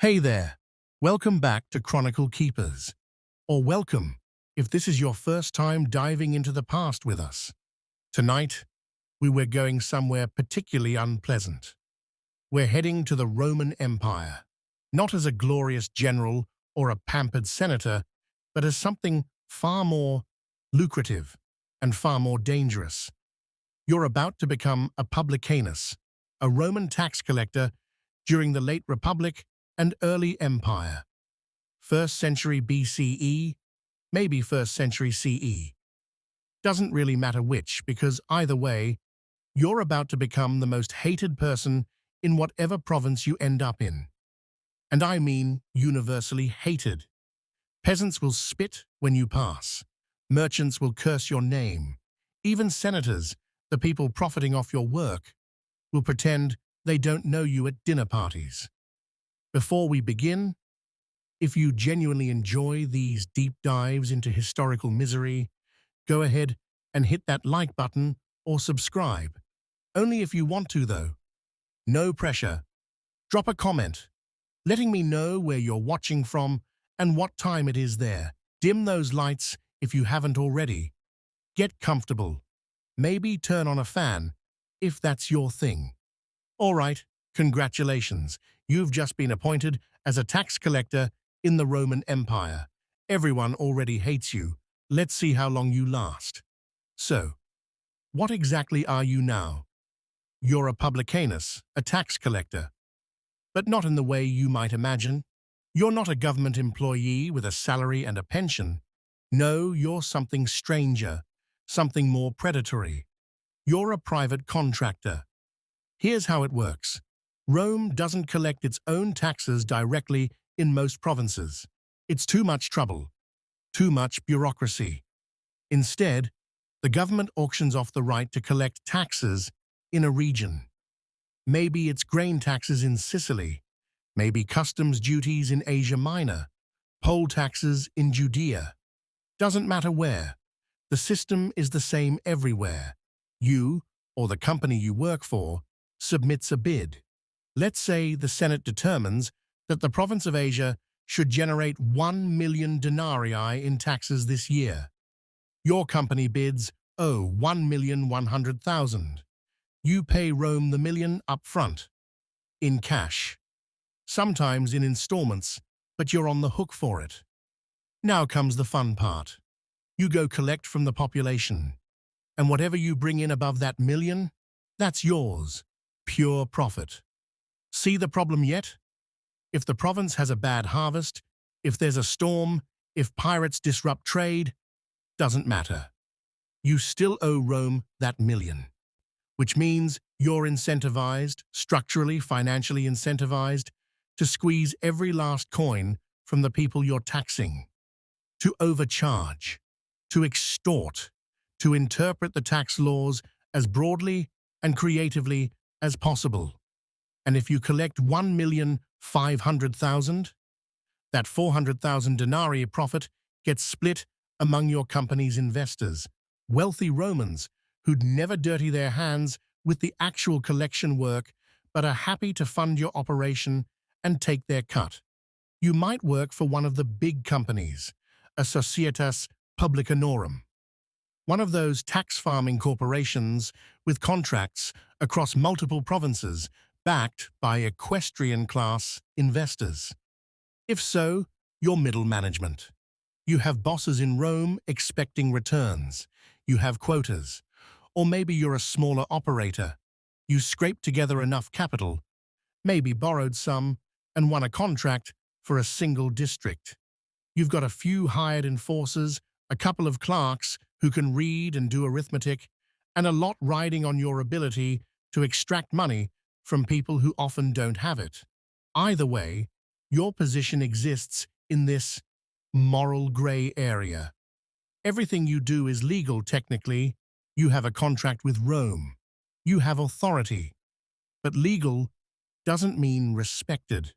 Hey there, welcome back to Chronicle Keepers, or welcome if this is your first time diving into the past with us. Tonight, we're going somewhere particularly unpleasant. We're heading to the Roman Empire, not as a glorious general or a pampered senator, but as something far more lucrative and far more dangerous. You're about to become a publicanus, a Roman tax collector during the late Republic and early Empire. 1st century BCE, maybe 1st century CE. Doesn't really matter which, because either way, you're about to become the most hated person in whatever province you end up in. And I mean universally hated. Peasants will spit when you pass. Merchants will curse your name. Even senators, the people profiting off your work, will pretend they don't know you at dinner parties. Before we begin, if you genuinely enjoy these deep dives into historical misery, go ahead and hit that like button or subscribe. Only if you want to, though. No pressure. Drop a comment, letting me know where you're watching from and what time it is there. Dim those lights if you haven't already. Get comfortable. Maybe turn on a fan, if that's your thing. All right, congratulations. You've just been appointed as a tax collector in the Roman Empire. Everyone already hates you. Let's see how long you last. So, what exactly are you now? You're a publicanus, a tax collector. But not in the way you might imagine. You're not a government employee with a salary and a pension. No, you're something stranger, something more predatory. You're a private contractor. Here's how it works. Rome doesn't collect its own taxes directly in most provinces. It's too much trouble, too much bureaucracy. Instead, the government auctions off the right to collect taxes in a region. Maybe it's grain taxes in Sicily, maybe customs duties in Asia Minor, poll taxes in Judea. Doesn't matter where. The system is the same everywhere. You, or the company you work for, submits a bid. Let's say the Senate determines that the province of Asia should generate 1 million denarii in taxes this year. Your company bids, 1,100,000. You pay Rome the million up front, in cash. Sometimes in installments, but you're on the hook for it. Now comes the fun part. You go collect from the population, and whatever you bring in above that million, that's yours. Pure profit. See the problem yet? If the province has a bad harvest, if there's a storm, if pirates disrupt trade, doesn't matter. You still owe Rome that million, which means you're incentivized, structurally, financially incentivized, to squeeze every last coin from the people you're taxing, to overcharge, to extort, to interpret the tax laws as broadly and creatively as possible. And if you collect 1,500,000, that 400,000 denarii profit gets split among your company's investors, wealthy Romans who'd never dirty their hands with the actual collection work but are happy to fund your operation and take their cut. You might work for one of the big companies, a societas publicanorum, one of those tax farming corporations with contracts across multiple provinces backed by equestrian-class investors. If so, you're middle management. You have bosses in Rome expecting returns. You have quotas. Or maybe you're a smaller operator. You scraped together enough capital, maybe borrowed some, and won a contract for a single district. You've got a few hired enforcers, a couple of clerks who can read and do arithmetic, and a lot riding on your ability to extract money from people who often don't have it. Either way, your position exists in this moral gray area. Everything you do is legal technically. You have a contract with Rome. You have authority. But legal doesn't mean respected.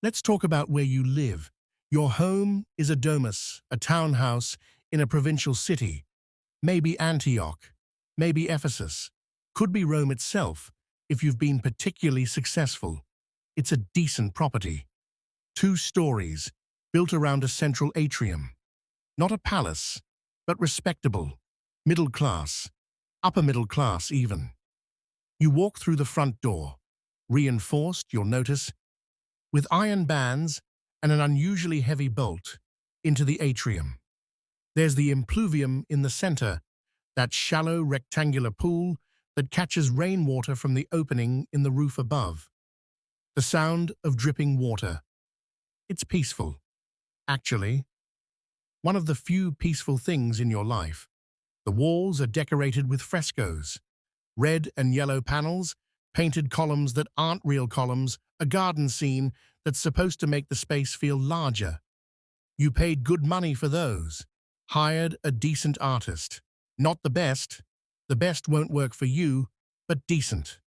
Let's talk about where you live. Your home is a domus, a townhouse in a provincial city. Maybe Antioch, maybe Ephesus. Could be Rome itself, if you've been particularly successful. It's a decent property. 2 stories, built around a central atrium. Not a palace, but respectable, middle class, upper middle class even. You walk through the front door, reinforced, you'll notice, with iron bands and an unusually heavy bolt, into the atrium. There's the impluvium in the center, that shallow rectangular pool that catches rainwater from the opening in the roof above. The sound of dripping water. It's peaceful. Actually, one of the few peaceful things in your life. The walls are decorated with frescoes, red and yellow panels, painted columns that aren't real columns, a garden scene that's supposed to make the space feel larger. You paid good money for those, hired a decent artist. Not the best won't work for you, but decent.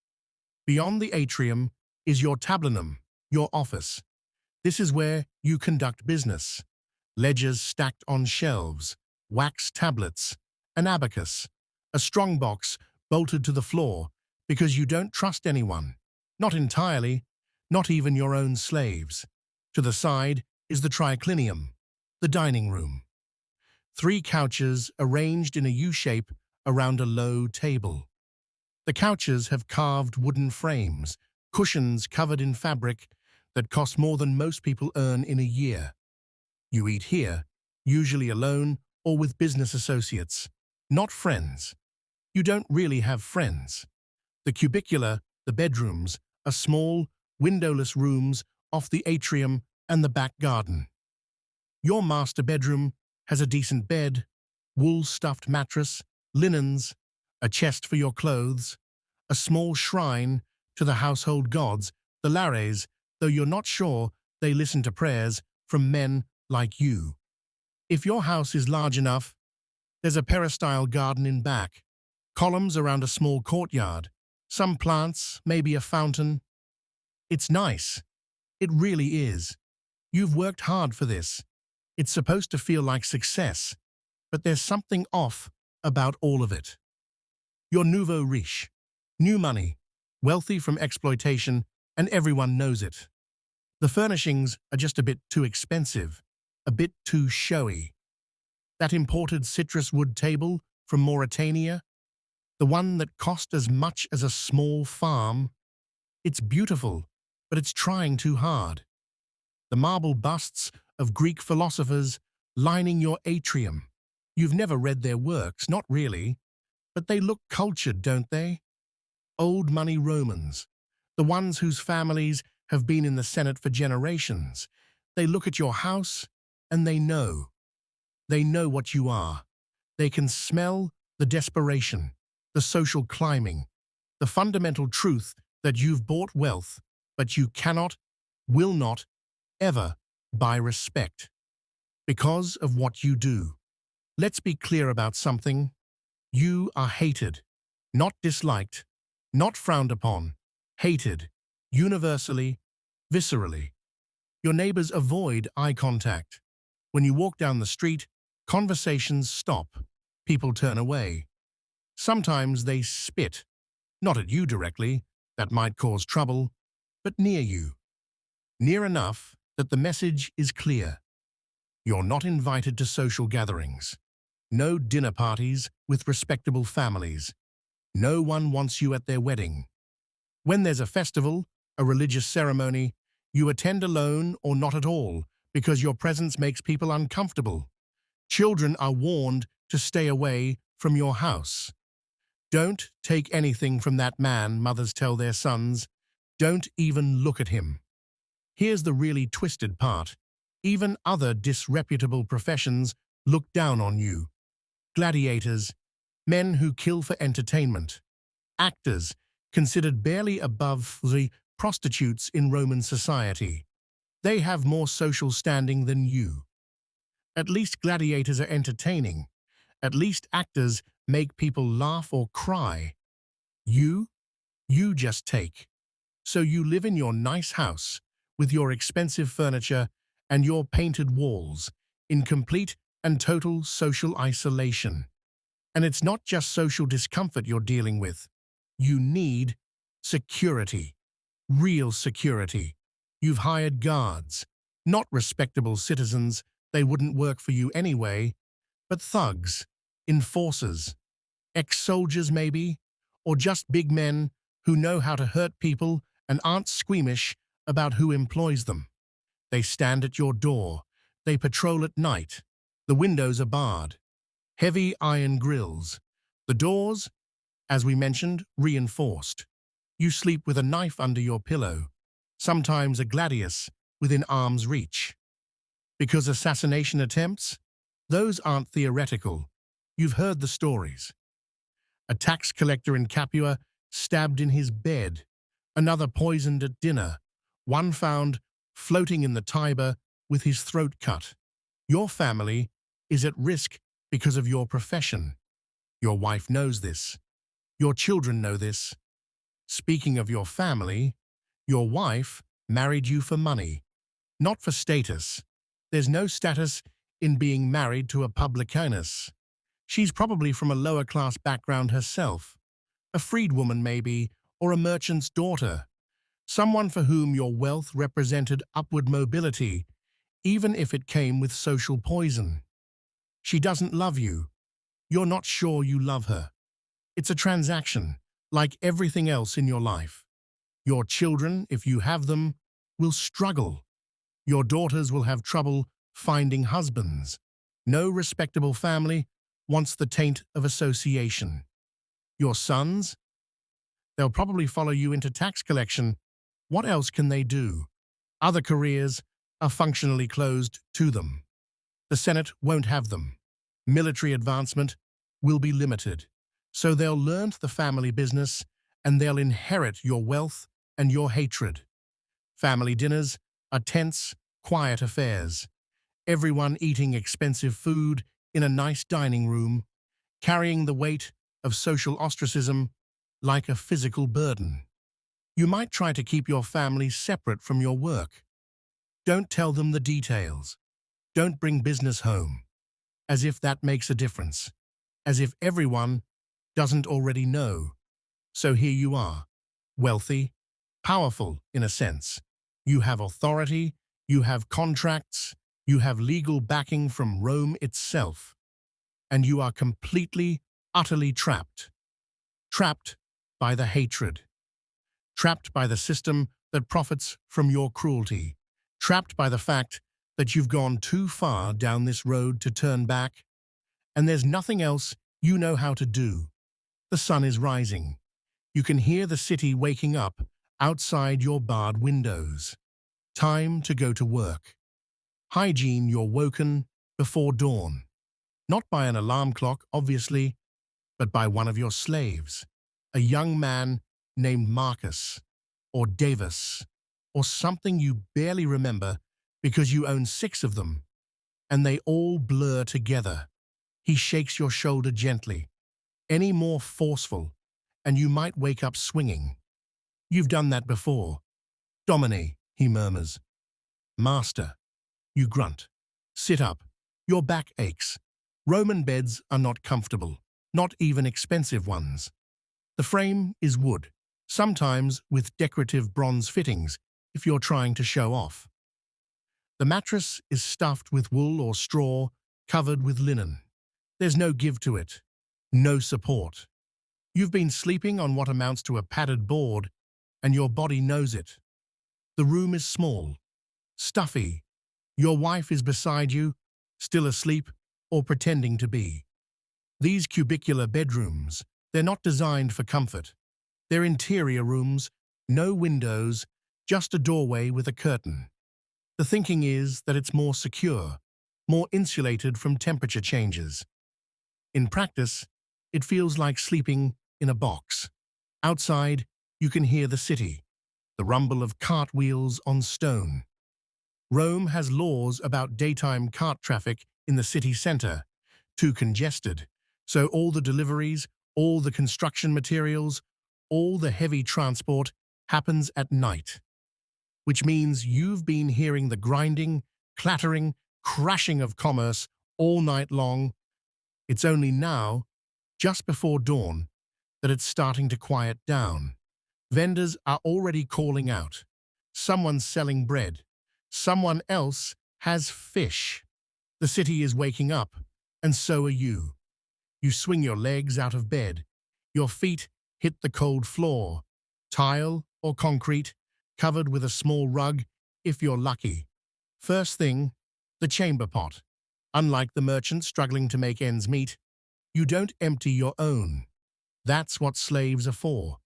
Beyond the atrium is your tablinum, your office. This is where you conduct business. Ledgers stacked on shelves, wax tablets, an abacus, a strongbox bolted to the floor because you don't trust anyone. Not entirely, not even your own slaves. To the side is the triclinium, the dining room. 3 couches arranged in a U-shape around a low table. The couches have carved wooden frames, cushions covered in fabric that cost more than most people earn in a year. You eat here, usually alone or with business associates, not friends. You don't really have friends. The cubicula, the bedrooms, are small, windowless rooms off the atrium and the back garden. Your master bedroom has a decent bed, wool-stuffed mattress, linens, a chest for your clothes, a small shrine to the household gods, the lares, though you're not sure they listen to prayers from men like you. If your house is large enough, there's a peristyle garden in back, columns around a small courtyard, some plants, maybe a fountain. It's nice. It really is. You've worked hard for this. It's supposed to feel like success, but there's something off about all of it. You're nouveau riche, new money, wealthy from exploitation, and everyone knows it. The furnishings are just a bit too expensive, a bit too showy. That imported citrus wood table from Mauritania, the one that cost as much as a small farm, it's beautiful, but it's trying too hard. The marble busts of Greek philosophers lining your atrium. You've never read their works, not really, but they look cultured, don't they? Old money Romans, the ones whose families have been in the Senate for generations. They look at your house and they know. They know what you are. They can smell the desperation, the social climbing, the fundamental truth that you've bought wealth, but you cannot, will not, ever buy respect. Because of what you do. Let's be clear about something. You are hated, not disliked, not frowned upon, hated, universally, viscerally. Your neighbors avoid eye contact. When you walk down the street, conversations stop. People turn away. Sometimes they spit, not at you directly, that might cause trouble, but near you. Near enough that the message is clear. You're not invited to social gatherings. No dinner parties with respectable families. No one wants you at their wedding. When there's a festival, a religious ceremony, you attend alone or not at all because your presence makes people uncomfortable. Children are warned to stay away from your house. Don't take anything from that man, mothers tell their sons. Don't even look at him. Here's the really twisted part. Even other disreputable professions look down on you. Gladiators, men who kill for entertainment. Actors, considered barely above the prostitutes in Roman society. They have more social standing than you. At least gladiators are entertaining. At least actors make people laugh or cry. You just take. So you live in your nice house, with your expensive furniture and your painted walls, in complete and total social isolation. And it's not just social discomfort you're dealing with. You need security. Real security. You've hired guards, Not respectable citizens, they wouldn't work for you anyway, but thugs, enforcers, ex-soldiers maybe, or just big men who know how to hurt people and aren't squeamish about who employs them. They stand at your door. They patrol at night. The windows are barred. Heavy iron grills. The doors, as we mentioned, reinforced. You sleep with a knife under your pillow, sometimes a gladius within arm's reach. Because assassination attempts? Those aren't theoretical. You've heard the stories. A tax collector in Capua stabbed in his bed, another poisoned at dinner, one found floating in the Tiber with his throat cut. Your family is at risk because of your profession. Your wife knows this. Your children know this. Speaking of your family, your wife married you for money, not for status. There's no status in being married to a publicanus. She's probably from a lower-class background herself, a freedwoman maybe, or a merchant's daughter, someone for whom your wealth represented upward mobility, even if it came with social poison. She doesn't love you. You're not sure you love her. It's a transaction, like everything else in your life. Your children, if you have them, will struggle. Your daughters will have trouble finding husbands. No respectable family wants the taint of association. Your sons? They'll probably follow you into tax collection. What else can they do? Other careers are functionally closed to them. The Senate won't have them. Military advancement will be limited. So they'll learn the family business and they'll inherit your wealth and your hatred. Family dinners are tense, quiet affairs. Everyone eating expensive food in a nice dining room, carrying the weight of social ostracism like a physical burden. You might try to keep your family separate from your work. Don't tell them the details. Don't bring business home. As if that makes a difference. As if everyone doesn't already know. So here you are, wealthy, powerful in a sense. You have authority, you have contracts, you have legal backing from Rome itself. And you are completely, utterly trapped. Trapped by the hatred. Trapped by the system that profits from your cruelty. Trapped by the fact that you've gone too far down this road to turn back. And there's nothing else you know how to do. The sun is rising. You can hear the city waking up outside your barred windows. Time to go to work. Hygiene, you're woken before dawn. Not by an alarm clock, obviously, but by one of your slaves. A young man named Marcus, or Davis, or something you barely remember because you own 6 of them, and they all blur together. He shakes your shoulder gently. Any more forceful, and you might wake up swinging. You've done that before. Domine, he murmurs. Master, you grunt. Sit up. Your back aches. Roman beds are not comfortable, not even expensive ones. The frame is wood, sometimes with decorative bronze fittings if you're trying to show off. The mattress is stuffed with wool or straw, covered with linen. There's no give to it. No support. You've been sleeping on what amounts to a padded board, and your body knows it. The room is small, stuffy. Your wife is beside you, still asleep or pretending to be. These cubicular bedrooms, they're not designed for comfort. They're interior rooms, no windows, just a doorway with a curtain. The thinking is that it's more secure, more insulated from temperature changes. In practice, it feels like sleeping in a box. Outside, you can hear the city, the rumble of cartwheels on stone. Rome has laws about daytime cart traffic in the city center, too congested, so all the deliveries, all the construction materials, all the heavy transport happens at night. Which means you've been hearing the grinding, clattering, crashing of commerce all night long. It's only now, just before dawn, that it's starting to quiet down. Vendors are already calling out. Someone's selling bread. Someone else has fish. The city is waking up, and so are you. You swing your legs out of bed. Your feet hit the cold floor, tile or concrete, covered with a small rug if you're lucky. First thing, the chamber pot. Unlike the merchant struggling to make ends meet, you don't empty your own. That's what slaves are for.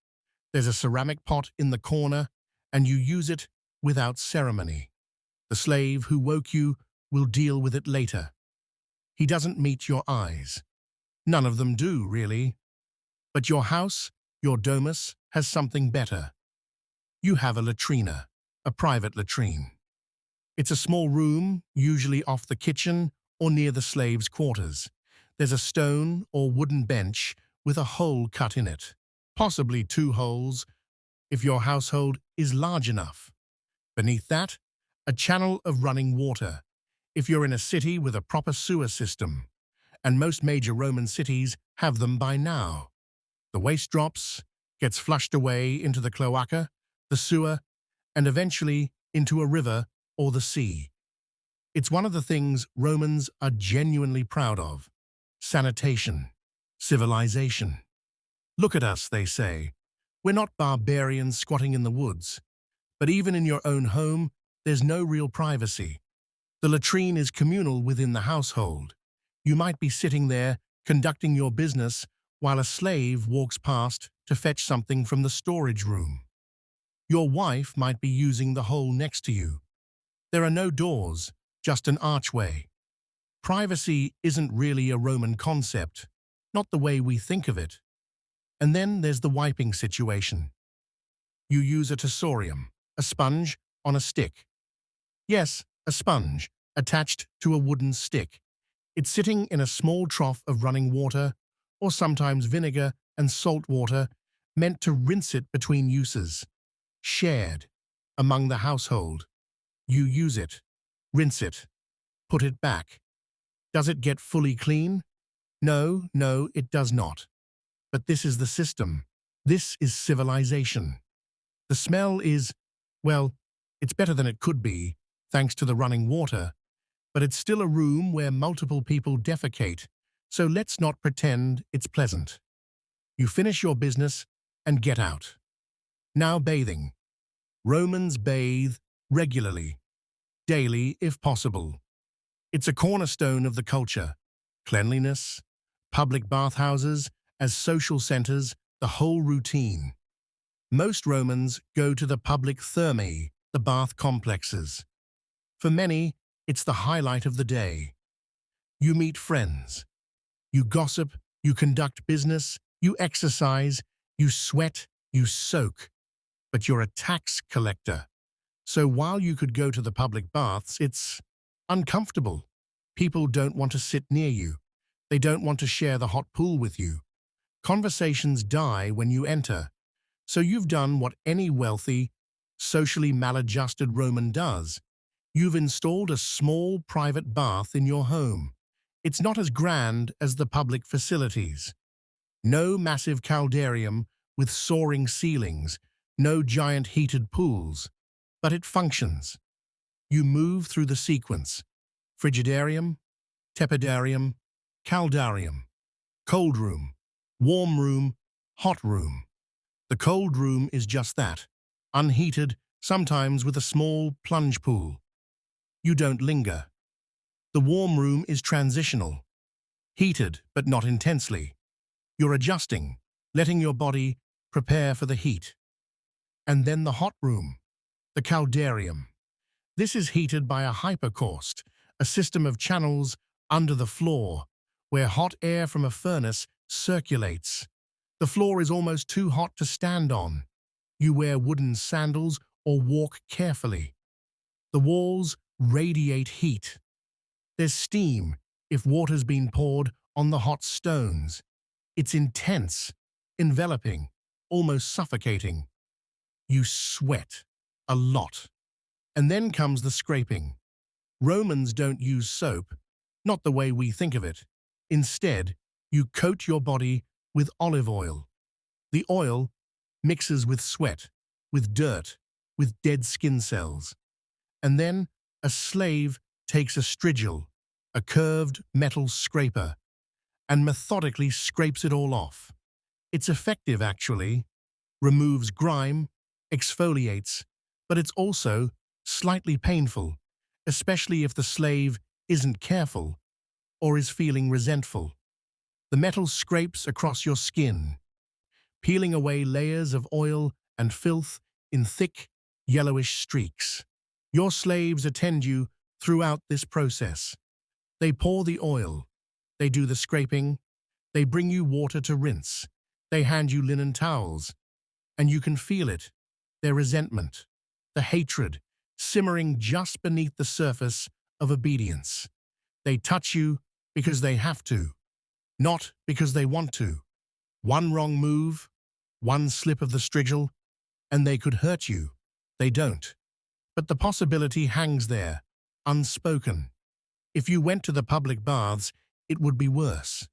There's a ceramic pot in the corner, and you use it without ceremony. The slave who woke you will deal with it later. He doesn't meet your eyes. None of them do, really. But your house, your domus, has something better. You have a latrina, a private latrine. It's a small room, usually off the kitchen or near the slave's quarters. There's a stone or wooden bench with a hole cut in it, possibly 2 holes if your household is large enough. Beneath that, a channel of running water, if you're in a city with a proper sewer system, and most major Roman cities have them by now. The waste drops, gets flushed away into the cloaca, the sewer, and eventually into a river or the sea. It's one of the things Romans are genuinely proud of. Sanitation, civilization. Look at us, they say. We're not barbarians squatting in the woods. But even in your own home, there's no real privacy. The latrine is communal within the household. You might be sitting there conducting your business while a slave walks past to fetch something from the storage room. Your wife might be using the hole next to you. There are no doors, just an archway. Privacy isn't really a Roman concept, not the way we think of it. And then there's the wiping situation. You use a tessorium, a sponge on a stick. Yes, a sponge, attached to a wooden stick. It's sitting in a small trough of running water, or sometimes vinegar and salt water, meant to rinse it between uses. Shared, among the household. You use it, rinse it, put it back. Does it get fully clean? No, it does not. But this is the system. This is civilization. The smell is, well, it's better than it could be, thanks to the running water, but it's still a room where multiple people defecate, so let's not pretend it's pleasant. You finish your business and get out. Now bathing. Romans bathe regularly, daily if possible. It's a cornerstone of the culture. Cleanliness, public bathhouses as social centers, the whole routine. Most Romans go to the public thermae, the bath complexes. For many, it's the highlight of the day. You meet friends. You gossip, you conduct business, you exercise, you sweat, you soak. But you're a tax collector. So while you could go to the public baths, it's uncomfortable. People don't want to sit near you. They don't want to share the hot pool with you. Conversations die when you enter. So you've done what any wealthy, socially maladjusted Roman does. You've installed a small private bath in your home. It's not as grand as the public facilities. No massive caldarium with soaring ceilings, no giant heated pools, but it functions. You move through the sequence: frigidarium, tepidarium, caldarium, cold room, warm room, hot room. The cold room is just that, unheated, sometimes with a small plunge pool. You don't linger. The warm room is transitional, heated but not intensely. You're adjusting, letting your body prepare for the heat. And then the hot room, the caldarium. This is heated by a hypercaust, a system of channels under the floor, where hot air from a furnace circulates. The floor is almost too hot to stand on. You wear wooden sandals or walk carefully. The walls radiate heat. There's steam if water's been poured on the hot stones. It's intense, enveloping, almost suffocating. You sweat a lot. And then comes the scraping. Romans don't use soap, not the way we think of it. Instead, you coat your body with olive oil. The oil mixes with sweat, with dirt, with dead skin cells. And then A slave takes a strigil, a curved metal scraper, and methodically scrapes it all off. It's effective, actually, removes grime, exfoliates, but it's also slightly painful, especially if the slave isn't careful or is feeling resentful. The metal scrapes across your skin, peeling away layers of oil and filth in thick, yellowish streaks. Your slaves attend you throughout this process. They pour the oil, they do the scraping, they bring you water to rinse, they hand you linen towels, and you can feel it, their resentment, the hatred, simmering just beneath the surface of obedience. They touch you because they have to, not because they want to. One wrong move, one slip of the strigil, and they could hurt you. They don't. But the possibility hangs there, unspoken. If you went to the public baths, it would be worse.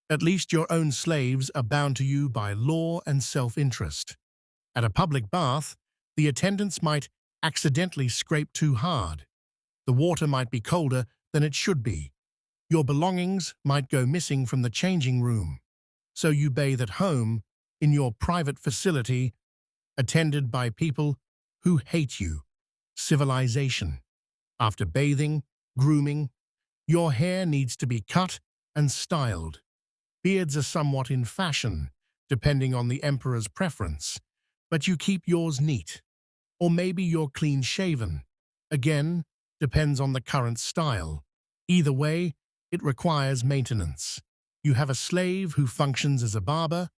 At least your own slaves are bound to you by law and self-interest. At a public bath, the attendants might accidentally scrape too hard. The water might be colder than it should be. Your belongings might go missing from the changing room. So you bathe at home, in your private facility, attended by people who hate you. Civilization. After bathing, grooming, your hair needs to be cut and styled. Beards are somewhat in fashion, depending on the emperor's preference, but you keep yours neat. Or maybe you're clean-shaven. Again, depends on the current style. Either way, it requires maintenance. You have a slave who functions as a barber,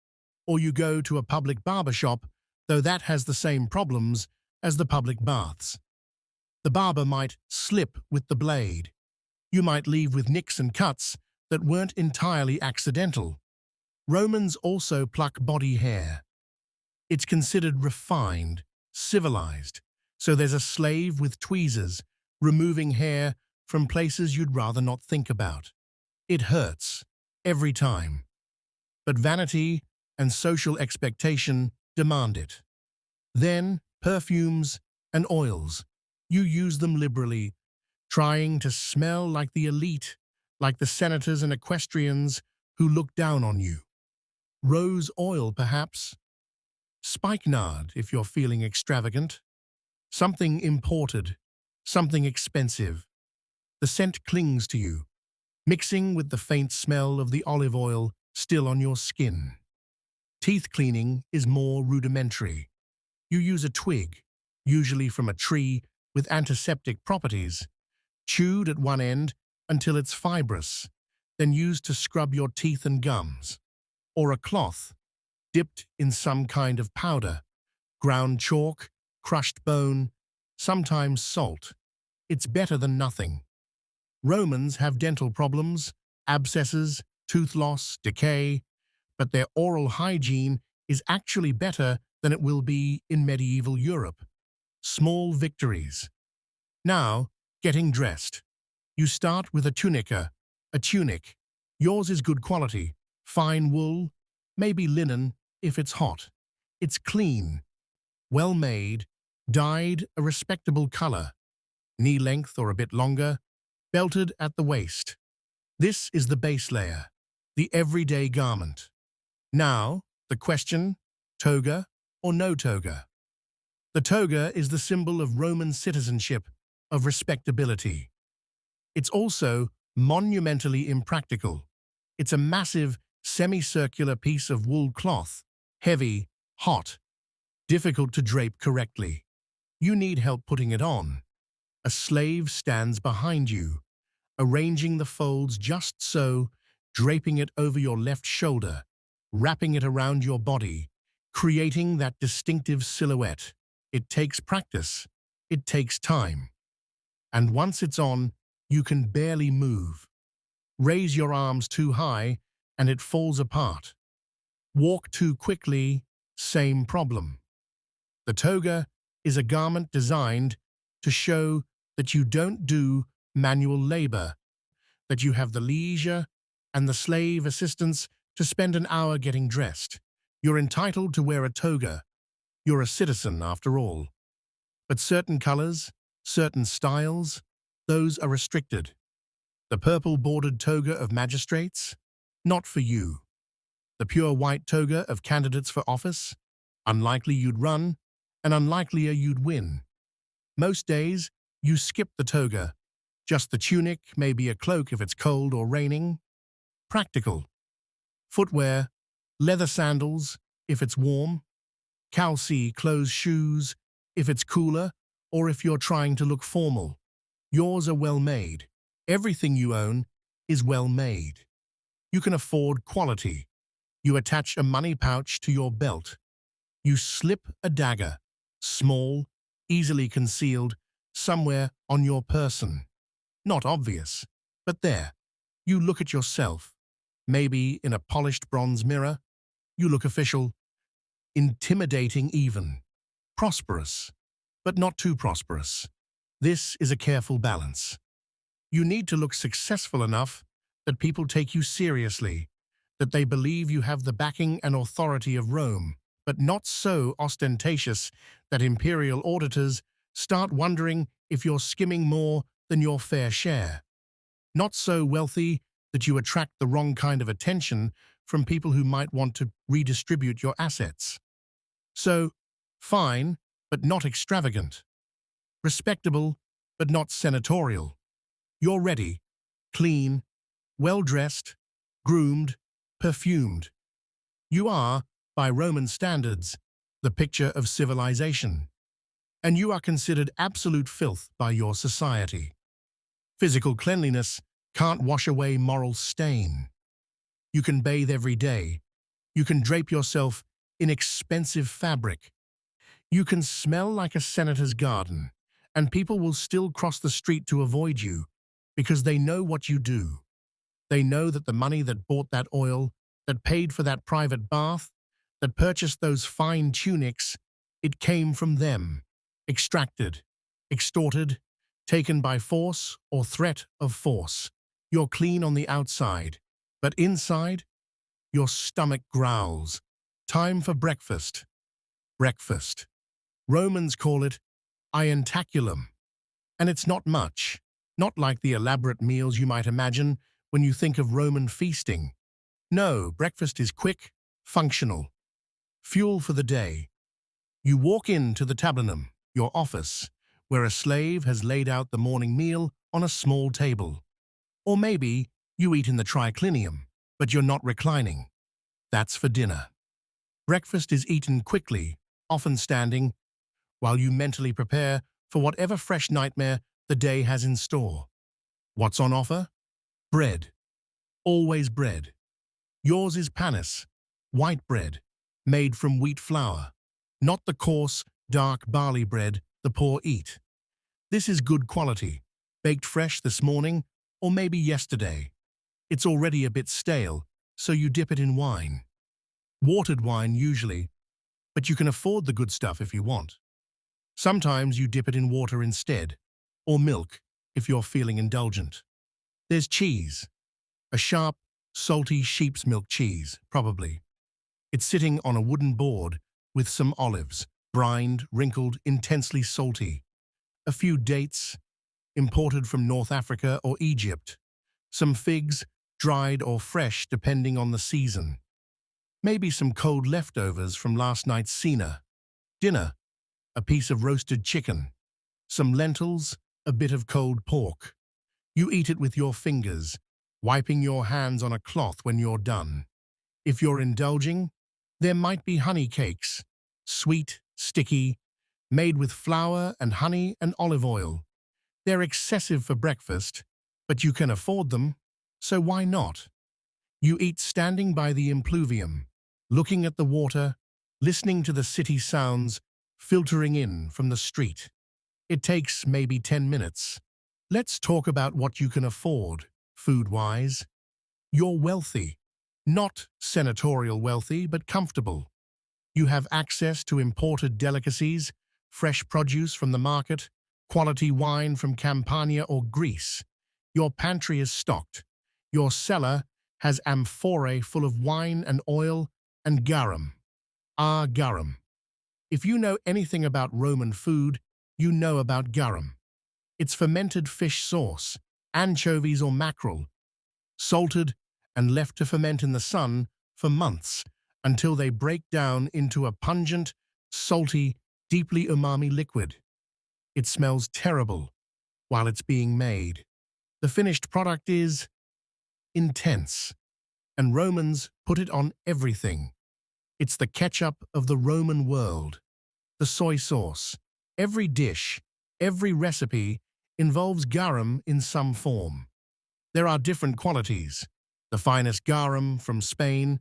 or you go to a public barbershop, though that has the same problems as the public baths. The barber might slip with the blade. You might leave with nicks and cuts that weren't entirely accidental. Romans also pluck body hair. It's considered refined, civilized, so there's a slave with tweezers, removing hair from places you'd rather not think about. It hurts, every time. But vanity and social expectation demand it. Then, perfumes and oils. You use them liberally, trying to smell like the elite, like the senators and equestrians who look down on you. Rose oil, perhaps. Spikenard, if you're feeling extravagant. Something imported, something expensive. The scent clings to you, mixing with the faint smell of the olive oil still on your skin. Teeth cleaning is more rudimentary. You use a twig, usually from a tree with antiseptic properties, chewed at one end until it's fibrous, then used to scrub your teeth and gums. Or a cloth, dipped in some kind of powder, ground chalk, crushed bone, sometimes salt. It's better than nothing. Romans have dental problems, abscesses, tooth loss, decay, but their oral hygiene is actually better than it will be in medieval Europe. Small victories. Now, getting dressed. You start with a tunica, a tunic. Yours is good quality, fine wool, maybe linen if it's hot. It's clean, well made, dyed a respectable color, knee length or a bit longer, belted at the waist. This is the base layer, the everyday garment. Now, the question, toga or no toga? The toga is the symbol of Roman citizenship, of respectability. It's also monumentally impractical. It's a massive, semicircular piece of wool cloth, heavy, hot, difficult to drape correctly. You need help putting it on. A slave stands behind you, arranging the folds just so, draping it over your left shoulder, wrapping it around your body, creating that distinctive silhouette. It takes practice. It takes time. And once it's on, you can barely move. Raise your arms too high, and it falls apart. Walk too quickly, same problem. The toga is a garment designed to show that you don't do manual labor, that you have the leisure and the slave assistance to spend an hour getting dressed. You're entitled to wear a toga. You're a citizen, after all. But certain colors, Certain styles, those are restricted. The purple-bordered toga of magistrates? Not for you. The pure white toga of candidates for office? Unlikely you'd run, and unlikelier you'd win. Most days, you skip the toga. Just the tunic, maybe a cloak if it's cold or raining. Practical. Footwear, leather sandals if it's warm. Calcy closed shoes if it's cooler or if you're trying to look formal. Yours are well made. Everything you own is well made. You can afford quality. You attach a money pouch to your belt. You slip a dagger, small, easily concealed, somewhere on your person. Not obvious, but there. You look at yourself, maybe in a polished bronze mirror. You look official, intimidating even, prosperous, but not too prosperous. This is a careful balance. You need to look successful enough that people take you seriously, that they believe you have the backing and authority of Rome, but not so ostentatious that imperial auditors start wondering if you're skimming more than your fair share. Not so wealthy that you attract the wrong kind of attention from people who might want to redistribute your assets. So, fine, but not extravagant. Respectable, but not senatorial. You're ready, clean, well-dressed, groomed, perfumed. You are, by Roman standards, the picture of civilization. And you are considered absolute filth by your society. Physical cleanliness can't wash away moral stain. You can bathe every day. You can drape yourself in expensive fabric. You can smell like a senator's garden, and people will still cross the street to avoid you because they know what you do. They know that the money that bought that oil, that paid for that private bath, that purchased those fine tunics, it came from them, extracted, extorted, taken by force or threat of force. You're clean on the outside, but inside, your stomach growls. Time for breakfast. Breakfast. Romans call it ientaculum. And it's not much, not like the elaborate meals you might imagine when you think of Roman feasting. No, breakfast is quick, functional. Fuel for the day. You walk into the tablinum, your office, where a slave has laid out the morning meal on a small table. Or maybe you eat in the triclinium, but you're not reclining. That's for dinner. Breakfast is eaten quickly, often standing, while you mentally prepare for whatever fresh nightmare the day has in store. What's on offer? Bread. Always bread. Yours is panis, white bread, made from wheat flour, not the coarse, dark barley bread the poor eat. This is good quality, baked fresh this morning or maybe yesterday. It's already a bit stale, so you dip it in wine. Watered wine usually, but you can afford the good stuff if you want. Sometimes you dip it in water instead, or milk if you're feeling indulgent. There's cheese, a sharp, salty sheep's milk cheese, probably. It's sitting on a wooden board with some olives, brined, wrinkled, intensely salty. A few dates, imported from North Africa or Egypt. Some figs, dried or fresh depending on the season. Maybe some cold leftovers from last night's cena. Dinner, a piece of roasted chicken. Some lentils, a bit of cold pork. You eat it with your fingers, wiping your hands on a cloth when you're done. If you're indulging, there might be honey cakes, sweet, sticky, made with flour and honey and olive oil. They're excessive for breakfast, but you can afford them, so why not? You eat standing by the impluvium, looking at the water, listening to the city sounds filtering in from the street. It takes maybe 10 minutes. Let's talk about what you can afford, food-wise. You're wealthy. Not senatorial wealthy, but comfortable. You have access to imported delicacies, fresh produce from the market, quality wine from Campania or Greece. Your pantry is stocked. Your cellar has amphorae full of wine and oil and garum. Garum. If you know anything about Roman food, you know about garum. It's fermented fish sauce, anchovies or mackerel, salted and left to ferment in the sun for months until they break down into a pungent, salty, deeply umami liquid. It smells terrible while it's being made. The finished product is intense, and Romans put it on everything. It's the ketchup of the Roman world. The soy sauce. Every dish, every recipe involves garum in some form. There are different qualities. The finest garum from Spain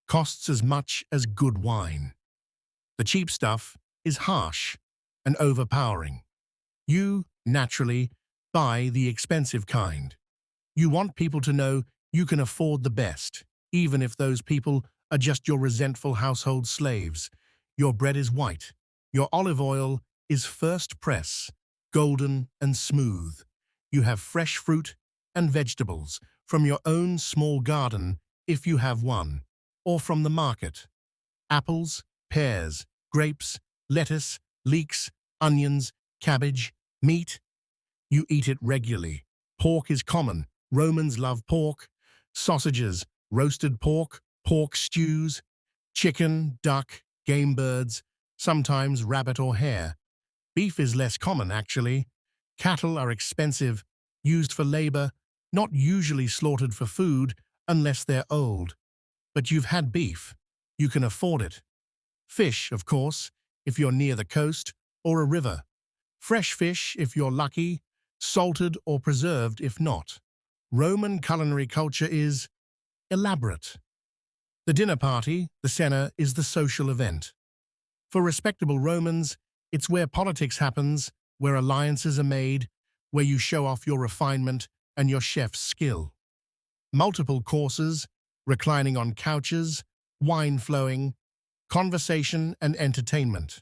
costs as much as good wine. The cheap stuff is harsh and overpowering. You, naturally, buy the expensive kind. You want people to know you can afford the best, even if those people are just your resentful household slaves. Your bread is white. Your olive oil is first press, golden and smooth. You have fresh fruit and vegetables from your own small garden, if you have one, or from the market. Apples, pears, grapes, lettuce, leeks, onions, cabbage, meat. You eat it regularly. Pork is common. Romans love pork. Sausages, roasted pork, pork stews, chicken, duck, game birds, sometimes rabbit or hare. Beef is less common, actually. Cattle are expensive, used for labor, not usually slaughtered for food unless they're old. But you've had beef. You can afford it. Fish, of course, if you're near the coast or a river. Fresh fish if you're lucky, salted or preserved if not. Roman culinary culture is elaborate. The dinner party, the cena, is the social event. For respectable Romans, it's where politics happens, where alliances are made, where you show off your refinement and your chef's skill. Multiple courses, reclining on couches, wine flowing, conversation and entertainment.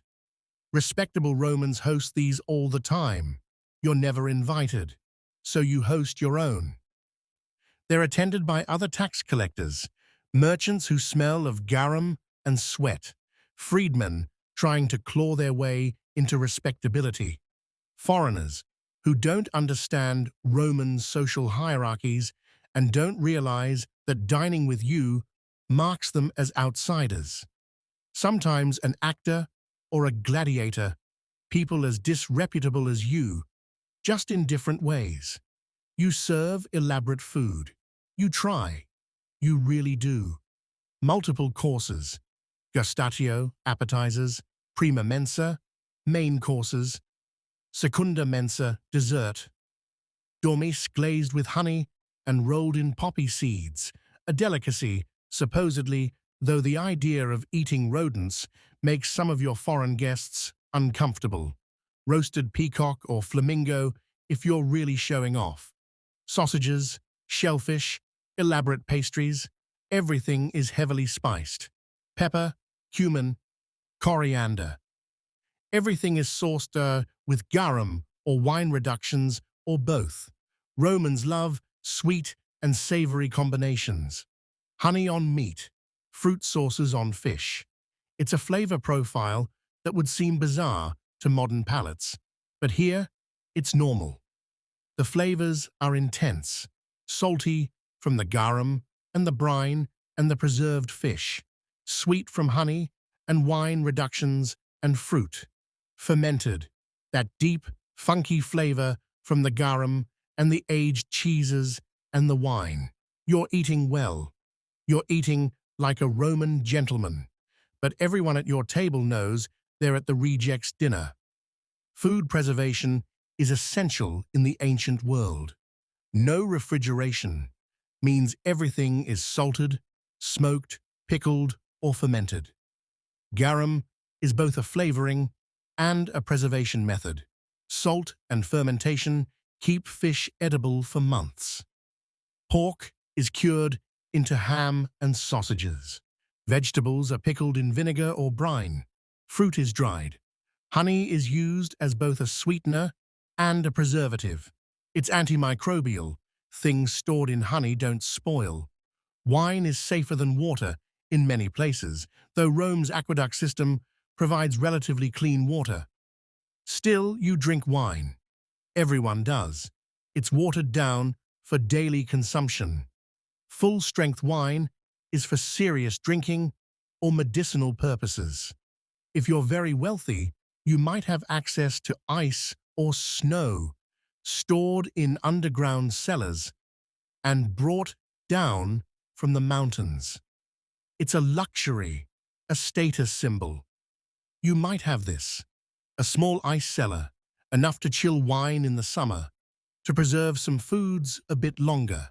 Respectable Romans host these all the time. You're never invited, so you host your own. They're attended by other tax collectors, merchants who smell of garum and sweat, freedmen trying to claw their way into respectability, foreigners who don't understand Roman social hierarchies and don't realize that dining with you marks them as outsiders. Sometimes an actor or a gladiator, people as disreputable as you, just in different ways. You serve elaborate food. You try. You really do. Multiple courses. Gustatio, appetizers, prima mensa, main courses, secunda mensa, dessert. Dormice glazed with honey and rolled in poppy seeds, a delicacy, supposedly, though the idea of eating rodents makes some of your foreign guests uncomfortable. Roasted peacock or flamingo if you're really showing off. Sausages, shellfish, elaborate pastries, everything is heavily spiced. Pepper, cumin, coriander. Everything is sauced with garum or wine reductions or both. Romans love sweet and savory combinations. Honey on meat, fruit sauces on fish. It's a flavor profile that would seem bizarre to modern palates, but here, it's normal. The flavors are intense, salty from the garum and the brine and the preserved fish, sweet from honey and wine reductions and fruit, fermented, that deep, funky flavor from the garum and the aged cheeses and the wine. You're eating well. You're eating like a Roman gentleman, but everyone at your table knows they're at the rejects' dinner. Food preservation is essential in the ancient world. No refrigeration means everything is salted, smoked, pickled, or fermented. Garum is both a flavoring and a preservation method. Salt and fermentation keep fish edible for months. Pork is cured into ham and sausages. Vegetables are pickled in vinegar or brine. Fruit is dried. Honey is used as both a sweetener and a preservative. It's antimicrobial. Things stored in honey don't spoil. Wine is safer than water in many places, though Rome's aqueduct system provides relatively clean water. Still, you drink wine. Everyone does. It's watered down for daily consumption. Full-strength wine is for serious drinking or medicinal purposes. If you're very wealthy, you might have access to ice or snow stored in underground cellars and brought down from the mountains. It's a luxury, a status symbol. You might have this, a small ice cellar, enough to chill wine in the summer, to preserve some foods a bit longer.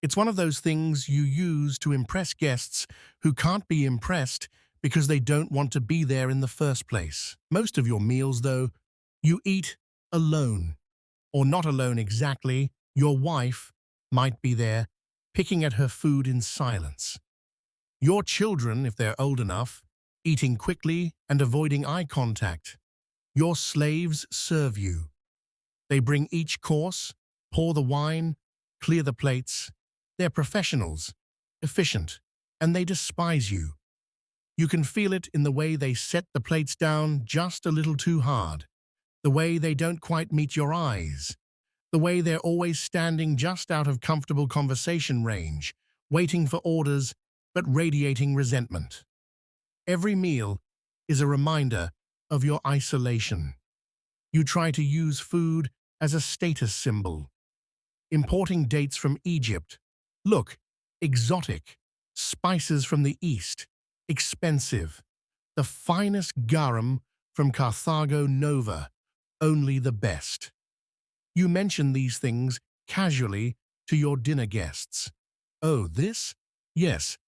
It's one of those things you use to impress guests who can't be impressed because they don't want to be there in the first place. Most of your meals, though, you eat alone. Or not alone exactly. Your wife might be there, picking at her food in silence. Your children, if they're old enough, eating quickly and avoiding eye contact. Your slaves serve you. They bring each course, pour the wine, clear the plates. They're professionals, efficient, and they despise you. You can feel it in the way they set the plates down just a little too hard, the way they don't quite meet your eyes, the way they're always standing just out of comfortable conversation range, waiting for orders but radiating resentment. Every meal is a reminder of your isolation. You try to use food as a status symbol. Importing dates from Egypt. Look, exotic. Spices from the East. Expensive. The finest garum from Carthago Nova. Only the best. You mention these things casually to your dinner guests. Oh, this? Yes.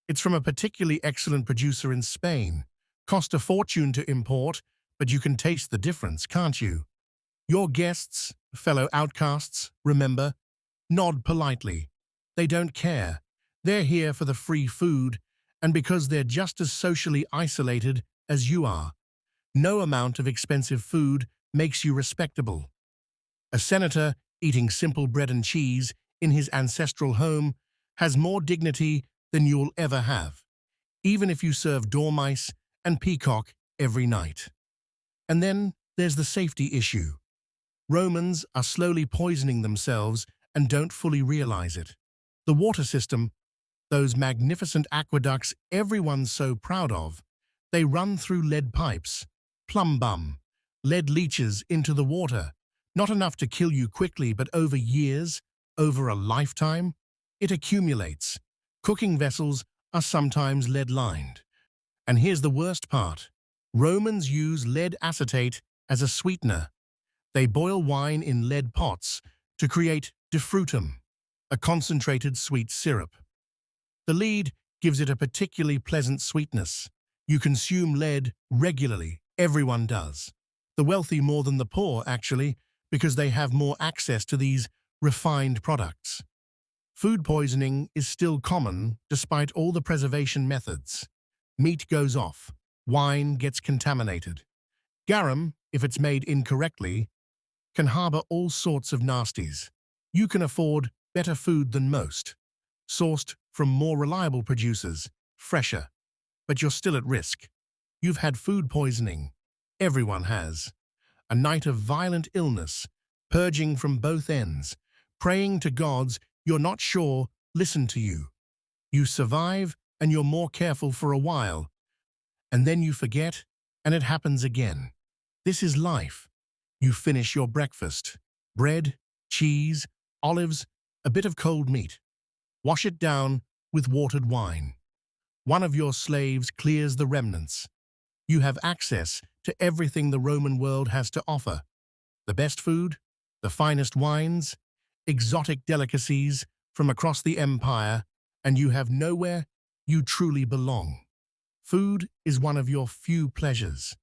It's from a particularly excellent producer in Spain. Cost a fortune to import, but you can taste the difference, can't you? Your guests, fellow outcasts, remember, nod politely. They don't care. They're here for the free food, and because they're just as socially isolated as you are. No amount of expensive food makes you respectable. A senator eating simple bread and cheese in his ancestral home has more dignity than you'll ever have, even if you serve dormice and peacock every night. And then there's the safety issue. Romans are slowly poisoning themselves and don't fully realize it. The water system, those magnificent aqueducts everyone's so proud of, they run through lead pipes, plumb bum, lead leaches into the water, not enough to kill you quickly, but over years, over a lifetime, it accumulates. Cooking vessels are sometimes lead-lined. And here's the worst part. Romans use lead acetate as a sweetener. They boil wine in lead pots to create defrutum, a concentrated sweet syrup. The lead gives it a particularly pleasant sweetness. You consume lead regularly. Everyone does. The wealthy more than the poor, actually, because they have more access to these refined products. Food poisoning is still common despite all the preservation methods. Meat goes off. Wine gets contaminated. Garum, if it's made incorrectly, can harbor all sorts of nasties. You can afford better food than most, sourced from more reliable producers, fresher, but you're still at risk. You've had food poisoning. Everyone has. A night of violent illness, purging from both ends, praying to gods you're not sure listen to you. You survive and you're more careful for a while, and then you forget and it happens again. This is life. You finish your breakfast. Bread, cheese, olives, a bit of cold meat. Wash it down with watered wine. One of your slaves clears the remnants. You have access to everything the Roman world has to offer. The best food, the finest wines, exotic delicacies from across the empire, and you have nowhere you truly belong. Food is one of your few pleasures,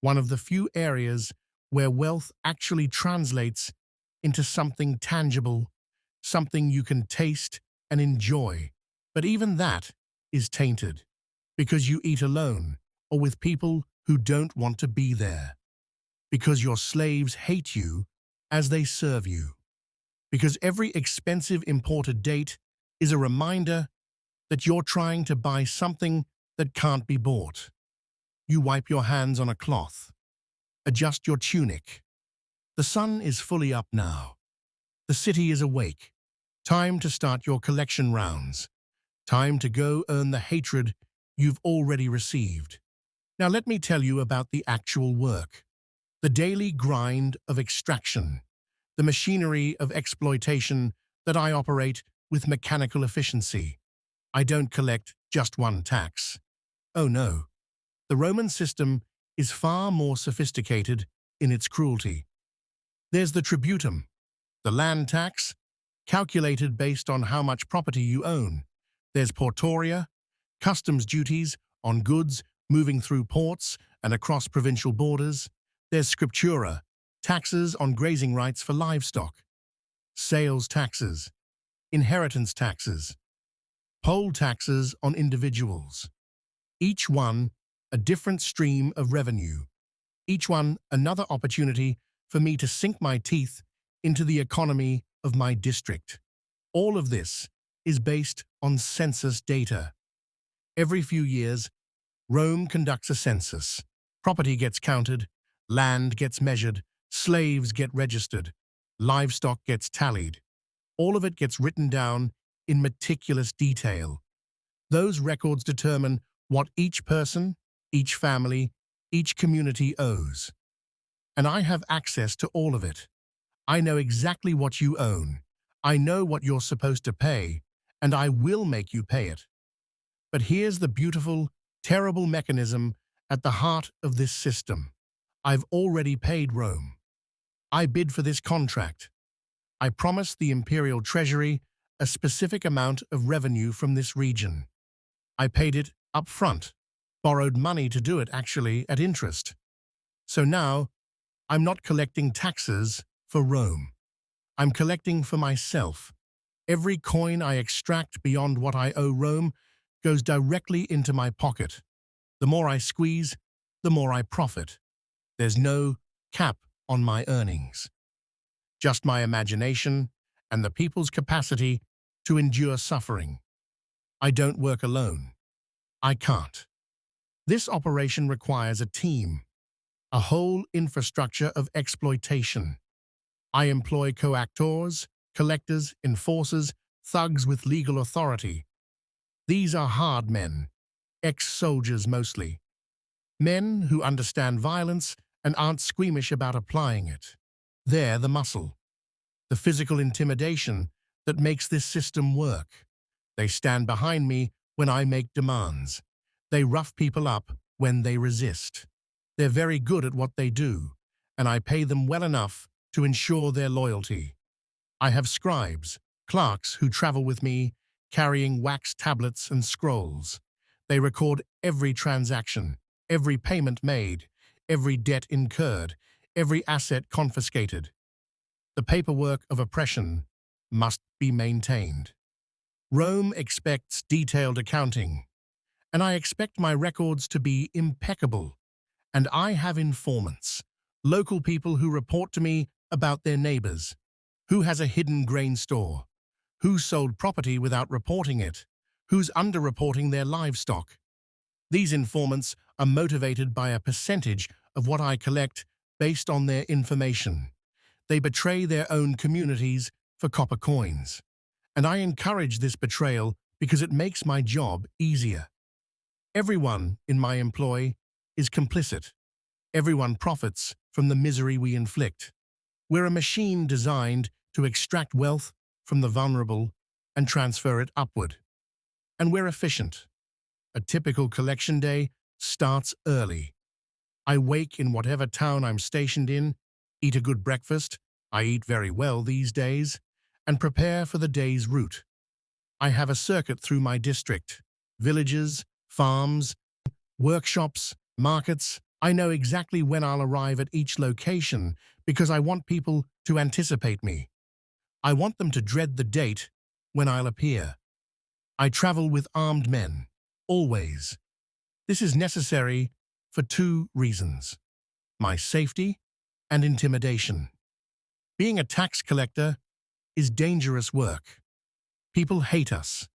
one of the few areas where wealth actually translates into something tangible, something you can taste and enjoy. But even that is tainted, because you eat alone or with people who don't want to be there, because your slaves hate you as they serve you, because every expensive imported date is a reminder that you're trying to buy something that can't be bought. You wipe your hands on a cloth, adjust your tunic. The sun is fully up now. The city is awake. Time to start your collection rounds. Time to go earn the hatred you've already received. Now let me tell you about the actual work. The daily grind of extraction. The machinery of exploitation that I operate with mechanical efficiency. I don't collect just one tax. Oh no. The Roman system is far more sophisticated in its cruelty. There's the tributum, the land tax, calculated based on how much property you own. There's portoria, customs duties on goods moving through ports and across provincial borders. There's scriptura, taxes on grazing rights for livestock. Sales taxes, inheritance taxes, poll taxes on individuals. Each one a different stream of revenue. Each one another opportunity for me to sink my teeth into the economy of my district. All of this is based on census data. Every few years, Rome conducts a census. Property gets counted, land gets measured, slaves get registered, livestock gets tallied. All of it gets written down in meticulous detail. Those records determine what each person, each family, each community owes. And I have access to all of it. I know exactly what you own. I know what you're supposed to pay, and I will make you pay it. But here's the beautiful, terrible mechanism at the heart of this system. I've already paid Rome. I bid for this contract. I promised the imperial treasury a specific amount of revenue from this region. I paid it up front, borrowed money to do it actually at interest. So now, I'm not collecting taxes for Rome. I'm collecting for myself. Every coin I extract beyond what I owe Rome goes directly into my pocket. The more I squeeze, the more I profit. There's no cap on my earnings. Just my imagination and the people's capacity to endure suffering. I don't work alone. I can't. This operation requires a team, a whole infrastructure of exploitation. I employ coactors, collectors, enforcers, thugs with legal authority. These are hard men, ex-soldiers mostly. Men who understand violence and aren't squeamish about applying it. They're the muscle, the physical intimidation that makes this system work. They stand behind me when I make demands. They rough people up when they resist. They're very good at what they do, and I pay them well enough to ensure their loyalty. I have scribes, clerks who travel with me, carrying wax tablets and scrolls. They record every transaction, every payment made, every debt incurred, every asset confiscated. The paperwork of oppression must be maintained. Rome expects detailed accounting, and I expect my records to be impeccable. And I have informants, local people who report to me about their neighbors, who has a hidden grain store, who sold property without reporting it, who's underreporting their livestock. These informants are motivated by a percentage of what I collect based on their information. They betray their own communities for copper coins. And I encourage this betrayal because it makes my job easier. Everyone in my employ is complicit. Everyone profits from the misery we inflict. We're a machine designed to extract wealth from the vulnerable and transfer it upward. And we're efficient. A typical collection day starts early. I wake in whatever town I'm stationed in, eat a good breakfast, I eat very well these days, and prepare for the day's route. I have a circuit through my district, villages, farms, workshops, markets. I know exactly when I'll arrive at each location because I want people to anticipate me. I want them to dread the date when I'll appear. I travel with armed men, always. This is necessary for two reasons: my safety and intimidation. Being a tax collector is dangerous work. People hate us.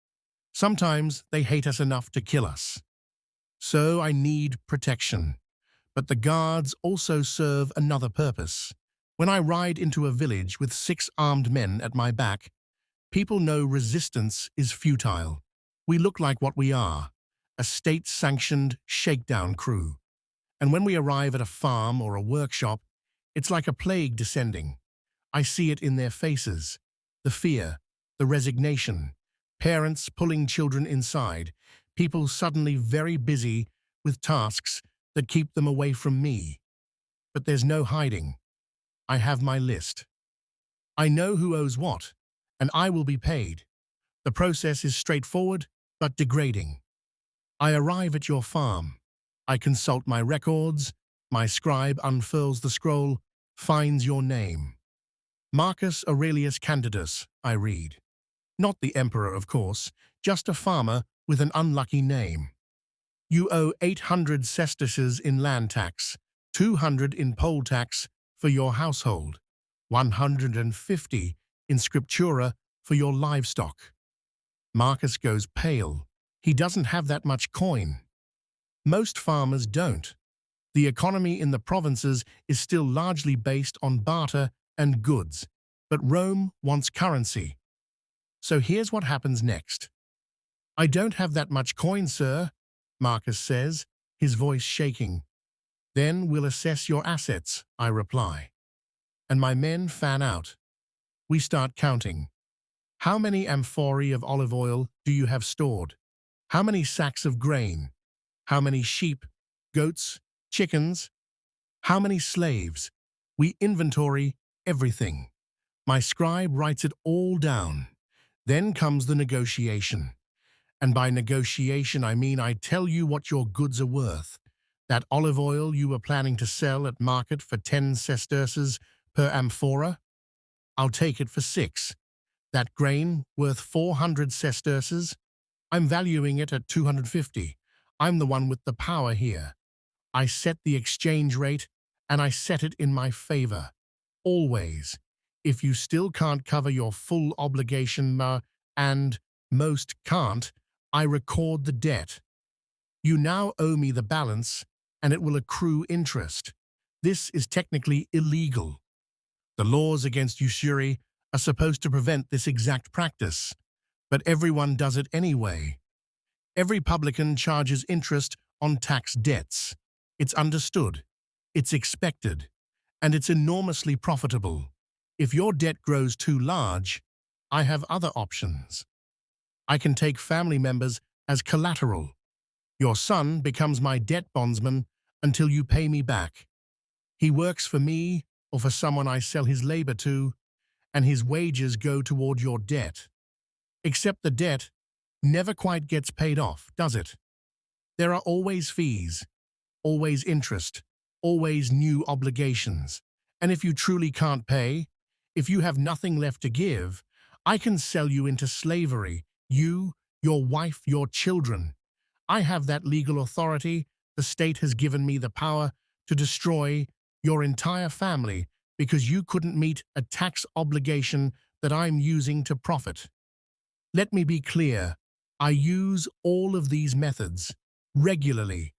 Sometimes they hate us enough to kill us. So I need protection. But the guards also serve another purpose. When I ride into a village with 6 armed men at my back, people know resistance is futile. We look like what we are, a state-sanctioned shakedown crew. And when we arrive at a farm or a workshop, it's like a plague descending. I see it in their faces, the fear, the resignation, parents pulling children inside, people suddenly very busy with tasks that keep them away from me. But there's no hiding. I have my list. I know who owes what, and I will be paid. The process is straightforward but degrading. I arrive at your farm. I consult my records. My scribe unfurls the scroll, finds your name. Marcus Aurelius Candidus, I read. Not the emperor, of course, just a farmer with an unlucky name. You owe 800 sesterces in land tax, 200 in poll tax for your household, 150 in scriptura for your livestock. Marcus goes pale. He doesn't have that much coin. Most farmers don't. The economy in the provinces is still largely based on barter and goods, but Rome wants currency. So here's what happens next. I don't have that much coin, sir, Marcus says, his voice shaking. Then we'll assess your assets, I reply. And my men fan out. We start counting. How many amphorae of olive oil do you have stored? How many sacks of grain? How many sheep, goats, chickens? How many slaves? We inventory everything. My scribe writes it all down. Then comes the negotiation. And by negotiation, I mean I tell you what your goods are worth. That olive oil you were planning to sell at market for 10 sesterces per amphora? I'll take it for 6. That grain worth 400 sesterces? I'm valuing it at 250. I'm the one with the power here. I set the exchange rate, and I set it in my favor. Always. If you still can't cover your full obligation, and most can't, I record the debt. You now owe me the balance, and it will accrue interest. This is technically illegal. The laws against usury are supposed to prevent this exact practice, but everyone does it anyway. Every publican charges interest on tax debts. It's understood, it's expected, and it's enormously profitable. If your debt grows too large, I have other options. I can take family members as collateral. Your son becomes my debt bondsman until you pay me back. He works for me or for someone I sell his labor to, and his wages go toward your debt. Except the debt never quite gets paid off, does it? There are always fees, always interest, always new obligations. And if you truly can't pay, if you have nothing left to give, I can sell you into slavery, you, your wife, your children. I have that legal authority. The state has given me the power to destroy your entire family because you couldn't meet a tax obligation that I'm using to profit. Let me be clear. I use all of these methods regularly.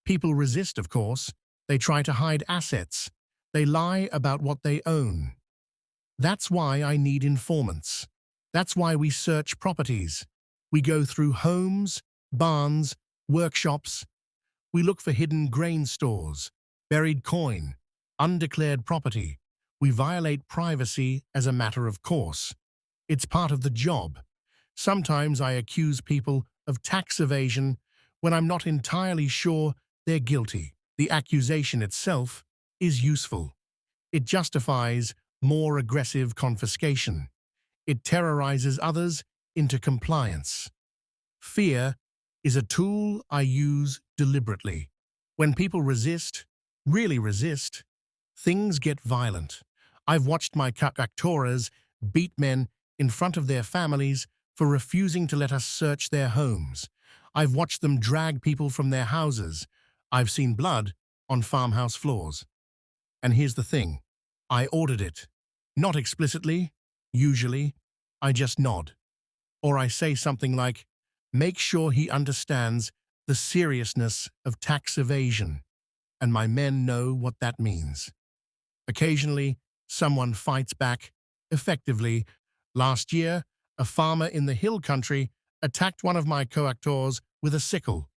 People resist, of course. They try to hide assets. They lie about what they own. That's why I need informants. That's why we search properties. We go through homes, barns, workshops. We look for hidden grain stores, buried coin, undeclared property. We violate privacy as a matter of course. It's part of the job. Sometimes I accuse people of tax evasion when I'm not entirely sure they're guilty. The accusation itself is useful. It justifies more aggressive confiscation. It terrorizes others into compliance. Fear is a tool I use deliberately. When people resist, really resist, things get violent. I've watched my captores beat men in front of their families for refusing to let us search their homes. I've watched them drag people from their houses. I've seen blood on farmhouse floors. And here's the thing. I ordered it. Not explicitly. Usually, I just nod. Or I say something like, make sure he understands the seriousness of tax evasion. And my men know what that means. Occasionally, someone fights back effectively. Last year, a farmer in the hill country attacked one of my coactors with a sickle,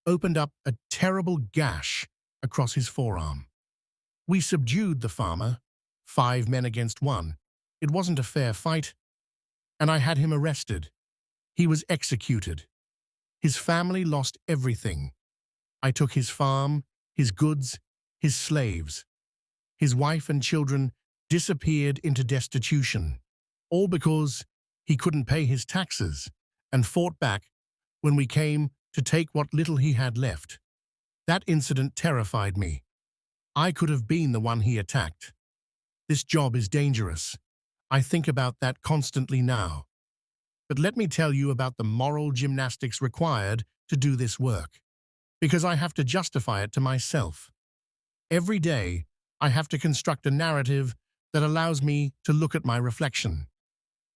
opened up a terrible gash across his forearm. We subdued the farmer, 5 men against 1. It wasn't a fair fight, and I had him arrested. He was executed. His family lost everything. I took his farm, his goods, his slaves. His wife and children disappeared into destitution, all because he couldn't pay his taxes and fought back when we came to take what little he had left. That incident terrified me. I could have been the one he attacked. This job is dangerous. I think about that constantly now. But let me tell you about the moral gymnastics required to do this work, because I have to justify it to myself. Every day, I have to construct a narrative that allows me to look at my reflection.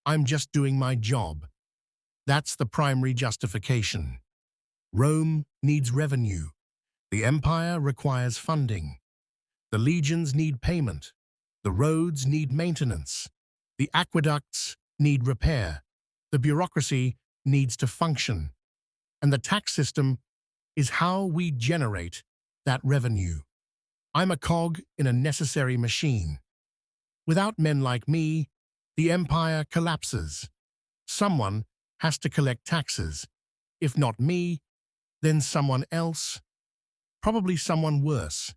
I'm just doing my job. That's the primary justification. Rome needs revenue. The empire requires funding. The legions need payment. The roads need maintenance. The aqueducts need repair. The bureaucracy needs to function. And the tax system is how we generate that revenue. I'm a cog in a necessary machine. Without men like me, the empire collapses. Someone has to collect taxes. If not me, then someone else. Probably someone worse.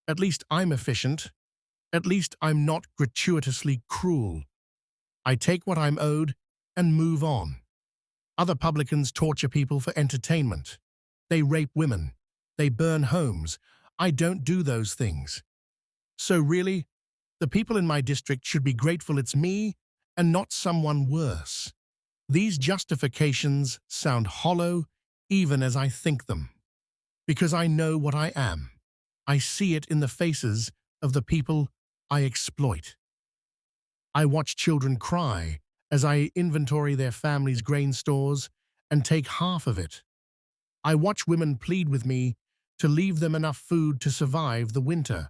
At least I'm efficient. At least I'm not gratuitously cruel. I take what I'm owed and move on. Other publicans torture people for entertainment. They rape women. They burn homes. I don't do those things. So really, the people in my district should be grateful it's me and not someone worse. These justifications sound hollow even as I think them. Because I know what I am. I see it in the faces of the people I exploit. I watch children cry as I inventory their families' grain stores and take half of it. I watch women plead with me to leave them enough food to survive the winter.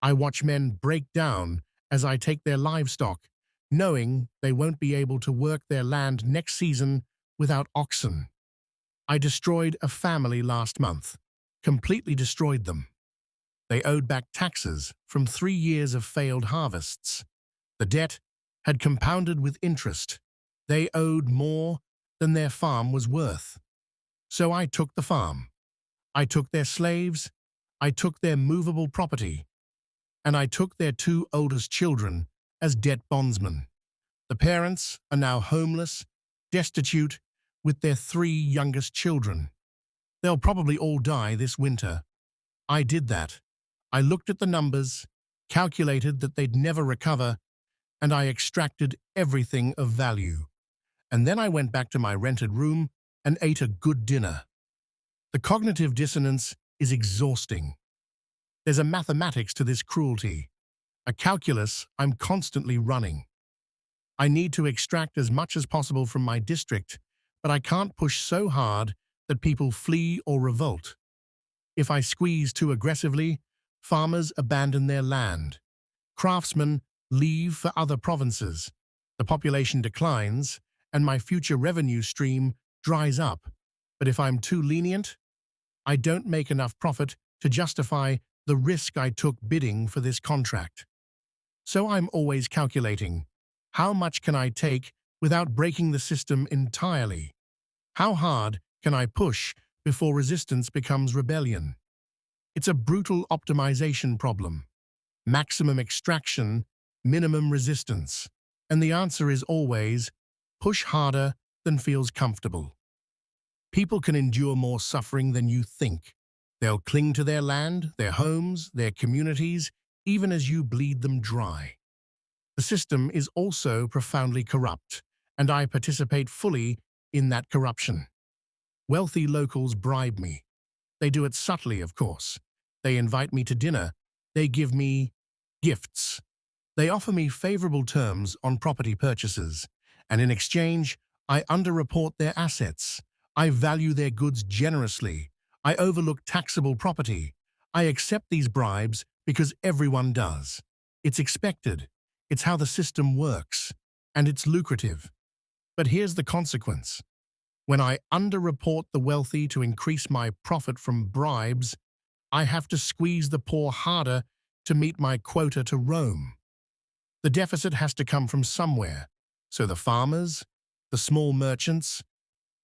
I watch men break down as I take their livestock, knowing they won't be able to work their land next season without oxen. I destroyed a family last month, completely destroyed them. They owed back taxes from 3 years of failed harvests. The debt had compounded with interest. They owed more than their farm was worth. So I took the farm. I took their slaves. I took their movable property. And I took their 2 oldest children as debt bondsmen. The parents are now homeless, destitute, with their 3 youngest children. They'll probably all die this winter. I did that. I looked at the numbers, calculated that they'd never recover, and I extracted everything of value. And then I went back to my rented room and ate a good dinner. The cognitive dissonance is exhausting. There's a mathematics to this cruelty, a calculus I'm constantly running. I need to extract as much as possible from my district, but I can't push so hard that people flee or revolt. If I squeeze too aggressively, farmers abandon their land. Craftsmen leave for other provinces. The population declines, and my future revenue stream dries up. But if I'm too lenient, I don't make enough profit to justify the risk I took bidding for this contract. So I'm always calculating, how much can I take without breaking the system entirely? How hard can I push before resistance becomes rebellion? It's a brutal optimization problem. Maximum extraction, minimum resistance. And the answer is always, push harder than feels comfortable. People can endure more suffering than you think. They'll cling to their land, their homes, their communities, even as you bleed them dry. The system is also profoundly corrupt, and I participate fully in that corruption. Wealthy locals bribe me. They do it subtly, of course. They invite me to dinner. They give me gifts. They offer me favorable terms on property purchases, and in exchange, I underreport their assets. I value their goods generously. I overlook taxable property. I accept these bribes because everyone does. It's expected. It's how the system works. And it's lucrative. But here's the consequence. When I underreport the wealthy to increase my profit from bribes, I have to squeeze the poor harder to meet my quota to Rome. The deficit has to come from somewhere. So the farmers, the small merchants,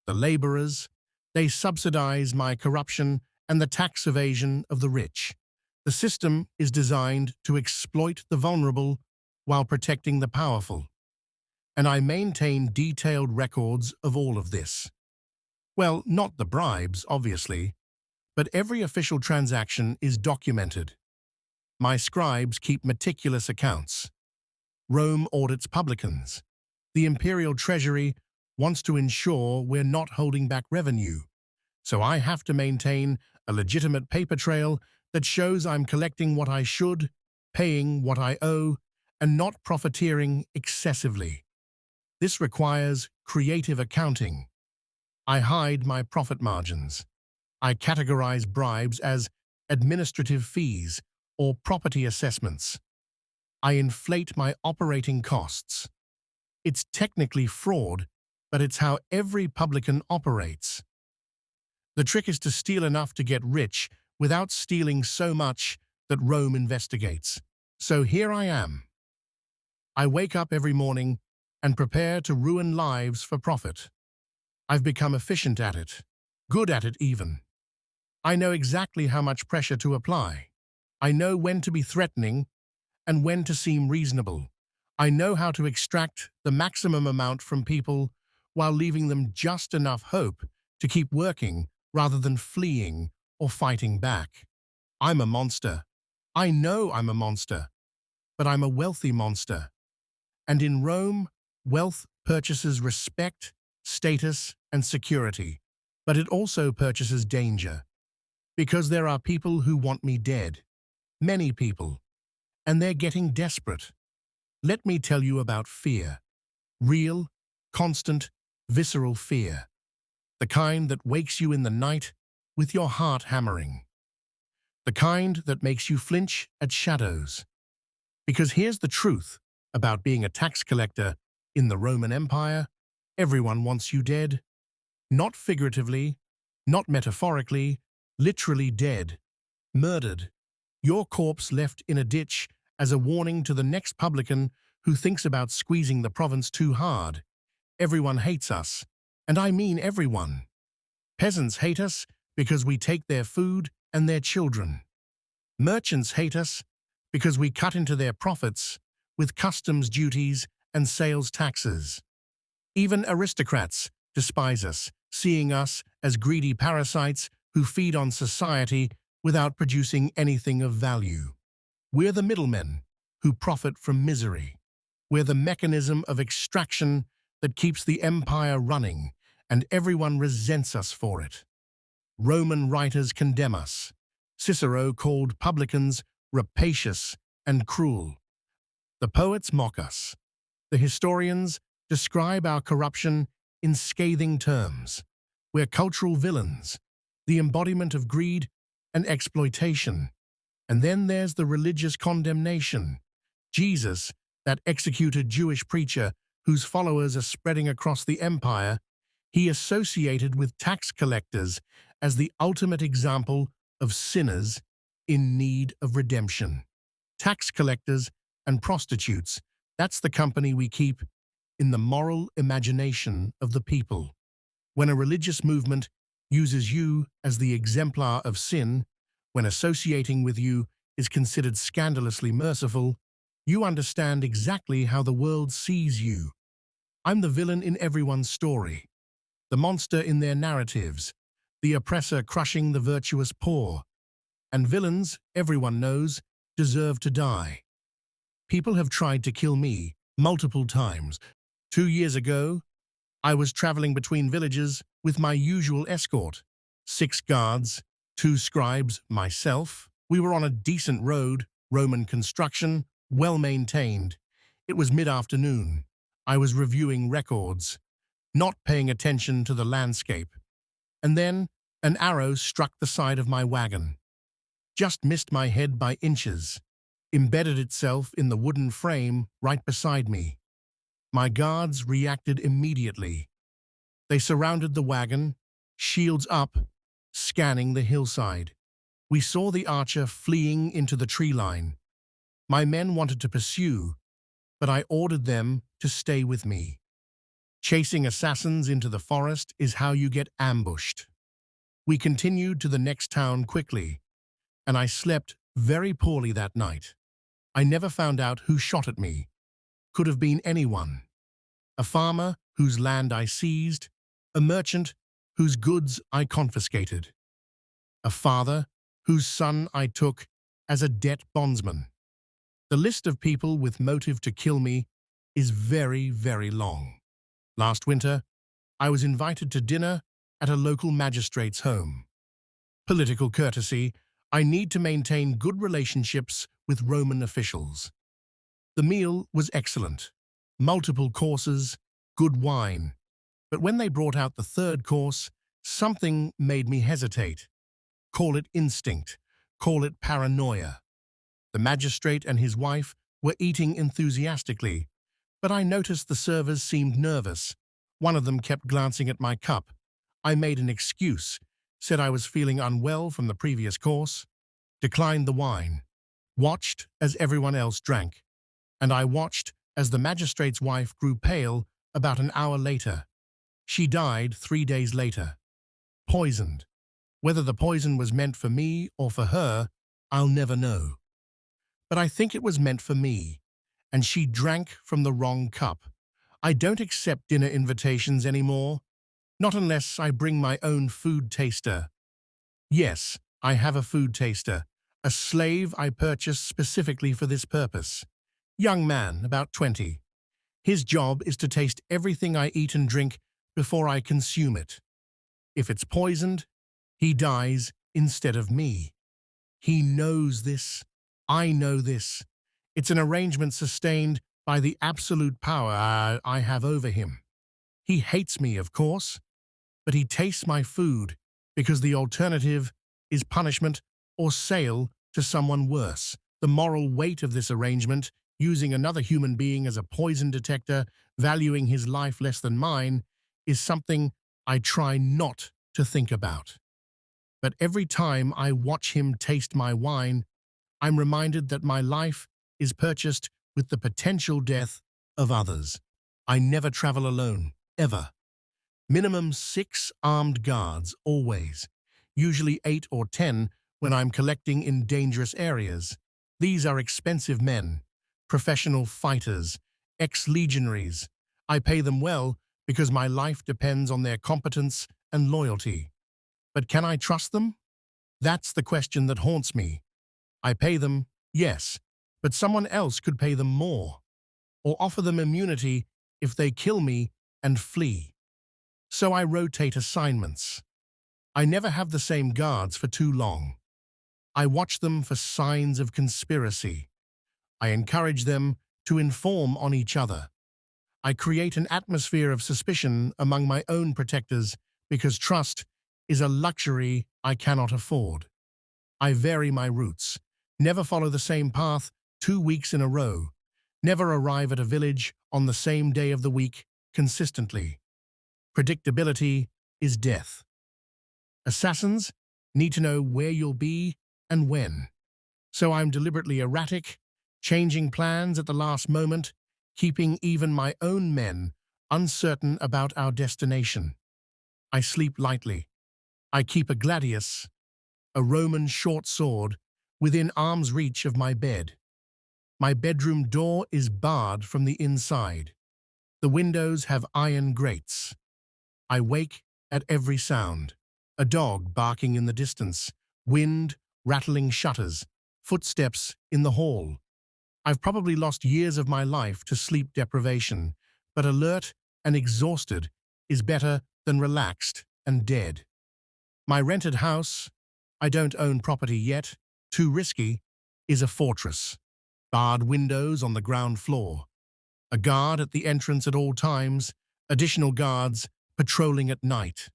the laborers, they subsidize my corruption and the tax evasion of the rich. The system is designed to exploit the vulnerable while protecting the powerful. And I maintain detailed records of all of this. Well, not the bribes, obviously, but every official transaction is documented. My scribes keep meticulous accounts. Rome audits publicans. The imperial treasury wants to ensure we're not holding back revenue. So I have to maintain a legitimate paper trail that shows I'm collecting what I should, paying what I owe, and not profiteering excessively. This requires creative accounting. I hide my profit margins. I categorize bribes as administrative fees or property assessments. I inflate my operating costs. It's technically fraud, but it's how every publican operates. The trick is to steal enough to get rich without stealing so much that Rome investigates. So here I am. I wake up every morning and prepare to ruin lives for profit. I've become efficient at it, good at it even. I know exactly how much pressure to apply. I know when to be threatening and when to seem reasonable. I know how to extract the maximum amount from people while leaving them just enough hope to keep working rather than fleeing or fighting back. I'm a monster. I know I'm a monster, but I'm a wealthy monster. And in Rome, wealth purchases respect, status, and security, but it also purchases danger. Because there are people who want me dead. Many people. And they're getting desperate. Let me tell you about fear. Real, constant, visceral fear. The kind that wakes you in the night with your heart hammering. The kind that makes you flinch at shadows. Because here's the truth about being a tax collector in the Roman Empire. Everyone wants you dead. Not figuratively, not metaphorically, literally dead. Murdered. Your corpse left in a ditch as a warning to the next publican who thinks about squeezing the province too hard. Everyone hates us, and I mean everyone. Peasants hate us because we take their food and their children. Merchants hate us because we cut into their profits with customs duties and sales taxes. Even aristocrats despise us, seeing us as greedy parasites who feed on society without producing anything of value. We're the middlemen who profit from misery. We're the mechanism of extraction that keeps the empire running, and everyone resents us for it. Roman writers condemn us. Cicero called publicans rapacious and cruel. The poets mock us. The historians describe our corruption in scathing terms. We're cultural villains, the embodiment of greed and exploitation. And then there's the religious condemnation. Jesus, that executed Jewish preacher whose followers are spreading across the empire, he associated with tax collectors as the ultimate example of sinners in need of redemption. Tax collectors and prostitutes, that's the company we keep in the moral imagination of the people. When a religious movement uses you as the exemplar of sin, when associating with you is considered scandalously merciful, you understand exactly how the world sees you. I'm the villain in everyone's story, the monster in their narratives, the oppressor crushing the virtuous poor. And villains, everyone knows, deserve to die. People have tried to kill me multiple times. 2 years ago, I was traveling between villages with my usual escort, 6 guards, 2 scribes, myself. We were on a decent road, Roman construction, well-maintained. It was mid-afternoon. I was reviewing records, not paying attention to the landscape. And then an arrow struck the side of my wagon. Just missed my head by inches. embedded itself in the wooden frame right beside me. My guards reacted immediately. They surrounded the wagon, shields up, scanning the hillside. We saw the archer fleeing into the tree line. My men wanted to pursue, but I ordered them to stay with me. Chasing assassins into the forest is how you get ambushed. We continued to the next town quickly, and I slept very poorly that night. I never found out who shot at me. Could have been anyone. A farmer whose land I seized, a merchant whose goods I confiscated, a father whose son I took as a debt bondsman. The list of people with motive to kill me is very, very long. Last winter, I was invited to dinner at a local magistrate's home. Political courtesy, I need to maintain good relationships with Roman officials. The meal was excellent. Multiple courses, good wine. But when they brought out the third course, something made me hesitate. Call it instinct, call it paranoia. The magistrate and his wife were eating enthusiastically, but I noticed the servers seemed nervous. One of them kept glancing at my cup. I made an excuse, said I was feeling unwell from the previous course, declined the wine, watched as everyone else drank, and I watched as the magistrate's wife grew pale about an hour later. She died 3 days later. Poisoned. Whether the poison was meant for me or for her, I'll never know. But I think it was meant for me, and she drank from the wrong cup. I don't accept dinner invitations anymore, not unless I bring my own food taster. Yes, I have a food taster, a slave I purchased specifically for this purpose. Young man, about 20. His job is to taste everything I eat and drink before I consume it. If it's poisoned, he dies instead of me. He knows this. I know this. It's an arrangement sustained by the absolute power I have over him. He hates me, of course, but he tastes my food because the alternative is punishment or sale to someone worse. The moral weight of this arrangement, using another human being as a poison detector, valuing his life less than mine, is something I try not to think about. But every time I watch him taste my wine, I'm reminded that my life is purchased with the potential death of others. I never travel alone, ever. Minimum 6 armed guards, always. Usually 8 or 10 when I'm collecting in dangerous areas. These are expensive men, professional fighters, ex-legionaries. I pay them well because my life depends on their competence and loyalty. But can I trust them? That's the question that haunts me. I pay them, yes, but someone else could pay them more, or offer them immunity if they kill me and flee. So I rotate assignments. I never have the same guards for too long. I watch them for signs of conspiracy. I encourage them to inform on each other. I create an atmosphere of suspicion among my own protectors because trust is a luxury I cannot afford. I vary my routes, never follow the same path 2 weeks in a row, never arrive at a village on the same day of the week consistently. Predictability is death. Assassins need to know where you'll be and when. So I'm deliberately erratic, changing plans at the last moment, keeping even my own men uncertain about our destination. I sleep lightly. I keep a gladius, a Roman short sword, within arm's reach of my bed. My bedroom door is barred from the inside. The windows have iron grates. I wake at every sound. A dog barking in the distance, wind rattling shutters, footsteps in the hall. I've probably lost years of my life to sleep deprivation, but alert and exhausted is better than relaxed and dead. My rented house, I don't own property yet, too risky, is a fortress. Barred windows on the ground floor. A guard at the entrance at all times, additional guards patrolling at night.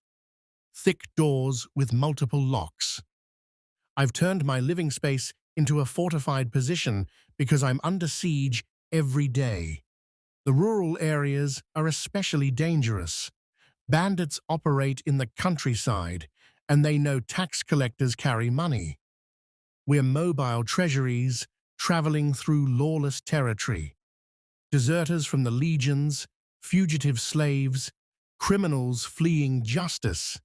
Thick doors with multiple locks. I've turned my living space into a fortified position because I'm under siege every day. The rural areas are especially dangerous. Bandits operate in the countryside, and they know tax collectors carry money. We're mobile treasuries traveling through lawless territory. Deserters from the legions, fugitive slaves, criminals fleeing justice.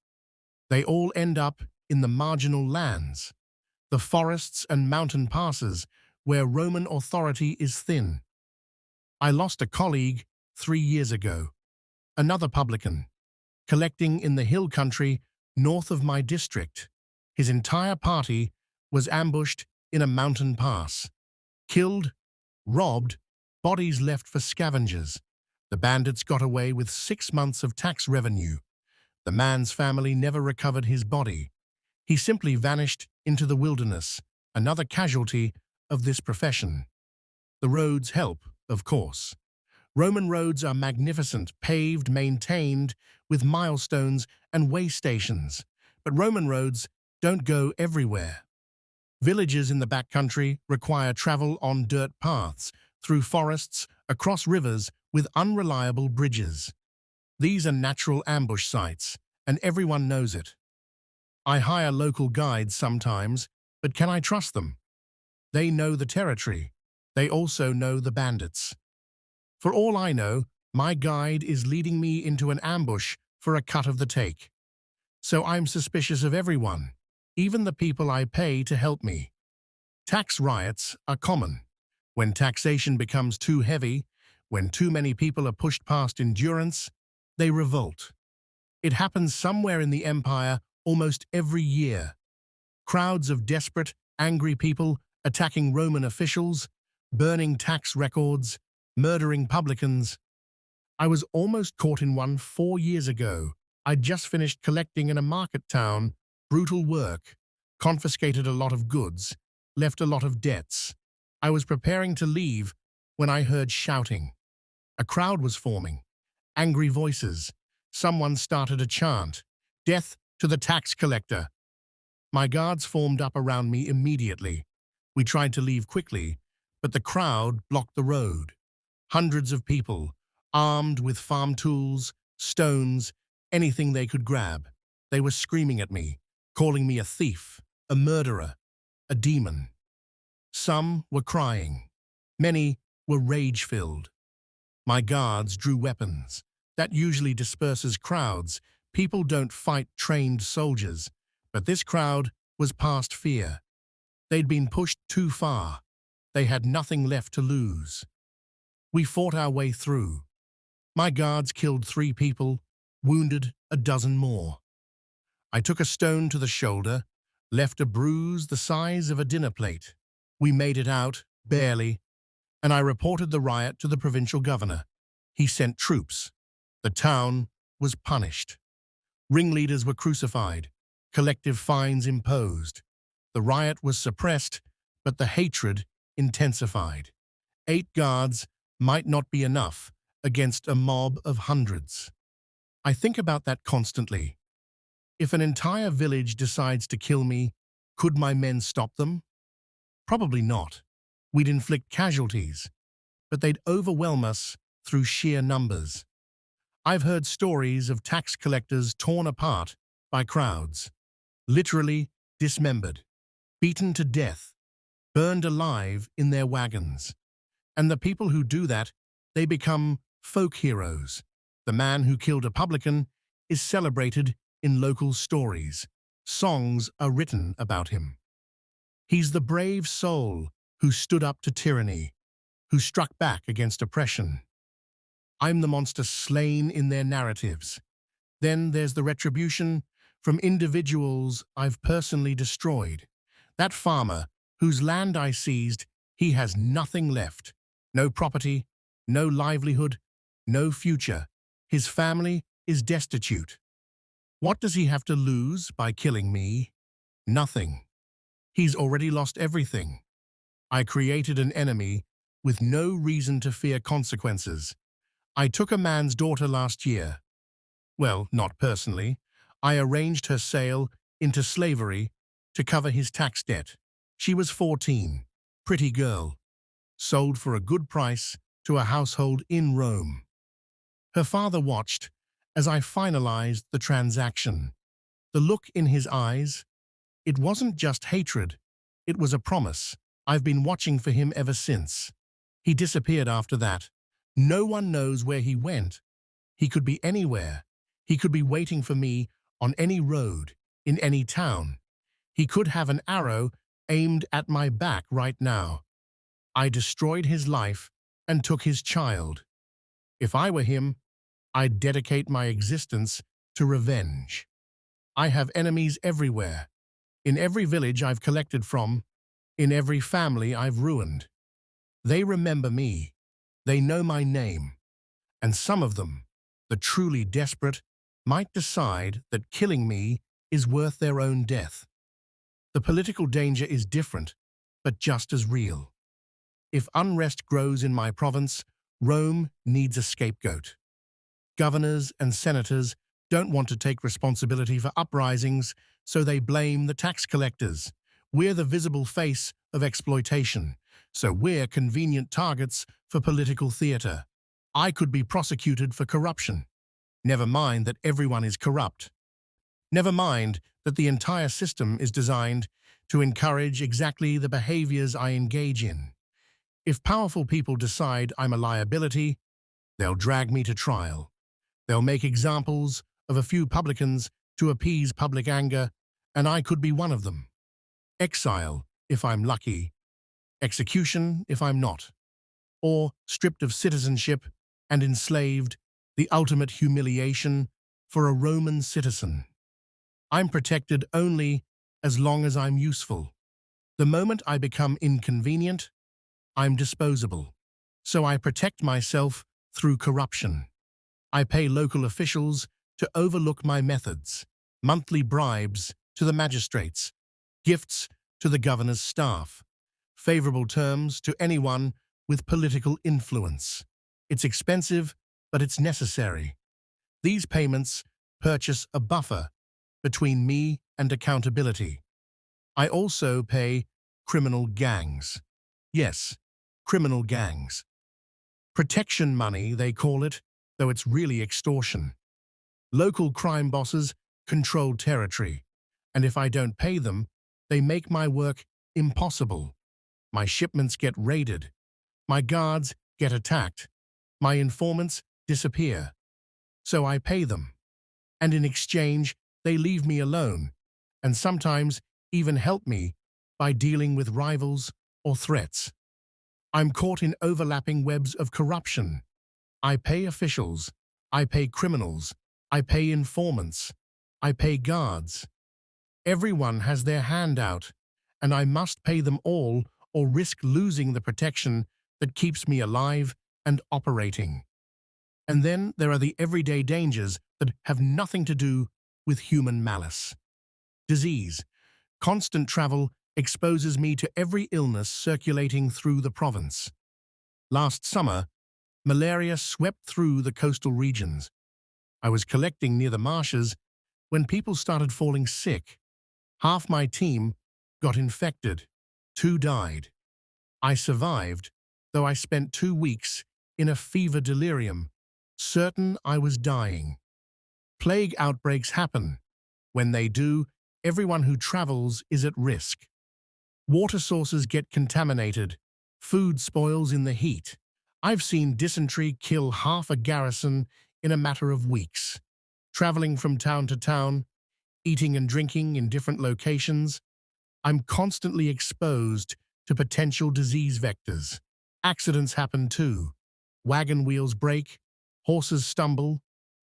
They all end up in the marginal lands, the forests and mountain passes where Roman authority is thin. I lost a colleague 3 years ago, another publican, collecting in the hill country north of my district. His entire party was ambushed in a mountain pass. Killed, robbed, bodies left for scavengers. The bandits got away with 6 months of tax revenue. The man's family never recovered his body. He simply vanished into the wilderness, another casualty of this profession. The roads help, of course. Roman roads are magnificent, paved, maintained, with milestones and way stations. But Roman roads don't go everywhere. Villages in the backcountry require travel on dirt paths, through forests, across rivers, with unreliable bridges. These are natural ambush sites, and everyone knows it. I hire local guides sometimes, but can I trust them? They know the territory. They also know the bandits. For all I know, my guide is leading me into an ambush for a cut of the take. So I'm suspicious of everyone, even the people I pay to help me. Tax riots are common. When taxation becomes too heavy, when too many people are pushed past endurance, they revolt. It happens somewhere in the empire almost every year. Crowds of desperate, angry people attacking Roman officials, burning tax records, murdering publicans. I was almost caught in one 4 years ago. I'd just finished collecting in a market town, brutal work, confiscated a lot of goods, left a lot of debts. I was preparing to leave when I heard shouting. A crowd was forming, angry voices. Someone started a chant, "Death to the tax collector." My guards formed up around me immediately. We tried to leave quickly, but the crowd blocked the road. Hundreds of people, armed with farm tools, stones, anything they could grab. They were screaming at me, calling me a thief, a murderer, a demon. Some were crying. Many were rage-filled. My guards drew weapons. That usually disperses crowds. People don't fight trained soldiers. But this crowd was past fear. They'd been pushed too far. They had nothing left to lose. We fought our way through. My guards killed 3 people, wounded a dozen more. I took a stone to the shoulder, left a bruise the size of a dinner plate. We made it out, barely, and I reported the riot to the provincial governor. He sent troops. The town was punished. Ringleaders were crucified, collective fines imposed. The riot was suppressed, but the hatred intensified. 8 guards might not be enough against a mob of hundreds. I think about that constantly. If an entire village decides to kill me, could my men stop them? Probably not. We'd inflict casualties, but they'd overwhelm us through sheer numbers. I've heard stories of tax collectors torn apart by crowds, literally dismembered, beaten to death, burned alive in their wagons. And the people who do that, they become folk heroes. The man who killed a publican is celebrated in local stories. Songs are written about him. He's the brave soul who stood up to tyranny, who struck back against oppression. I'm the monster slain in their narratives. Then there's the retribution from individuals I've personally destroyed. That farmer whose land I seized, he has nothing left. No property, no livelihood, no future. His family is destitute. What does he have to lose by killing me? Nothing. He's already lost everything. I created an enemy with no reason to fear consequences. I took a man's daughter last year. Well, not personally. I arranged her sale into slavery to cover his tax debt. She was 14. Pretty girl. sold for a good price to a household in Rome. Her father watched as I finalized the transaction. The look in his eyes, it wasn't just hatred, it was a promise. I've been watching for him ever since. He disappeared after that. No one knows where he went. He could be anywhere. He could be waiting for me on any road, in any town. He could have an arrow aimed at my back right now. I destroyed his life and took his child. If I were him, I'd dedicate my existence to revenge. I have enemies everywhere. In every village I've collected from, in every family I've ruined. They remember me. They know my name. And some of them, the truly desperate, might decide that killing me is worth their own death. The political danger is different, but just as real. If unrest grows in my province, Rome needs a scapegoat. Governors and senators don't want to take responsibility for uprisings, so they blame the tax collectors. We're the visible face of exploitation, so we're convenient targets for political theater. I could be prosecuted for corruption. Never mind that everyone is corrupt. Never mind that the entire system is designed to encourage exactly the behaviors I engage in. If powerful people decide I'm a liability, they'll drag me to trial. They'll make examples of a few publicans to appease public anger, and I could be one of them. Exile, if I'm lucky. Execution, if I'm not. Or stripped of citizenship and enslaved, the ultimate humiliation for a Roman citizen. I'm protected only as long as I'm useful. The moment I become inconvenient, I'm disposable. So I protect myself through corruption. I pay local officials to overlook my methods, monthly bribes to the magistrates, gifts to the governor's staff, favorable terms to anyone with political influence. It's expensive, but it's necessary. These payments purchase a buffer between me and accountability. I also pay criminal gangs. Yes, criminal gangs. Protection money, they call it, though it's really extortion. Local crime bosses control territory, and if I don't pay them, they make my work impossible. My shipments get raided. My guards get attacked. My informants disappear. So I pay them. And in exchange, they leave me alone, and sometimes even help me by dealing with rivals or threats. I'm caught in overlapping webs of corruption. I pay officials. I pay criminals. I pay informants. I pay guards. Everyone has their hand out, and I must pay them all or risk losing the protection that keeps me alive and operating. And then there are the everyday dangers that have nothing to do with human malice. Disease. Constant travel exposes me to every illness circulating through the province. Last summer, malaria swept through the coastal regions. I was collecting near the marshes when people started falling sick. Half my team got infected. 2 died. I survived, though I spent 2 weeks in a fever delirium, certain I was dying. Plague outbreaks happen. When they do, everyone who travels is at risk. Water sources get contaminated. Food spoils in the heat. I've seen dysentery kill half a garrison in a matter of weeks. Traveling from town to town, eating and drinking in different locations, I'm constantly exposed to potential disease vectors. Accidents happen too. Wagon wheels break, horses stumble,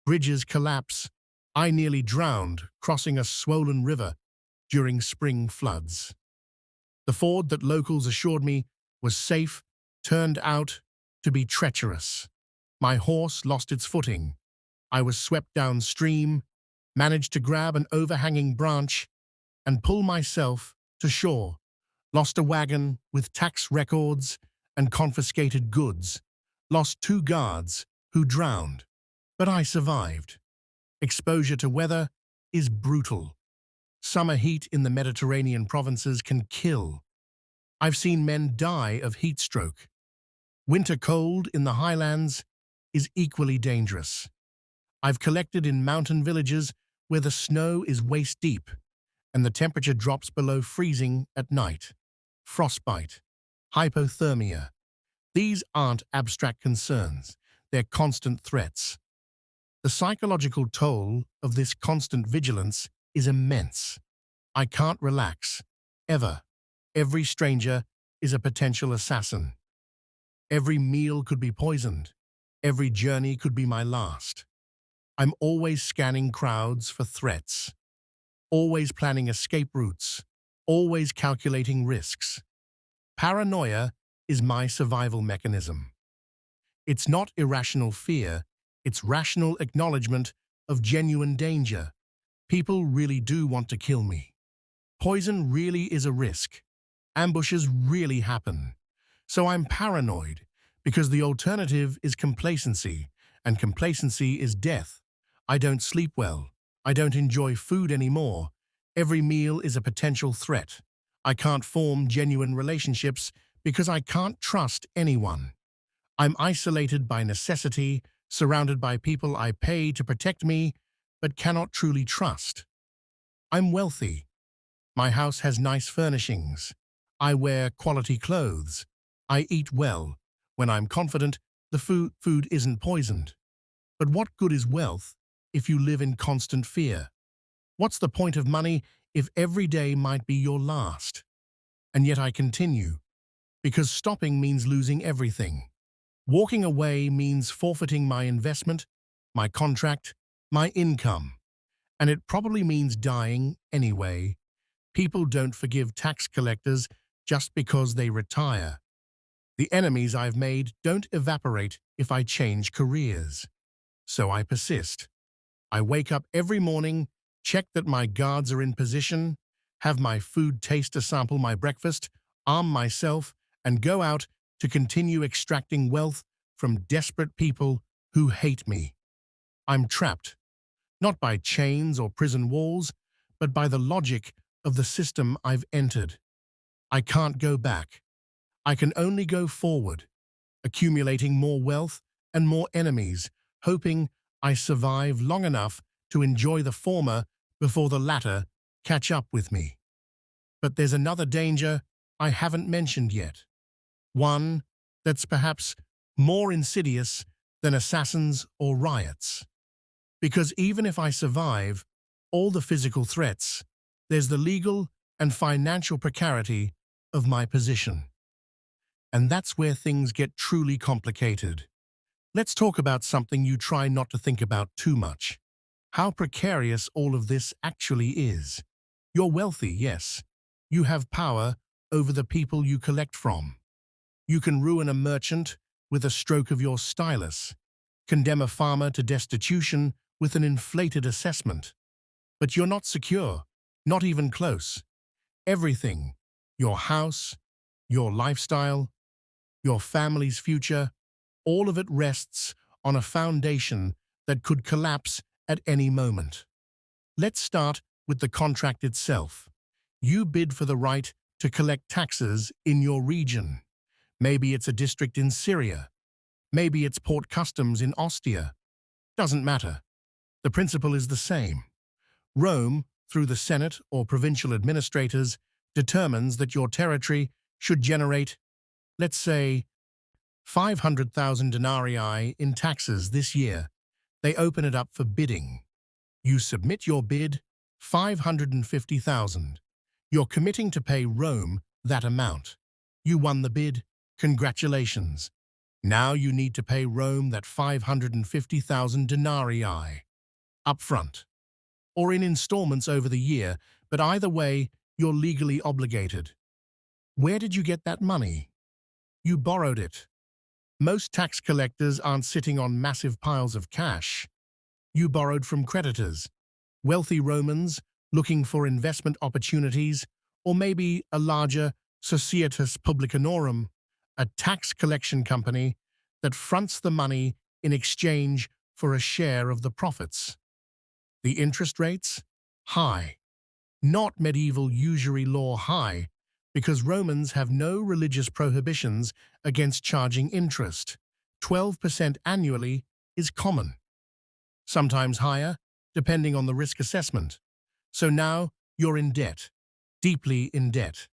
bridges collapse. I nearly drowned crossing a swollen river during spring floods. The ford that locals assured me was safe turned out to be treacherous. My horse lost its footing. I was swept downstream, managed to grab an overhanging branch and pull myself to shore. Lost a wagon with tax records and confiscated goods. Lost 2 guards who drowned. But I survived. Exposure to weather is brutal. Summer heat in the Mediterranean provinces can kill. I've seen men die of heat stroke. Winter cold in the highlands is equally dangerous. I've collected in mountain villages where the snow is waist deep and the temperature drops below freezing at night. Frostbite, hypothermia. These aren't abstract concerns, they're constant threats. The psychological toll of this constant vigilance is immense. I can't relax, ever. Every stranger is a potential assassin. Every meal could be poisoned. Every journey could be my last. I'm always scanning crowds for threats, always planning escape routes, always calculating risks. Paranoia is my survival mechanism. It's not irrational fear, it's rational acknowledgement of genuine danger. People really do want to kill me. Poison really is a risk. Ambushes really happen. So I'm paranoid because the alternative is complacency, and complacency is death. I don't sleep well. I don't enjoy food anymore. Every meal is a potential threat. I can't form genuine relationships because I can't trust anyone. I'm isolated by necessity, surrounded by people I pay to protect me, but cannot truly trust. I'm wealthy. My house has nice furnishings. I wear quality clothes. I eat well. When I'm confident, the food isn't poisoned. But what good is wealth if you live in constant fear? What's the point of money if every day might be your last? And yet I continue, because stopping means losing everything. Walking away means forfeiting my investment, my contract, my income. And it probably means dying anyway. People don't forgive tax collectors just because they retire. The enemies I've made don't evaporate if I change careers. So I persist. I wake up every morning, check that my guards are in position, have my food taster sample my breakfast, arm myself, and go out to continue extracting wealth from desperate people who hate me. I'm trapped, not by chains or prison walls, but by the logic of the system I've entered. I can't go back. I can only go forward, accumulating more wealth and more enemies, hoping I survive long enough to enjoy the former before the latter catch up with me. But there's another danger I haven't mentioned yet. One that's perhaps more insidious than assassins or riots. Because even if I survive all the physical threats, there's the legal and financial precarity of my position. And that's where things get truly complicated. Let's talk about something you try not to think about too much. How precarious all of this actually is. You're wealthy, yes. You have power over the people you collect from. You can ruin a merchant with a stroke of your stylus, condemn a farmer to destitution with an inflated assessment. But you're not secure, not even close. Everything, your house, your lifestyle, your family's future, all of it rests on a foundation that could collapse at any moment. Let's start with the contract itself. You bid for the right to collect taxes in your region. Maybe it's a district in Syria. Maybe it's port customs in Ostia. Doesn't matter. The principle is the same. Rome, through the Senate or provincial administrators, determines that your territory should generate, let's say, 500,000 denarii in taxes this year. They open it up for bidding. You submit your bid, 550,000. You're committing to pay Rome that amount. You won the bid. Congratulations. Now you need to pay Rome that 550,000 denarii. Upfront. Or in installments over the year, but either way, you're legally obligated. Where did you get that money? You borrowed it. Most tax collectors aren't sitting on massive piles of cash. You borrowed from creditors, wealthy Romans looking for investment opportunities, or maybe a larger Societas Publicanorum, a tax collection company that fronts the money in exchange for a share of the profits. The interest rates? High. Not medieval usury law high, because Romans have no religious prohibitions against charging interest. 12% annually is common, sometimes higher, depending on the risk assessment. So now you're in debt, deeply in debt,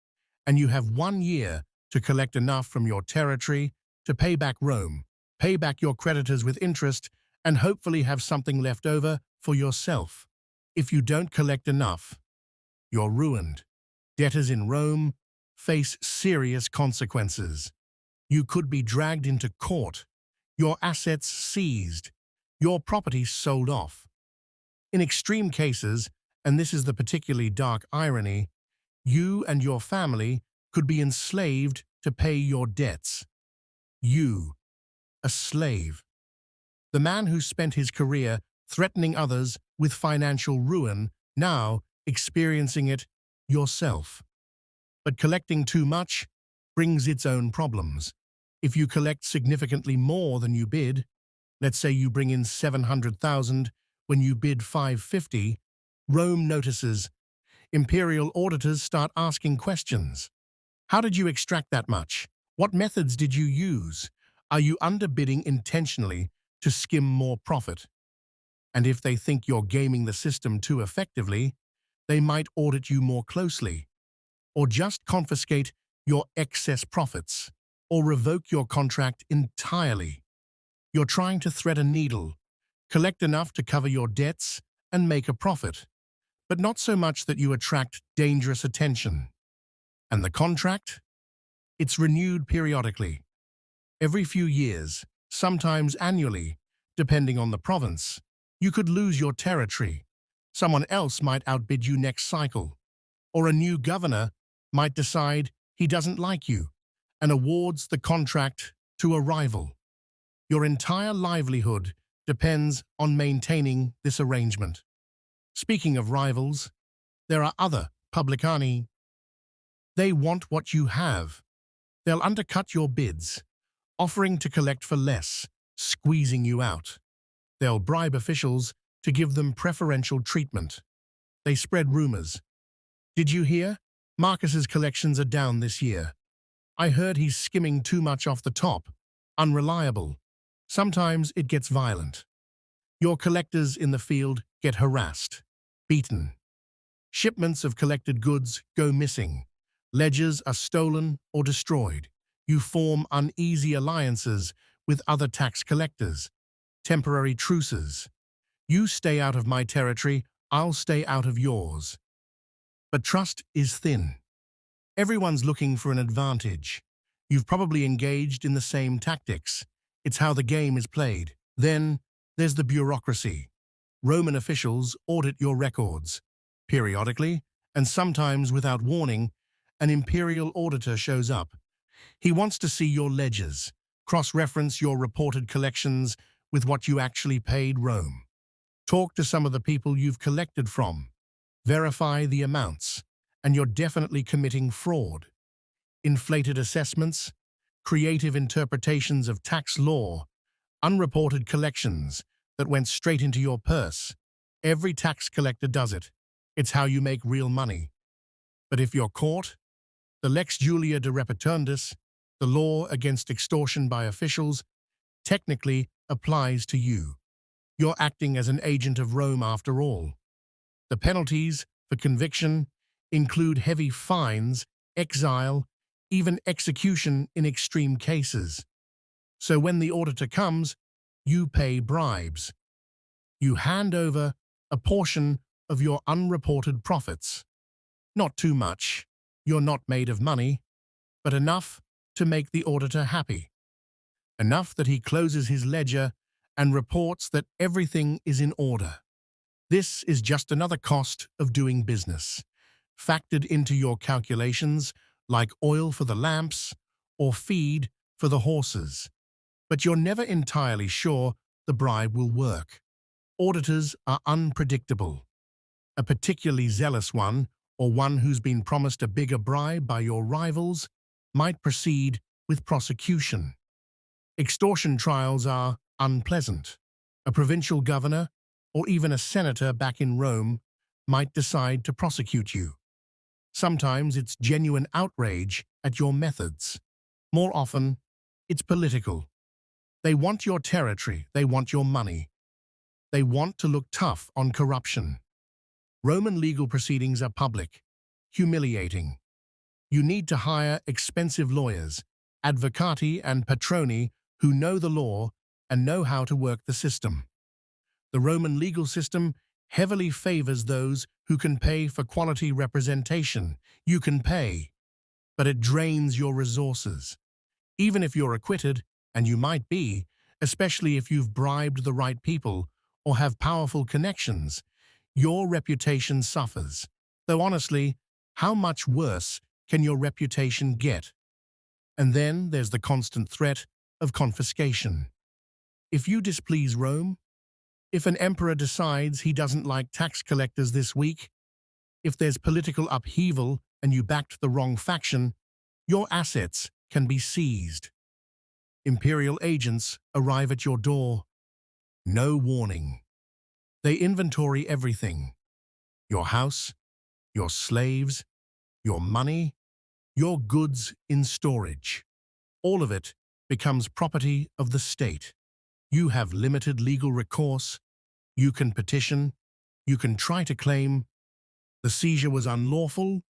and you have 1 year to collect enough from your territory to pay back Rome, pay back your creditors with interest, and hopefully have something left over for yourself. If you don't collect enough, you're ruined. Debtors in Rome face serious consequences. You could be dragged into court, your assets seized, your property sold off. In extreme cases, and this is the particularly dark irony, you and your family could be enslaved to pay your debts. You, a slave. The man who spent his career threatening others with financial ruin, now experiencing it yourself. But collecting too much brings its own problems. If you collect significantly more than you bid, let's say you bring in 700,000 when you bid 550, Rome notices. Imperial auditors start asking questions. How did you extract that much? What methods did you use? Are you underbidding intentionally to skim more profit? And if they think you're gaming the system too effectively, they might audit you more closely, or just confiscate your excess profits, or revoke your contract entirely. You're trying to thread a needle, collect enough to cover your debts and make a profit, but not so much that you attract dangerous attention. And the contract? It's renewed periodically, every few years, sometimes annually, depending on the province. You could lose your territory. Someone else might outbid you next cycle, or a new governor might decide he doesn't like you and awards the contract to a rival. Your entire livelihood depends on maintaining this arrangement. Speaking of rivals, there are other publicani. They want what you have. They'll undercut your bids, offering to collect for less, squeezing you out. They'll bribe officials to give them preferential treatment. They spread rumors. Did you hear? Marcus's collections are down this year. I heard he's skimming too much off the top. Unreliable. Sometimes it gets violent. Your collectors in the field get harassed, beaten. Shipments of collected goods go missing. Ledgers are stolen or destroyed. You form uneasy alliances with other tax collectors. Temporary truces. You stay out of my territory, I'll stay out of yours. But trust is thin. Everyone's looking for an advantage. You've probably engaged in the same tactics. It's how the game is played. Then there's the bureaucracy. Roman officials audit your records. Periodically, and sometimes without warning, an imperial auditor shows up. He wants to see your ledgers, cross-reference your reported collections with what you actually paid Rome. Talk to some of the people you've collected from. Verify the amounts, and you're definitely committing fraud. Inflated assessments, creative interpretations of tax law, unreported collections that went straight into your purse. Every tax collector does it. It's how you make real money. But if you're caught, the Lex Julia de Repetundus, the law against extortion by officials, technically applies to you. You're acting as an agent of Rome after all. The penalties for conviction include heavy fines, exile, even execution in extreme cases. So when the auditor comes, you pay bribes. You hand over a portion of your unreported profits. Not too much. You're not made of money, but enough to make the auditor happy. Enough that he closes his ledger and reports that everything is in order. This is just another cost of doing business, factored into your calculations like oil for the lamps or feed for the horses. But you're never entirely sure the bribe will work. Auditors are unpredictable. A particularly zealous one, or one who's been promised a bigger bribe by your rivals, might proceed with prosecution. Extortion trials are unpleasant. A provincial governor, or even a senator back in Rome, might decide to prosecute you. Sometimes it's genuine outrage at your methods. More often, it's political. They want your territory, they want your money. They want to look tough on corruption. Roman legal proceedings are public, humiliating. You need to hire expensive lawyers, advocati and patroni who know the law and know how to work the system. The Roman legal system heavily favors those who can pay for quality representation. You can pay, but it drains your resources. Even if you're acquitted, and you might be, especially if you've bribed the right people or have powerful connections, your reputation suffers. Though honestly, how much worse can your reputation get? And then there's the constant threat of confiscation. If you displease Rome, if an emperor decides he doesn't like tax collectors this week, if there's political upheaval and you backed the wrong faction, your assets can be seized. Imperial agents arrive at your door. No warning. They inventory everything. Your house, your slaves, your money, your goods in storage. All of it becomes property of the state. You have limited legal recourse. You can petition. You can try to claim the seizure was unlawful,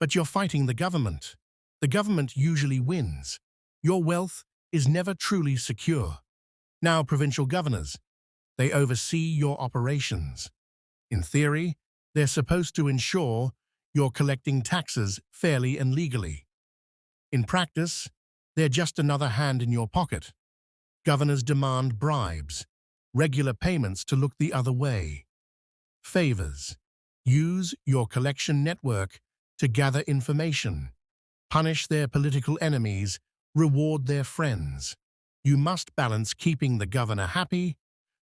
but you're fighting the government. The government usually wins. Your wealth is never truly secure. Now, provincial governors, they oversee your operations. In theory, they're supposed to ensure you're collecting taxes fairly and legally. In practice, they're just another hand in your pocket. Governors demand bribes, regular payments to look the other way. Favors. Use your collection network to gather information. Punish their political enemies, reward their friends. You must balance keeping the governor happy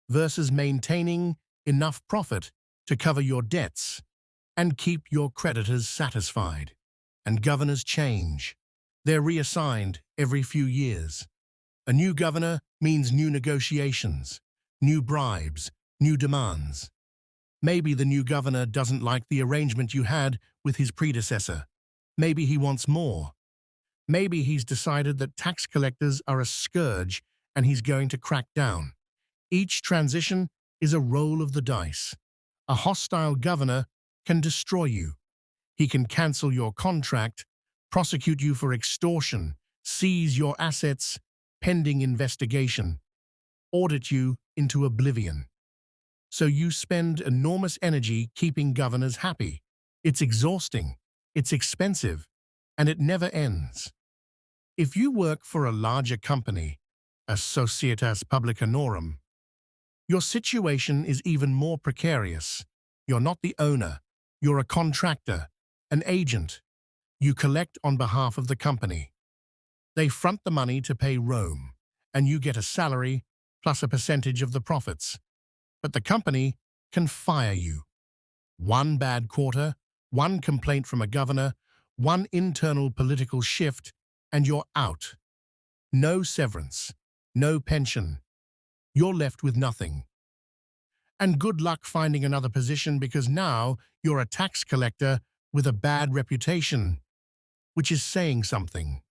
versus maintaining enough profit to cover your debts and keep your creditors satisfied. And governors change. They're reassigned every few years. A new governor means new negotiations, new bribes, new demands. Maybe the new governor doesn't like the arrangement you had with his predecessor. Maybe he wants more. Maybe he's decided that tax collectors are a scourge and he's going to crack down. Each transition is a roll of the dice. A hostile governor can destroy you. He can cancel your contract, prosecute you for extortion, seize your assets pending investigation, audit you into oblivion. So you spend enormous energy keeping governors happy. It's exhausting, it's expensive, and it never ends. If you work for a larger company, a societas publicanorum, your situation is even more precarious. You're not the owner. You're a contractor, an agent. You collect on behalf of the company. They front the money to pay Rome, and you get a salary plus a percentage of the profits. But the company can fire you. One bad quarter, one complaint from a governor, one internal political shift, and you're out. No severance, no pension. You're left with nothing. And good luck finding another position because now you're a tax collector with a bad reputation, which is saying something.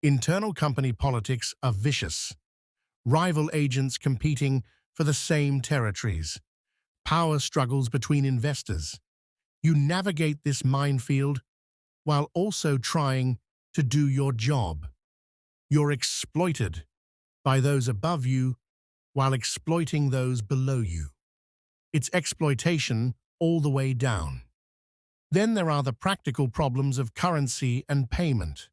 Internal company politics are vicious. Rival agents competing for the same territories. Power struggles between investors. You navigate this minefield while also trying to do your job. You're exploited by those above you while exploiting those below you. It's exploitation all the way down. Then there are the practical problems of currency and payment.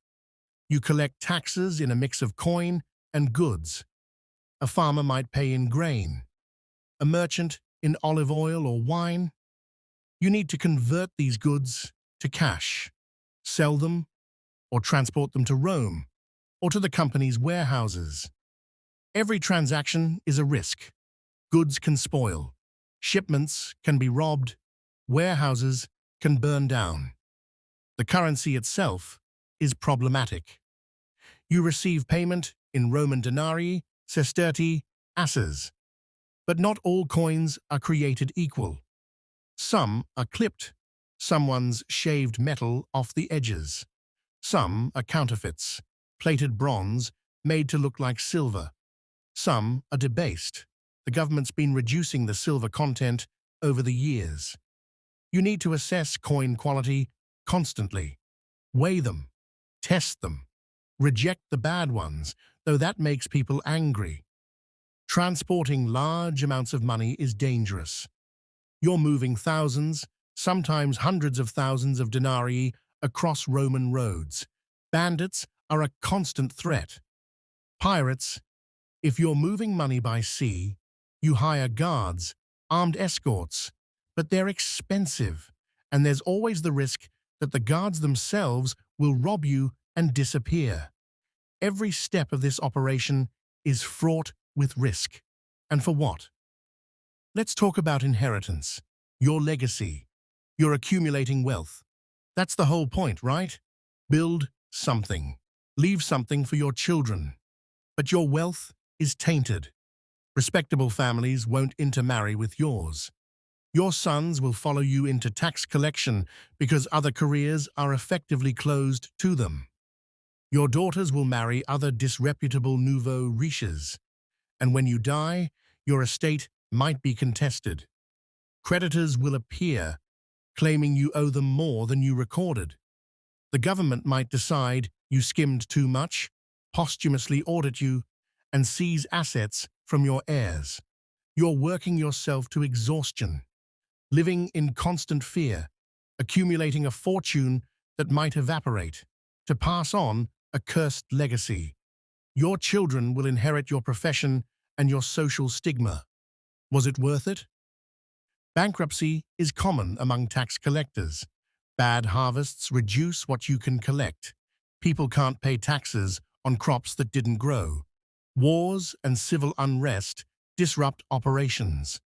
You collect taxes in a mix of coin and goods. A farmer might pay in grain, a merchant in olive oil or wine. You need to convert these goods to cash, sell them, or transport them to Rome, or to the company's warehouses. Every transaction is a risk. Goods can spoil, shipments can be robbed, warehouses can burn down. The currency itself is problematic. You receive payment in Roman denarii, sestertii, asses. But not all coins are created equal. Some are clipped Someone's shaved metal off the edges. Some are counterfeits, plated bronze, made to look like silver. Some are debased. The government's been reducing the silver content over the years. You need to assess coin quality constantly. Weigh them, test them, reject the bad ones, though that makes people angry. Transporting large amounts of money is dangerous. You're moving thousands, sometimes hundreds of thousands of denarii across Roman roads. Bandits are a constant threat. Pirates, if you're moving money by sea, you hire guards, armed escorts, but they're expensive, and there's always the risk that the guards themselves will rob you and disappear. Every step of this operation is fraught with risk. And for what? Let's talk about inheritance, your legacy. You're accumulating wealth. That's the whole point, right? Build something. Leave something for your children. But your wealth is tainted. Respectable families won't intermarry with yours. Your sons will follow you into tax collection because other careers are effectively closed to them. Your daughters will marry other disreputable nouveau riches. And when you die, your estate might be contested. Creditors will appear, claiming you owe them more than you recorded. The government might decide you skimmed too much, posthumously audit you, and seize assets from your heirs. You're working yourself to exhaustion, living in constant fear, accumulating a fortune that might evaporate, to pass on a cursed legacy. Your children will inherit your profession and your social stigma. Was it worth it? Bankruptcy is common among tax collectors. Bad harvests reduce what you can collect. People can't pay taxes on crops that didn't grow. Wars and civil unrest disrupt operations.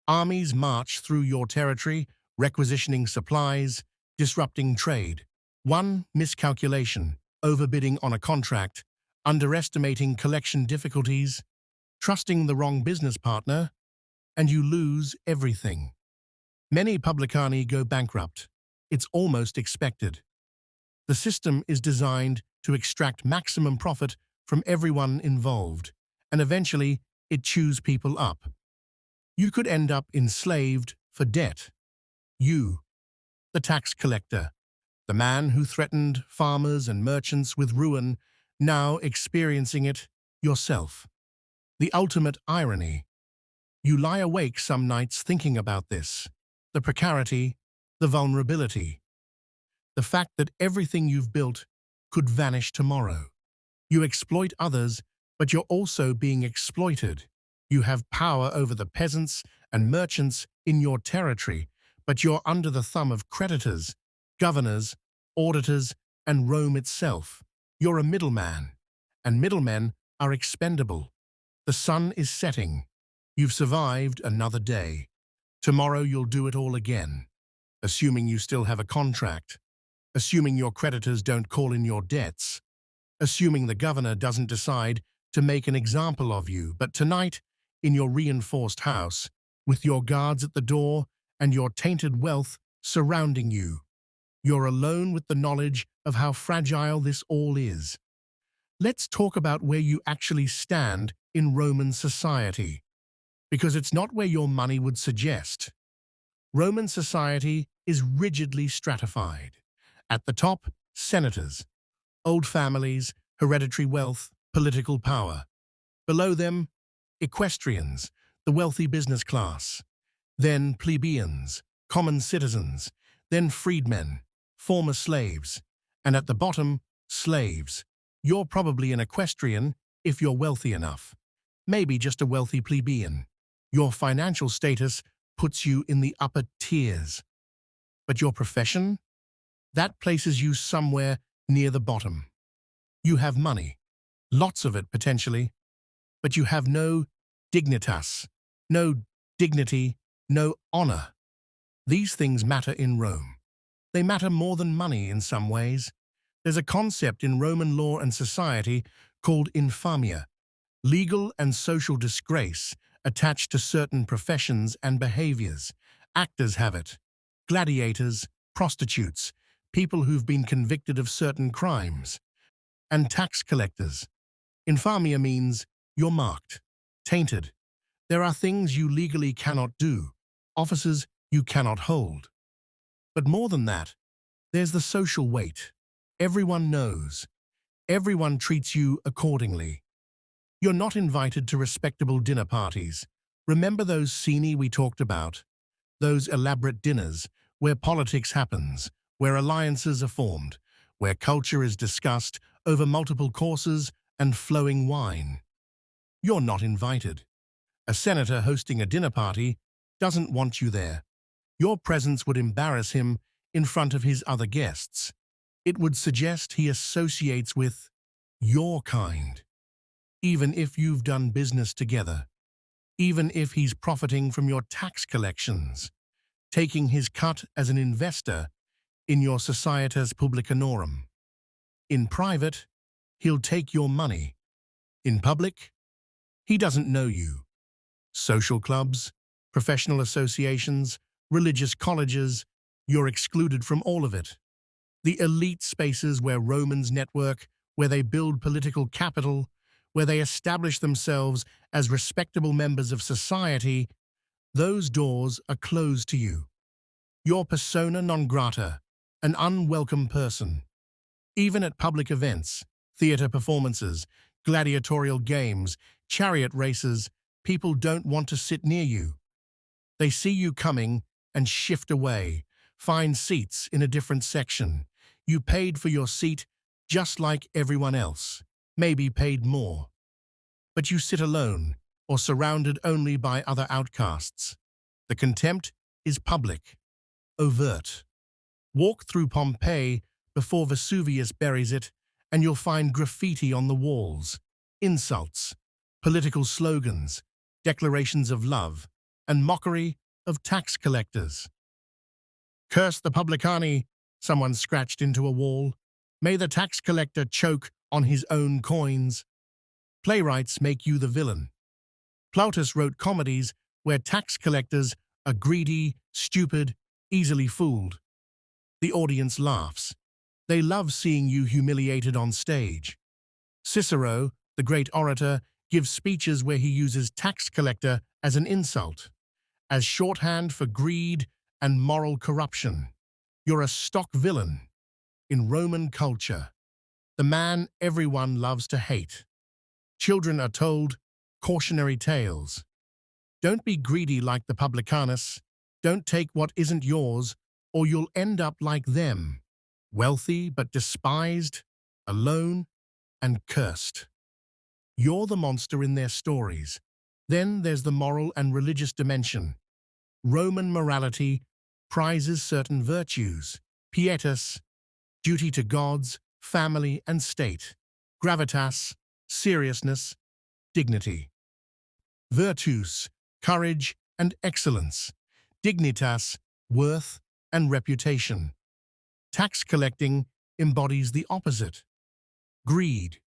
Armies march through your territory, requisitioning supplies, disrupting trade. One miscalculation, overbidding on a contract, underestimating collection difficulties, trusting the wrong business partner, and you lose everything. Many publicani go bankrupt. It's almost expected. The system is designed to extract maximum profit from everyone involved, and eventually it chews people up. You could end up enslaved for debt. You, the tax collector, the man who threatened farmers and merchants with ruin, now experiencing it yourself. The ultimate irony. You lie awake some nights thinking about this. The precarity, the vulnerability. The fact that everything you've built could vanish tomorrow. You exploit others, but you're also being exploited. You have power over the peasants and merchants in your territory, but you're under the thumb of creditors, governors, auditors, and Rome itself. You're a middleman, and middlemen are expendable. The sun is setting. You've survived another day. Tomorrow you'll do it all again, assuming you still have a contract, assuming your creditors don't call in your debts, assuming the governor doesn't decide to make an example of you. But tonight, in your reinforced house, with your guards at the door and your tainted wealth surrounding you, you're alone with the knowledge of how fragile this all is. Let's talk about where you actually stand in Roman society, because it's not where your money would suggest. Roman society is rigidly stratified. At the top, senators, old families, hereditary wealth, political power. Below them, equestrians, the wealthy business class. Then plebeians, common citizens. Then freedmen, former slaves. And at the bottom, slaves. You're probably an equestrian if you're wealthy enough. Maybe just a wealthy plebeian. Your financial status puts you in the upper tiers. But your profession? That places you somewhere near the bottom. You have money, lots of it potentially, but you have no dignitas, no dignity, no honor. These things matter in Rome. They matter more than money in some ways. There's a concept in Roman law and society called infamia, legal and social disgrace attached to certain professions and behaviors. Actors have it, gladiators, prostitutes, people who've been convicted of certain crimes, and tax collectors. Infamia means you're marked, tainted. There are things you legally cannot do, offices you cannot hold. But more than that, there's the social weight. Everyone knows. Everyone treats you accordingly. You're not invited to respectable dinner parties. Remember those cene we talked about? Those elaborate dinners where politics happens, where alliances are formed, where culture is discussed over multiple courses and flowing wine. You're not invited. A senator hosting a dinner party doesn't want you there. Your presence would embarrass him in front of his other guests. It would suggest he associates with your kind, even if you've done business together, even if he's profiting from your tax collections, taking his cut as an investor in your societas publicanorum. In private, he'll take your money. In public, he doesn't know you. Social clubs, professional associations, religious colleges, you're excluded from all of it. The elite spaces where Romans network, where they build political capital, where they establish themselves as respectable members of society, those doors are closed to you. You're persona non grata, an unwelcome person. Even at public events, theater performances, gladiatorial games, chariot races, people don't want to sit near you. They see you coming and shift away, find seats in a different section. You paid for your seat just like everyone else, maybe paid more. But you sit alone or surrounded only by other outcasts. The contempt is public, overt. Walk through Pompeii before Vesuvius buries it, and you'll find graffiti on the walls, insults, political slogans, declarations of love, and mockery of tax collectors. Curse the publicani, someone scratched into a wall. May the tax collector choke on his own coins. Playwrights make you the villain. Plautus wrote comedies where tax collectors are greedy, stupid, easily fooled. The audience laughs. They love seeing you humiliated on stage. Cicero, the great orator, gives speeches where he uses tax collector as an insult, as shorthand for greed and moral corruption. You're a stock villain in Roman culture, the man everyone loves to hate. Children are told cautionary tales. Don't be greedy like the publicanus. Don't take what isn't yours, or you'll end up like them, wealthy but despised, alone and cursed. You're the monster in their stories. Then there's the moral and religious dimension. Roman morality prizes certain virtues: pietas, duty to gods, family and state; gravitas, seriousness, dignity; virtus, courage and excellence; dignitas, worth and reputation. Tax collecting embodies the opposite: greed,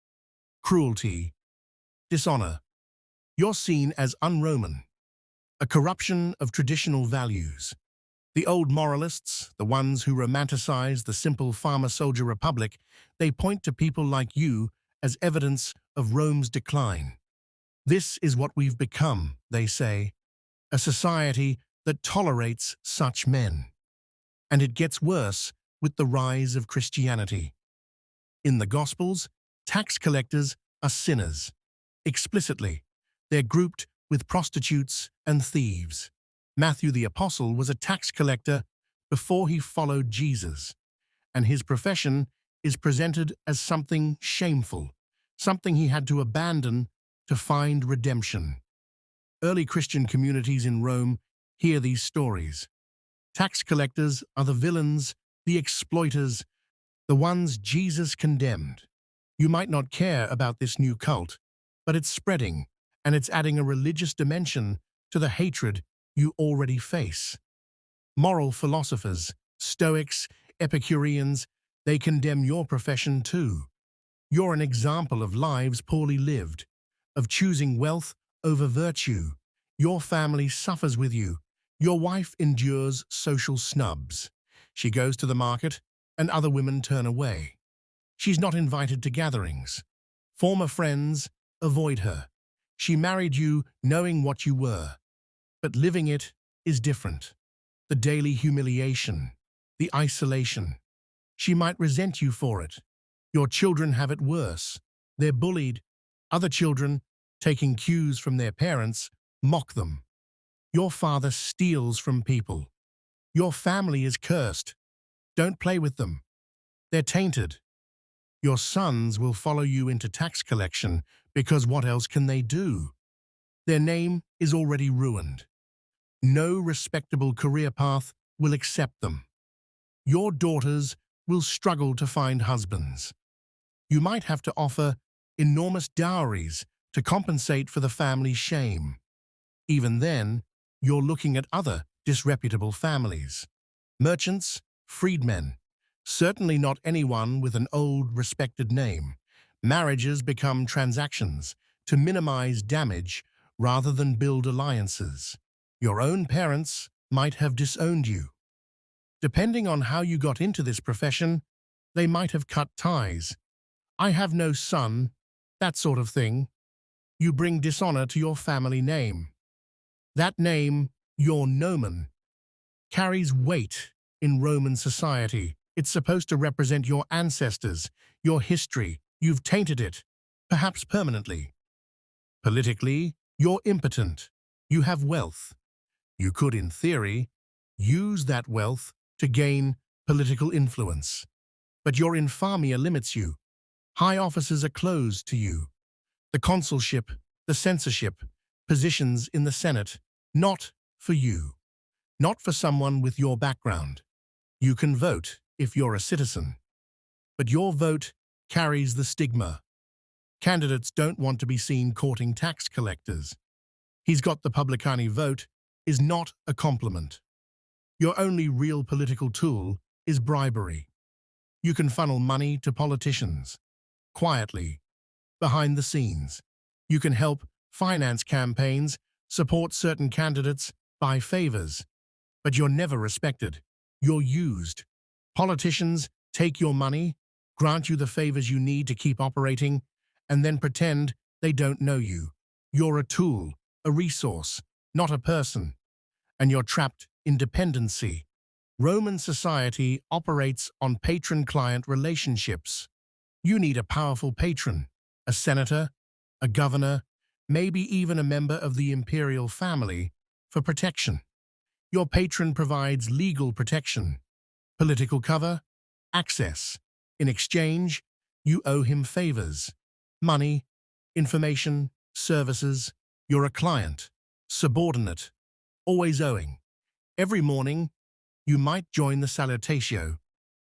cruelty, dishonor. You're seen as un-Roman, a corruption of traditional values. The old moralists, the ones who romanticize the simple farmer-soldier republic, they point to people like you as evidence of Rome's decline. This is what we've become, they say, a society that tolerates such men. And it gets worse with the rise of Christianity. In the Gospels, tax collectors are sinners. Explicitly, they're grouped with prostitutes and thieves. Matthew the Apostle was a tax collector before he followed Jesus, and his profession is presented as something shameful, something he had to abandon to find redemption. Early Christian communities in Rome hear these stories. Tax collectors are the villains, the exploiters, the ones Jesus condemned. You might not care about this new cult, but it's spreading, and it's adding a religious dimension to the hatred you already face. Moral philosophers, Stoics, Epicureans, they condemn your profession too. You're an example of lives poorly lived, of choosing wealth over virtue. Your family suffers with you. Your wife endures social snubs. She goes to the market, and other women turn away. She's not invited to gatherings. Former friends avoid her. She married you knowing what you were, but living it is different. The daily humiliation, the isolation. She might resent you for it. Your children have it worse. They're bullied. Other children, taking cues from their parents, mock them. Your father steals from people. Your family is cursed. Don't play with them. They're tainted. Your sons will follow you into tax collection because what else can they do? Their name is already ruined. No respectable career path will accept them. Your daughters will struggle to find husbands. You might have to offer enormous dowries to compensate for the family's shame. Even then, you're looking at other disreputable families. Merchants, freedmen, certainly not anyone with an old, respected name. Marriages become transactions to minimize damage rather than build alliances. Your own parents might have disowned you. Depending on how you got into this profession, they might have cut ties. I have no son, that sort of thing. You bring dishonor to your family name. That name, your nomen, carries weight in Roman society. It's supposed to represent your ancestors, your history. You've tainted it, perhaps permanently. Politically, you're impotent. You have wealth. You could, in theory, use that wealth to gain political influence. But your infamia limits you. High offices are closed to you. The consulship, the censorship, positions in the Senate, not for you. Not for someone with your background. You can vote if you're a citizen. But your vote carries the stigma. Candidates don't want to be seen courting tax collectors. "He's got the publicani vote" is not a compliment. Your only real political tool is bribery. You can funnel money to politicians. Quietly, behind the scenes. You can help finance campaigns, support certain candidates, buy favors. But you're never respected. You're used. Politicians take your money, grant you the favors you need to keep operating, and then pretend they don't know you. You're a tool, a resource, not a person. And you're trapped in dependency. Roman society operates on patron-client relationships. You need a powerful patron, a senator, a governor, maybe even a member of the imperial family, for protection. Your patron provides legal protection, political cover, access. In exchange, you owe him favors, money, information, services. You're a client, subordinate, always owing. Every morning, you might join the salutatio,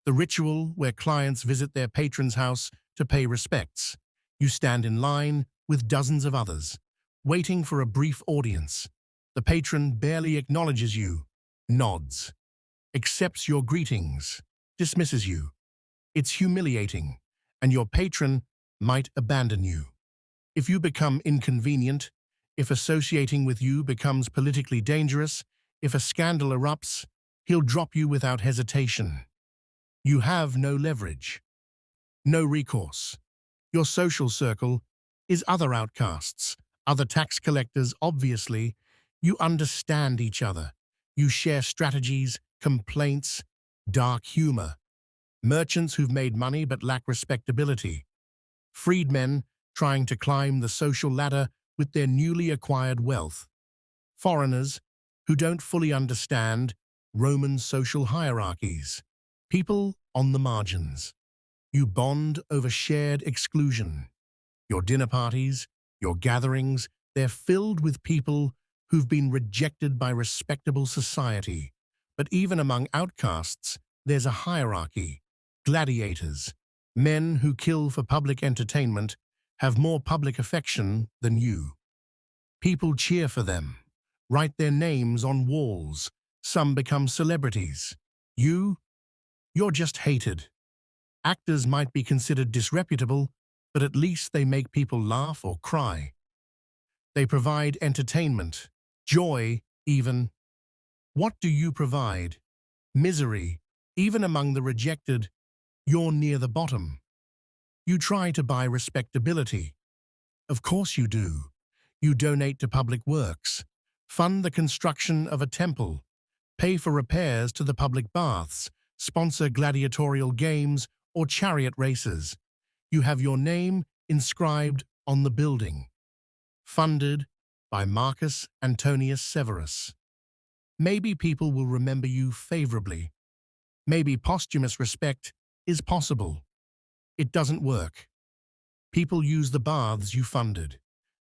the ritual where clients visit their patron's house to pay respects. You stand in line with dozens of others, waiting for a brief audience. The patron barely acknowledges you, nods, accepts your greetings, dismisses you. It's humiliating, and your patron might abandon you. If you become inconvenient, if associating with you becomes politically dangerous, if a scandal erupts, he'll drop you without hesitation. You have no leverage, no recourse. Your social circle is other outcasts, other tax collectors. Obviously, you understand each other. You share strategies, complaints, dark humor. Merchants who've made money but lack respectability. Freedmen trying to climb the social ladder with their newly acquired wealth. Foreigners who don't fully understand Roman social hierarchies. People on the margins. You bond over shared exclusion. Your dinner parties, your gatherings, they're filled with people who've been rejected by respectable society. But even among outcasts, there's a hierarchy. Gladiators, men who kill for public entertainment, have more public affection than you. People cheer for them, write their names on walls. Some become celebrities. You're just hated. Actors might be considered disreputable, but at least they make people laugh or cry. They provide entertainment, joy even. What do you provide? Misery, Even among the rejected, you're near the bottom. You try to buy respectability. Of course you do. You donate to public works, fund the construction of a temple, pay for repairs to the public baths, sponsor gladiatorial games or chariot races. You have your name inscribed on the building. Funded by Marcus Antonius Severus. Maybe people will remember you favorably. Maybe posthumous respect is possible. It doesn't work. People use the baths you funded.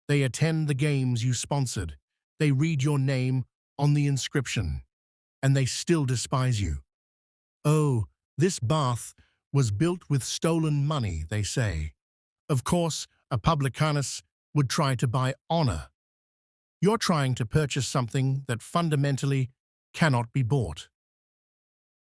They attend the games you sponsored. They read your name on the inscription. And they still despise you. Oh, this bath was built with stolen money, they say. Of course, a publicanus would try to buy honor. You're trying to purchase something that fundamentally cannot be bought.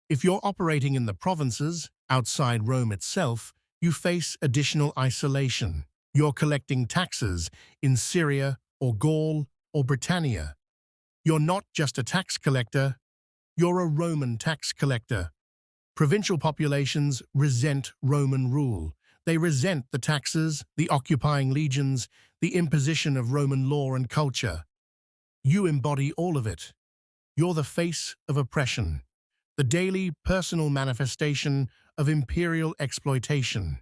If you're operating in the provinces, outside Rome itself, you face additional isolation. You're collecting taxes in Syria or Gaul or Britannia. You're not just a tax collector, you're a Roman tax collector. Provincial populations resent Roman rule. They resent the taxes, the occupying legions, the imposition of Roman law and culture. You embody all of it. You're the face of oppression, the daily personal manifestation of imperial exploitation.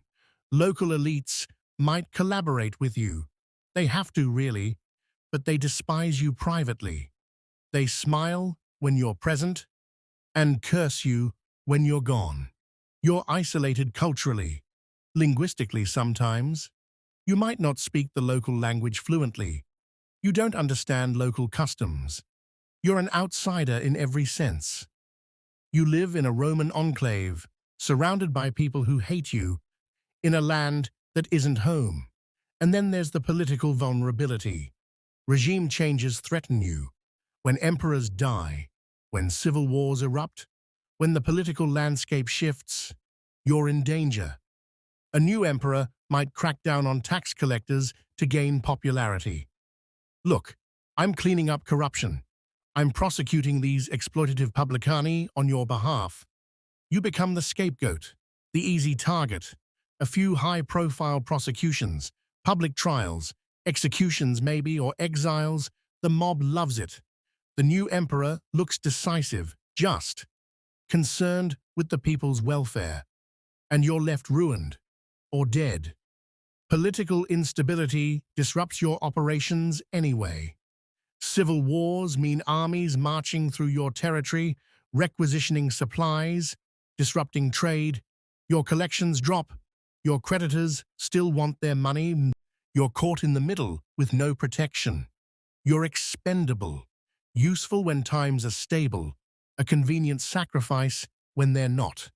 Local elites might collaborate with you. They have to, really, but they despise you privately. They smile when you're present and curse you when you're gone. You're isolated culturally, linguistically sometimes. You might not speak the local language fluently. You don't understand local customs. You're an outsider in every sense. You live in a Roman enclave, surrounded by people who hate you, in a land that isn't home. And then there's the political vulnerability. Regime changes threaten you. When emperors die, when civil wars erupt, when the political landscape shifts, you're in danger. A new emperor might crack down on tax collectors to gain popularity. Look, I'm cleaning up corruption. I'm prosecuting these exploitative publicani on your behalf. You become the scapegoat, the easy target. A few high-profile prosecutions, public trials, executions maybe, or exiles. The mob loves it. The new emperor looks decisive, just, concerned with the people's welfare. And you're left ruined, or dead. Political instability disrupts your operations anyway. Civil wars mean armies marching through your territory, requisitioning supplies, disrupting trade. Your collections drop. Your creditors still want their money. You're caught in the middle with no protection. You're expendable, useful when times are stable, a convenient sacrifice when they're not.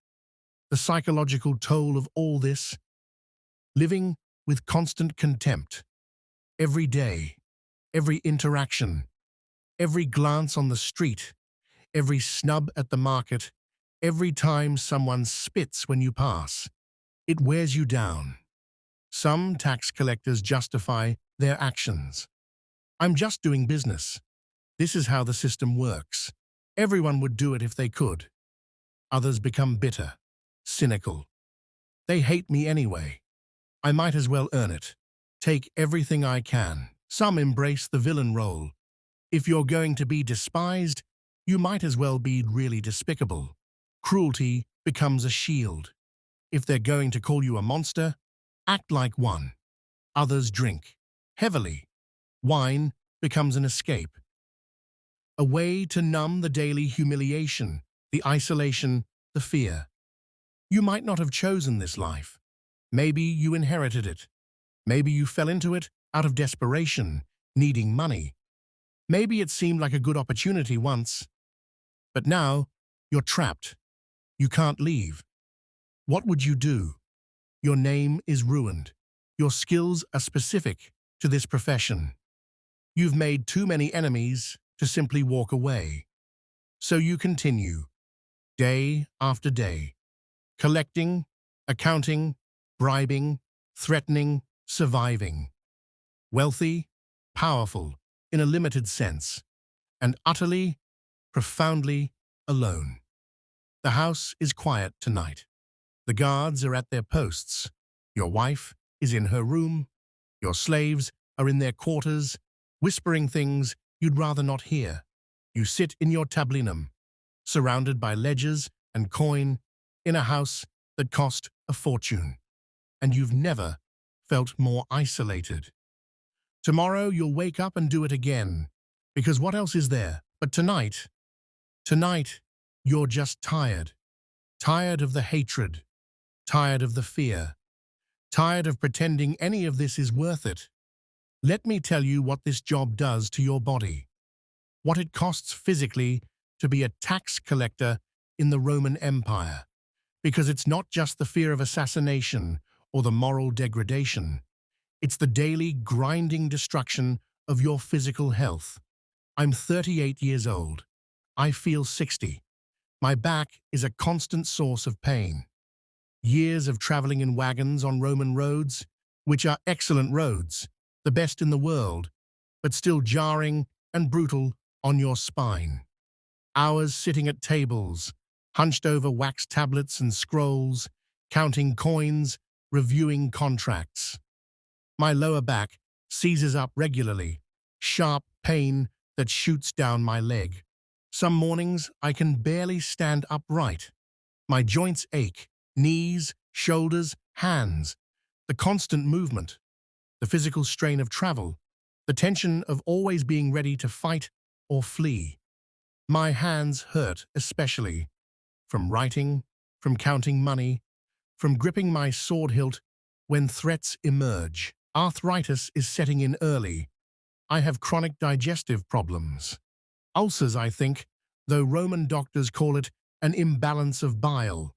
The psychological toll of all this, living with constant contempt. Every day, every interaction, every glance on the street, every snub at the market, every time someone spits when you pass. It wears you down. Some tax collectors justify their actions. I'm just doing business. This is how the system works. Everyone would do it if they could. Others become bitter, cynical. They hate me anyway. I might as well earn it. Take everything I can. Some embrace the villain role. If you're going to be despised, you might as well be really despicable. Cruelty becomes a shield. If they're going to call you a monster, act like one. Others drink heavily. Wine becomes an escape. A way to numb the daily humiliation, the isolation, the fear. You might not have chosen this life. Maybe you inherited it. Maybe you fell into it out of desperation, needing money. Maybe it seemed like a good opportunity once. But now, you're trapped. You can't leave. What would you do? Your name is ruined. Your skills are specific to this profession. You've made too many enemies to simply walk away. So you continue, day after day, collecting, accounting, bribing, threatening, surviving. Wealthy, powerful, in a limited sense, and utterly, profoundly alone. The house is quiet tonight. The guards are at their posts. Your wife is in her room. Your slaves are in their quarters, whispering things you'd rather not hear. You sit in your tablinum, surrounded by ledgers and coin, in a house that cost a fortune. And you've never felt more isolated. Tomorrow you'll wake up and do it again, because what else is there? But tonight, you're just tired. Tired of the hatred, tired of the fear, tired of pretending any of this is worth it. Let me tell you what this job does to your body, what it costs physically to be a tax collector in the Roman Empire, because it's not just the fear of assassination or the moral degradation. It's the daily grinding destruction of your physical health. I'm 38 years old. I feel 60. My back is a constant source of pain. Years of traveling in wagons on Roman roads, which are excellent roads, the best in the world, but still jarring and brutal on your spine. Hours sitting at tables, hunched over wax tablets and scrolls, counting coins, reviewing contracts. My lower back seizes up regularly, sharp pain that shoots down my leg. Some mornings I can barely stand upright. My joints ache, knees, shoulders, hands. The constant movement, the physical strain of travel, the tension of always being ready to fight or flee. My hands hurt especially, from writing, from counting money, from gripping my sword hilt when threats emerge. Arthritis is setting in early. I have chronic digestive problems. Ulcers, I think, though Roman doctors call it an imbalance of bile.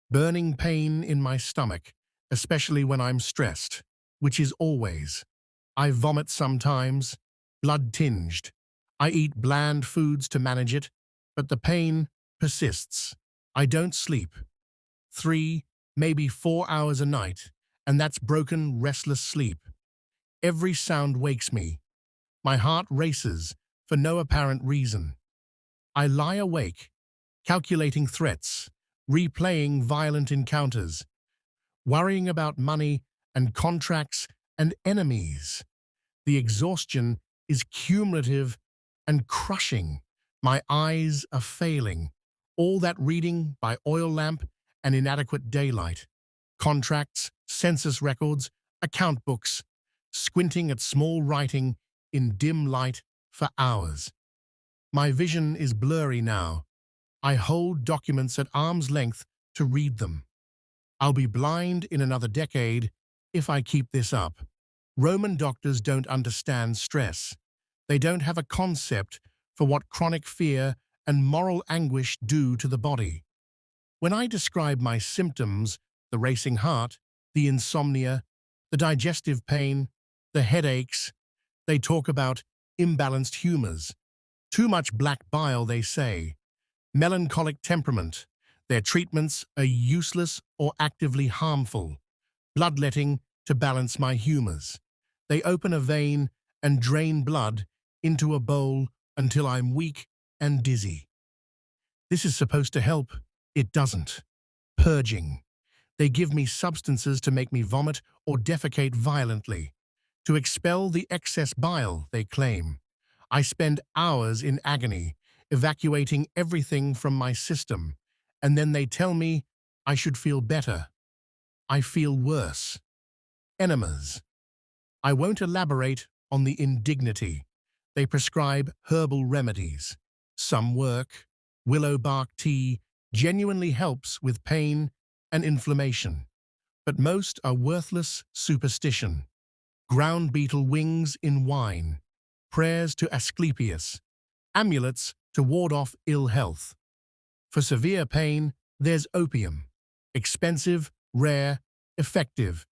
Burning pain in my stomach, especially when I'm stressed, which is always. I vomit sometimes, blood-tinged. I eat bland foods to manage it, but the pain persists. I don't sleep. 3, maybe 4 hours a night, and that's broken, restless sleep. Every sound wakes me. My heart races for no apparent reason. I lie awake, calculating threats, replaying violent encounters, worrying about money and contracts and enemies. The exhaustion is cumulative and crushing. My eyes are failing. All that reading by oil lamp and inadequate daylight. Contracts, census records, account books, squinting at small writing in dim light for hours. My vision is blurry now. I hold documents at arm's length to read them. I'll be blind in another decade if I keep this up. Roman doctors don't understand stress. They don't have a concept for what chronic fear and moral anguish do to the body. When I describe my symptoms, the racing heart, the insomnia, the digestive pain, the headaches, they talk about imbalanced humors. Too much black bile, they say. Melancholic temperament. Their treatments are useless or actively harmful. Bloodletting to balance my humors. They open a vein and drain blood into a bowl until I'm weak and dizzy. This is supposed to help. It doesn't. Purging. They give me substances to make me vomit or defecate violently. To expel the excess bile, they claim. I spend hours in agony, evacuating everything from my system, and then they tell me I should feel better. I feel worse. Enemas. I won't elaborate on the indignity. They prescribe herbal remedies. Some work. Willow bark tea genuinely helps with pain and inflammation, but most are worthless superstition. Ground beetle wings in wine, prayers to Asclepius, amulets to ward off ill health. For severe pain, there's opium. Expensive, rare, effective.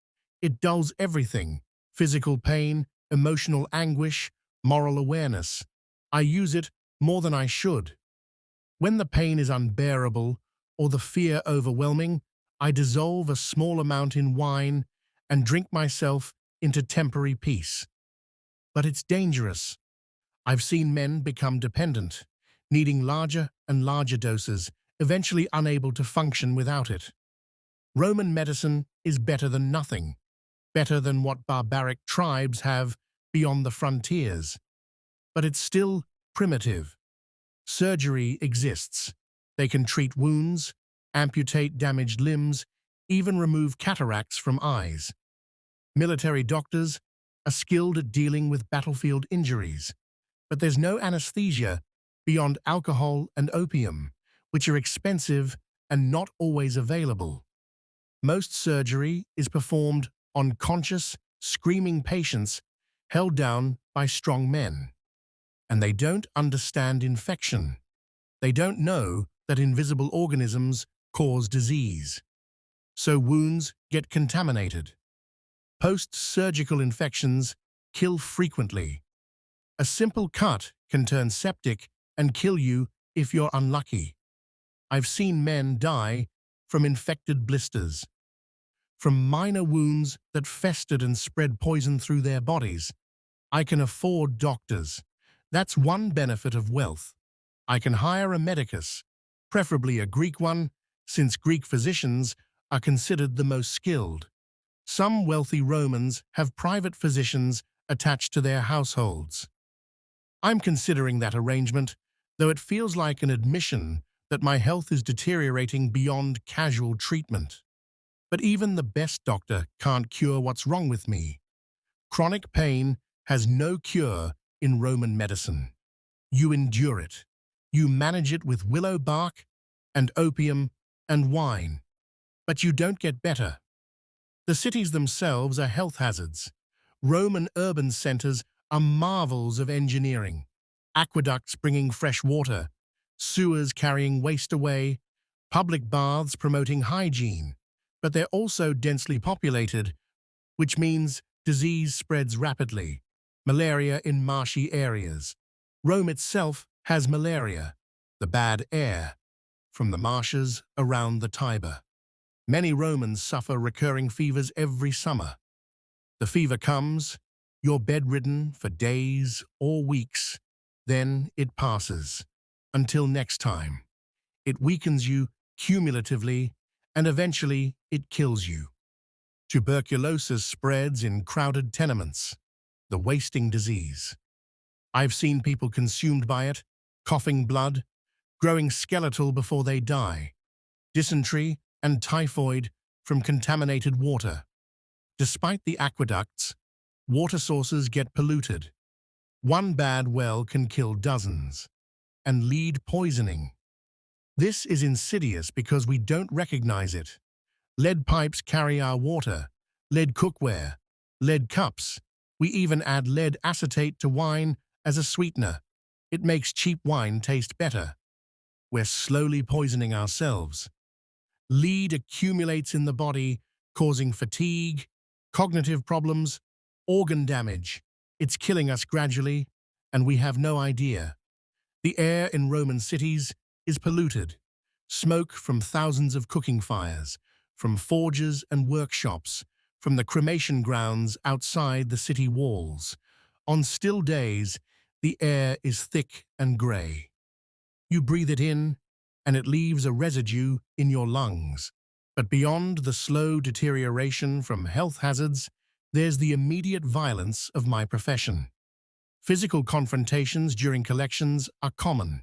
It dulls everything: physical pain, emotional anguish, moral awareness. I use it more than I should. When the pain is unbearable or the fear overwhelming, I dissolve a small amount in wine and drink myself into temporary peace. But it's dangerous. I've seen men become dependent, needing larger and larger doses eventually unable to function without it. Roman medicine is better than nothing, better than what barbaric tribes have beyond the frontiers. But it's still primitive. Surgery exists. They can treat wounds, amputate damaged limbs, even remove cataracts from eyes. Military doctors are skilled at dealing with battlefield injuries, but there's no anesthesia beyond alcohol and opium, which are expensive and not always available. Most surgery is performed on conscious, screaming patients held down by strong men. And they don't understand infection. They don't know that invisible organisms cause disease. So wounds get contaminated. Post-surgical infections kill frequently. A simple cut can turn septic and kill you if you're unlucky. I've seen men die from infected blisters, from minor wounds that festered and spread poison through their bodies. I can afford doctors. That's one benefit of wealth. I can hire a medicus, preferably a Greek one, since Greek physicians are considered the most skilled. Some wealthy Romans have private physicians attached to their households. I'm considering that arrangement, though it feels like an admission that my health is deteriorating beyond casual treatment. But even the best doctor can't cure what's wrong with me. Chronic pain has no cure in Roman medicine. You endure it. You manage it with willow bark and opium and wine. But you don't get better. The cities themselves are health hazards. Roman urban centers are marvels of engineering. Aqueducts bringing fresh water, sewers carrying waste away, public baths promoting hygiene. But they're also densely populated, which means disease spreads rapidly. Malaria in marshy areas. Rome itself has malaria, the bad air, from the marshes around the Tiber. Many Romans suffer recurring fevers every summer. The fever comes, you're bedridden for days or weeks, then it passes. Until next time. It weakens you cumulatively, and eventually it kills you. Tuberculosis spreads in crowded tenements, the wasting disease. I've seen people consumed by it, coughing blood, growing skeletal before they die. Dysentery and typhoid from contaminated water. Despite the aqueducts, water sources get polluted. One bad well can kill dozens. And lead poisoning. This is insidious because we don't recognize it. Lead pipes carry our water, lead cookware, lead cups. We even add lead acetate to wine as a sweetener. It makes cheap wine taste better. We're slowly poisoning ourselves. Lead accumulates in the body, causing fatigue, cognitive problems, organ damage. It's killing us gradually, and we have no idea. The air in Roman cities is polluted. Smoke from thousands of cooking fires, from forges and workshops, from the cremation grounds outside the city walls. On still days, the air is thick and grey. You breathe it in, and it leaves a residue in your lungs. But beyond the slow deterioration from health hazards, there's the immediate violence of my profession. Physical confrontations during collections are common.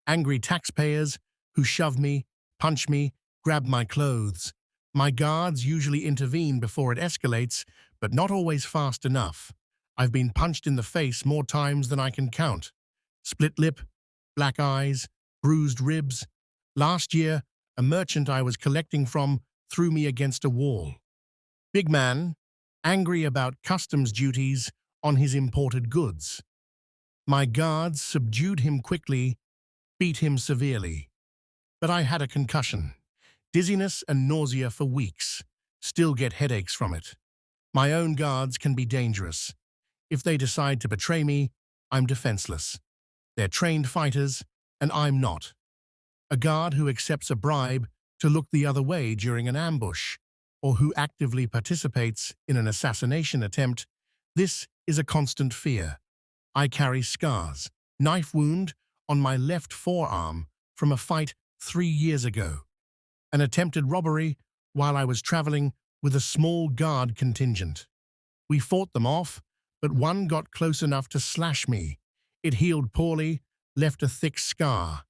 Angry taxpayers who shove me, punch me, grab my clothes. My guards usually intervene before it escalates, but not always fast enough. I've been punched in the face more times than I can count. Split lip, black eyes, bruised ribs. Last year, a merchant I was collecting from threw me against a wall. Big man, angry about customs duties on his imported goods. My guards subdued him quickly, beat him severely. But I had a concussion, dizziness and nausea for weeks, still get headaches from it. My own guards can be dangerous. If they decide to betray me, I'm defenseless. They're trained fighters, and I'm not. A guard who accepts a bribe to look the other way during an ambush, or who actively participates in an assassination attempt, this is a constant fear. I carry scars, knife wound on my left forearm from a fight 3 years ago. An attempted robbery while I was traveling with a small guard contingent. We fought them off, but one got close enough to slash me. It healed poorly, left a thick scar.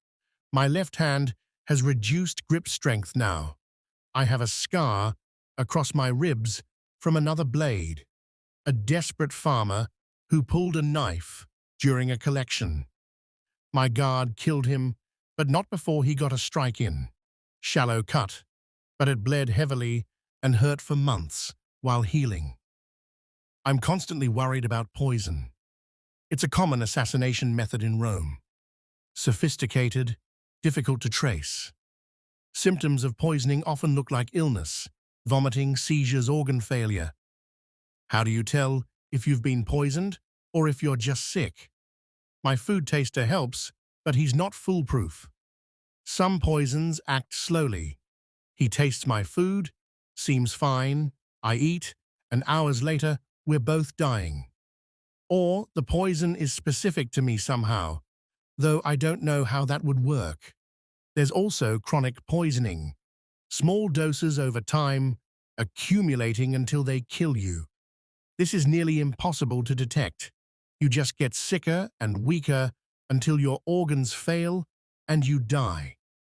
My left hand has reduced grip strength now. I have a scar across my ribs from another blade. A desperate farmer who pulled a knife during a collection. My guard killed him, but not before he got a strike in. Shallow cut, but it bled heavily and hurt for months while healing. I'm constantly worried about poison. It's a common assassination method in Rome. Sophisticated, difficult to trace. Symptoms of poisoning often look like illness, vomiting, seizures, organ failure. How do you tell if you've been poisoned or if you're just sick? My food taster helps, but he's not foolproof. Some poisons act slowly. He tastes my food, seems fine, I eat, and hours later, we're both dying. Or the poison is specific to me somehow, though I don't know how that would work. There's also chronic poisoning. Small doses over time, accumulating until they kill you. This is nearly impossible to detect. You just get sicker and weaker until your organs fail and you die.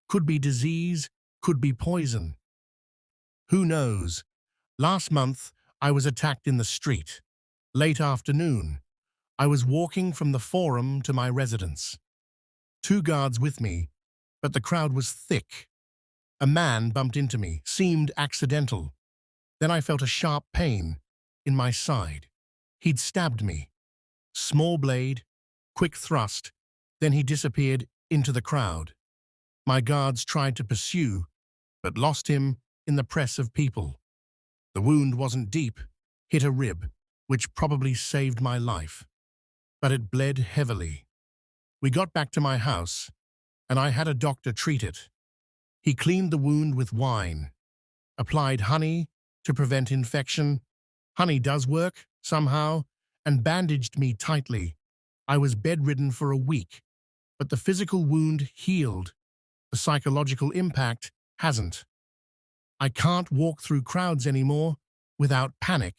Could be disease, could be poison. Who knows? Last month, I was attacked in the street. Late afternoon, I was walking from the forum to my residence. 2 guards with me, but the crowd was thick. A man bumped into me, seemed accidental. Then I felt a sharp pain in my side. He'd stabbed me. Small blade, quick thrust, then he disappeared into the crowd. My guards tried to pursue, but lost him in the press of people. The wound wasn't deep, hit a rib, which probably saved my life. But it bled heavily. We got back to my house, and I had a doctor treat it. He cleaned the wound with wine, applied honey to prevent infection. Honey does work, somehow, and bandaged me tightly. I was bedridden for a week, but the physical wound healed. The psychological impact hasn't. I can't walk through crowds anymore without panic.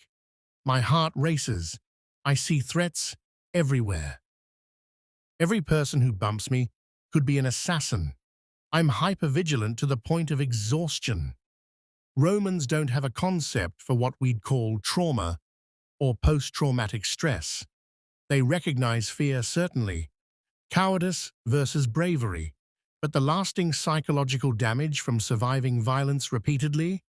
My heart races. I see threats everywhere. Every person who bumps me could be an assassin. I'm hypervigilant to the point of exhaustion. Romans don't have a concept for what we'd call trauma or post-traumatic stress. They recognize fear, certainly, cowardice versus bravery, but the lasting psychological damage from surviving violence repeatedly,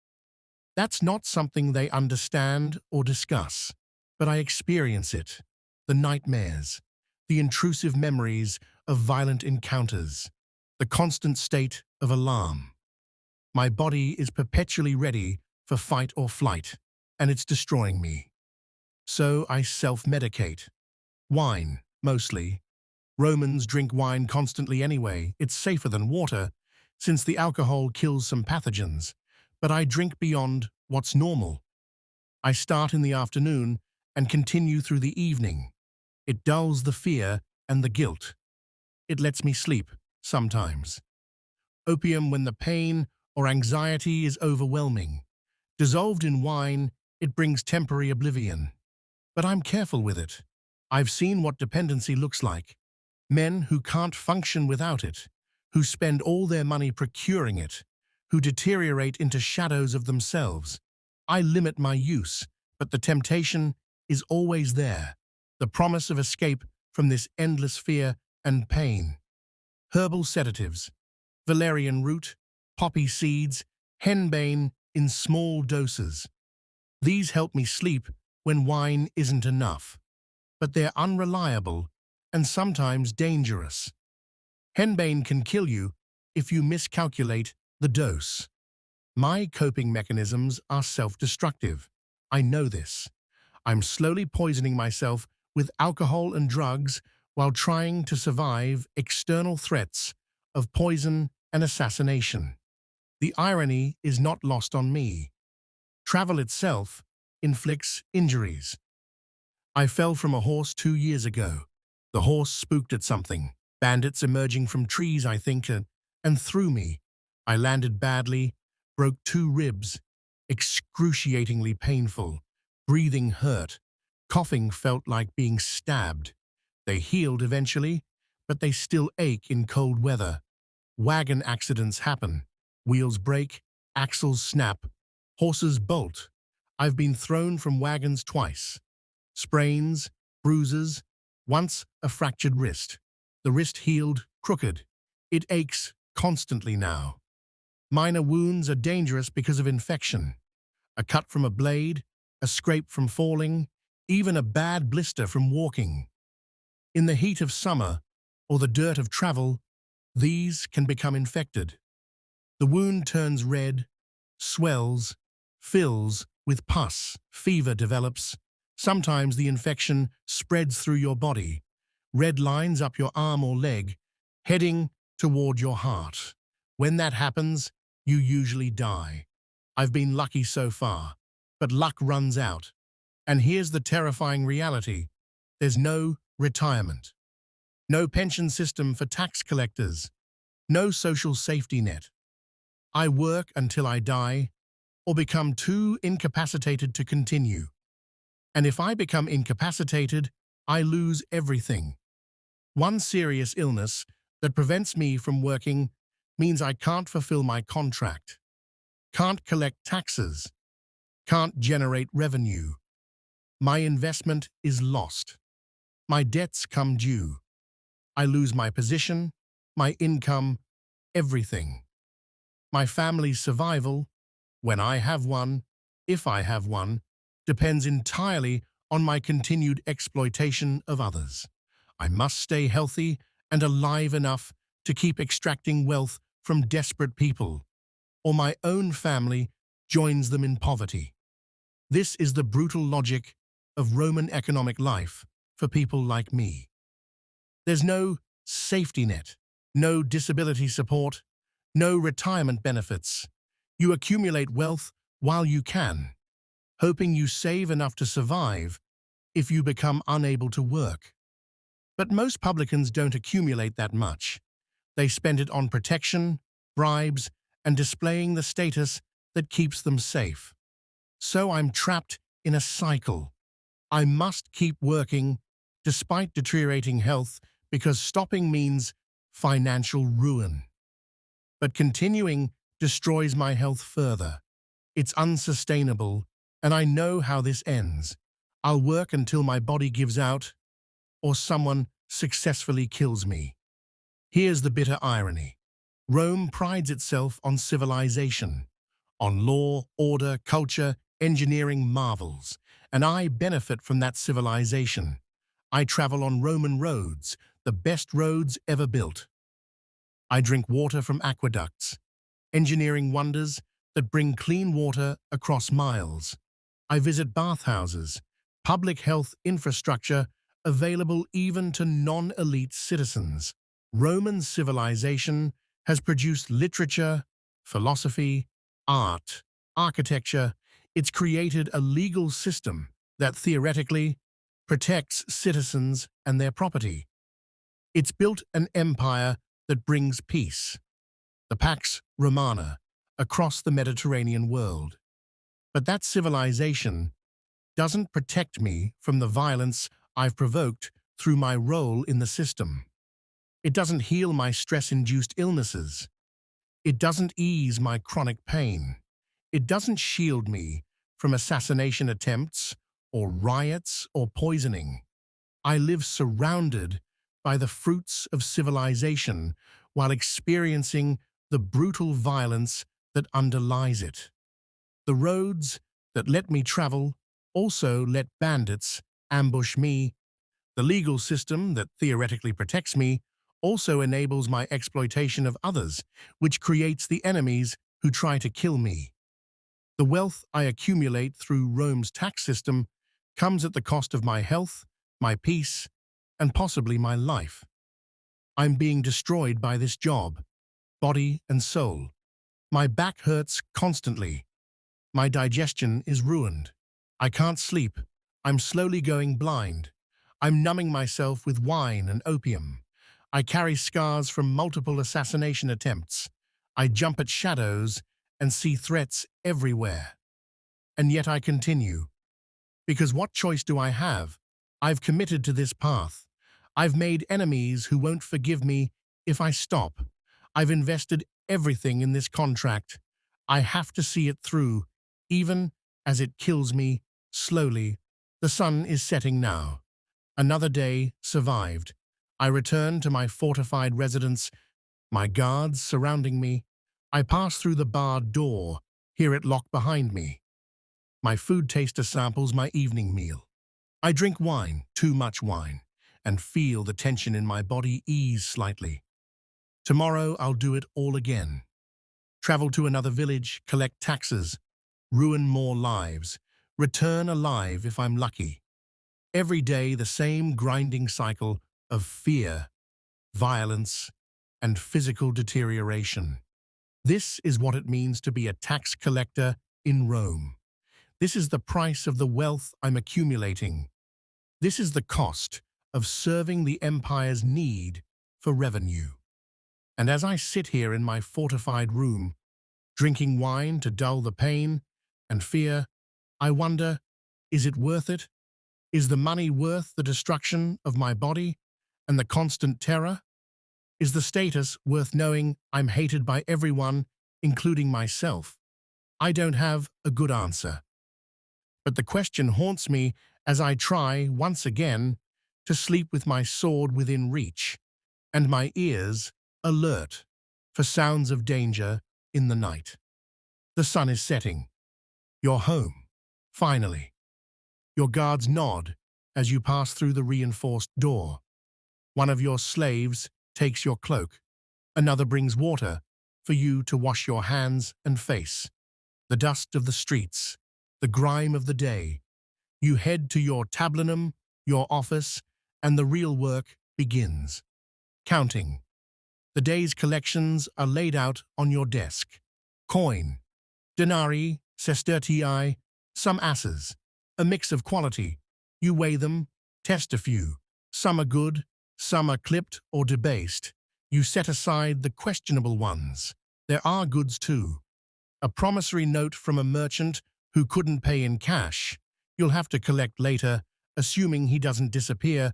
that's not something they understand or discuss. But I experience it. The nightmares, the intrusive memories of violent encounters, the constant state of alarm. My body is perpetually ready for fight or flight, and it's destroying me. So I self-medicate. Wine, mostly. Romans drink wine constantly anyway. It's safer than water, since the alcohol kills some pathogens. But I drink beyond what's normal. I start in the afternoon and continue through the evening. It dulls the fear and the guilt. It lets me sleep, sometimes. Opium when the pain or anxiety is overwhelming. Dissolved in wine, it brings temporary oblivion. But I'm careful with it. I've seen what dependency looks like. Men who can't function without it, who spend all their money procuring it, who deteriorate into shadows of themselves. I limit my use, but the temptation is always there. The promise of escape from this endless fear and pain. Herbal sedatives, valerian root, poppy seeds, henbane in small doses. These help me sleep when wine isn't enough. But they're unreliable and sometimes dangerous. Henbane can kill you if you miscalculate the dose. My coping mechanisms are self-destructive. I know this. I'm slowly poisoning myself with alcohol and drugs while trying to survive external threats of poison and assassination. The irony is not lost on me. Travel itself inflicts injuries. I fell from a horse 2 years ago. The horse spooked at something. Bandits emerging from trees, I think. and threw me. I landed badly, broke 2 ribs, excruciatingly painful. Breathing hurt. Coughing felt like being stabbed. They healed eventually, but they still ache in cold weather. Wagon accidents happen. Wheels break, axles snap, horses bolt. I've been thrown from wagons twice. Sprains, bruises, once a fractured wrist. The wrist healed crooked. It aches constantly now. Minor wounds are dangerous because of infection. A cut from a blade, a scrape from falling, even a bad blister from walking. In the heat of summer or the dirt of travel, these can become infected. The wound turns red, swells, fills with pus, fever develops. Sometimes the infection spreads through your body, red lines up your arm or leg, heading toward your heart. When that happens, you usually die. I've been lucky so far, but luck runs out. And here's the terrifying reality. There's no retirement. No pension system for tax collectors. No social safety net. I work until I die or become too incapacitated to continue. And if I become incapacitated, I lose everything. One serious illness that prevents me from working means I can't fulfill my contract, can't collect taxes, can't generate revenue. My investment is lost. My debts come due. I lose my position, my income, everything. My family's survival, when I have one, if I have one, depends entirely on my continued exploitation of others. I must stay healthy and alive enough to keep extracting wealth from desperate people, or my own family joins them in poverty. This is the brutal logic of Roman economic life for people like me. There's no safety net, no disability support, no retirement benefits. You accumulate wealth while you can, hoping you save enough to survive if you become unable to work. But most publicans don't accumulate that much. They spend it on protection, bribes, and displaying the status that keeps them safe. So I'm trapped in a cycle. I must keep working despite deteriorating health because stopping means financial ruin. But continuing destroys my health further. It's unsustainable, and I know how this ends. I'll work until my body gives out, or someone successfully kills me. Here's the bitter irony. Rome prides itself on civilization, on law, order, culture, engineering marvels, and I benefit from that civilization. I travel on Roman roads, the best roads ever built. I drink water from aqueducts, engineering wonders that bring clean water across miles. I visit bathhouses, public health infrastructure available even to non-elite citizens. Roman civilization has produced literature, philosophy, art, architecture. It's created a legal system that theoretically protects citizens and their property. It's built an empire that brings peace, the Pax Romana, across the Mediterranean world. But that civilization doesn't protect me from the violence I've provoked through my role in the system. It doesn't heal my stress-induced illnesses. It doesn't ease my chronic pain. It doesn't shield me from assassination attempts or riots or poisoning. I live surrounded by the fruits of civilization while experiencing the brutal violence that underlies it. The roads that let me travel also let bandits ambush me. The legal system that theoretically protects me also enables my exploitation of others, which creates the enemies who try to kill me. The wealth I accumulate through Rome's tax system comes at the cost of my health, my peace, and possibly my life. I'm being destroyed by this job, body and soul. My back hurts constantly. My digestion is ruined. I can't sleep. I'm slowly going blind. I'm numbing myself with wine and opium. I carry scars from multiple assassination attempts. I jump at shadows and see threats everywhere. And yet I continue. Because what choice do I have? I've committed to this path. I've made enemies who won't forgive me if I stop. I've invested everything in this contract. I have to see it through, even as it kills me slowly. The sun is setting now. Another day survived. I return to my fortified residence, my guards surrounding me. I pass through the barred door, hear it lock behind me. My food taster samples my evening meal. I drink wine, too much wine, and feel the tension in my body ease slightly. Tomorrow I'll do it all again. Travel to another village, collect taxes, ruin more lives, return alive if I'm lucky. Every day the same grinding cycle of fear, violence, and physical deterioration. This is what it means to be a tax collector in Rome. This is the price of the wealth I'm accumulating. This is the cost of serving the empire's need for revenue. And as I sit here in my fortified room, drinking wine to dull the pain and fear, I wonder, is it worth it? Is the money worth the destruction of my body and the constant terror? Is the status worth knowing I'm hated by everyone, including myself? I don't have a good answer. But the question haunts me as I try, once again, to sleep with my sword within reach, and my ears alert for sounds of danger in the night. The sun is setting. You're home, finally. Your guards nod as you pass through the reinforced door. One of your slaves takes your cloak. Another brings water for you to wash your hands and face. The dust of the streets, the grime of the day. You head to your tablinum, your office, and the real work begins. Counting. The day's collections are laid out on your desk. Coin, denarii, sestertii, some asses, a mix of quality. You weigh them, test a few. Some are good, some are clipped or debased. You set aside the questionable ones. There are goods too. A promissory note from a merchant who couldn't pay in cash. You'll have to collect later, assuming he doesn't disappear.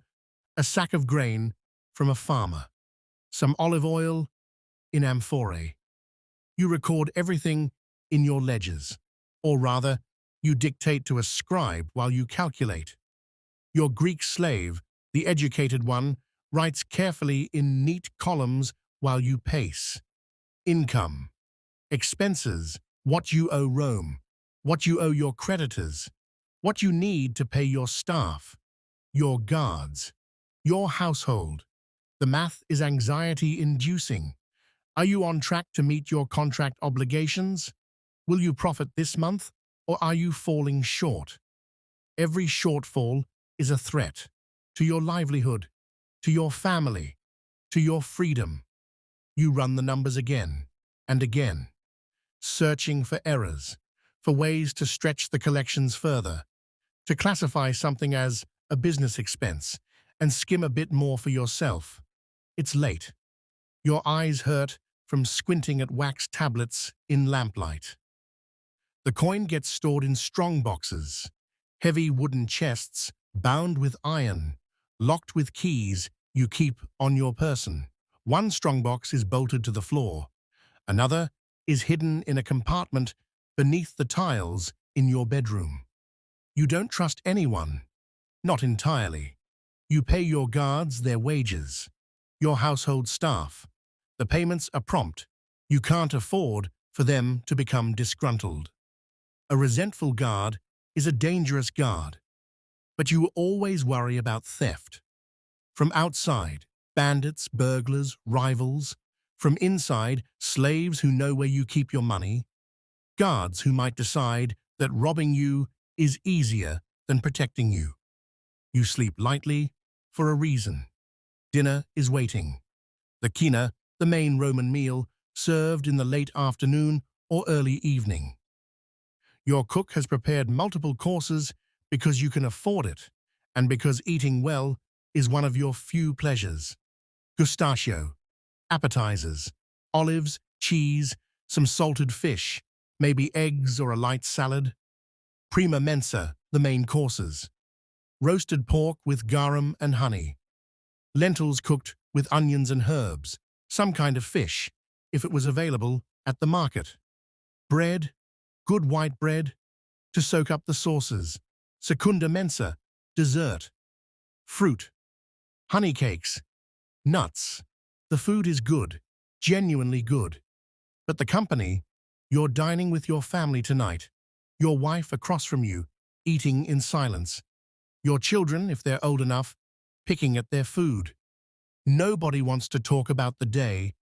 A sack of grain from a farmer. Some olive oil in amphorae. You record everything in your ledgers. Or rather, you dictate to a scribe while you calculate. Your Greek slave, the educated one, writes carefully in neat columns while you pace. Income. Expenses, what you owe Rome, what you owe your creditors, what you need to pay your staff, your guards, your household. The math is anxiety-inducing. Are you on track to meet your contract obligations? Will you profit this month, or are you falling short? Every shortfall is a threat to your livelihood, to your family, to your freedom. You run the numbers again and again, searching for errors, for ways to stretch the collections further, to classify something as a business expense and skim a bit more for yourself. It's late. Your eyes hurt from squinting at wax tablets in lamplight. The coin gets stored in strong boxes, heavy wooden chests bound with iron, locked with keys you keep on your person. One strongbox is bolted to the floor. Another is hidden in a compartment beneath the tiles in your bedroom. You don't trust anyone, not entirely. You pay your guards their wages, your household staff. The payments are prompt. You can't afford for them to become disgruntled. A resentful guard is a dangerous guard, but you always worry about theft. From outside, bandits, burglars, rivals. From inside, slaves who know where you keep your money. Guards who might decide that robbing you is easier than protecting you. You sleep lightly for a reason. Dinner is waiting. The kina, the main Roman meal, served in the late afternoon or early evening. Your cook has prepared multiple courses because you can afford it, and because eating well is one of your few pleasures. Gustachio, appetizers, olives, cheese, some salted fish, maybe eggs or a light salad. Prima mensa, the main courses. Roasted pork with garum and honey. Lentils cooked with onions and herbs. Some kind of fish, if it was available at the market. Bread, good white bread, to soak up the sauces. Secunda mensa, dessert. Fruit, honey cakes, nuts. The food is good, genuinely good. But the company, you're dining with your family tonight. Your wife across from you, eating in silence. Your children, if they're old enough, picking at their food. Nobody wants to talk about the day.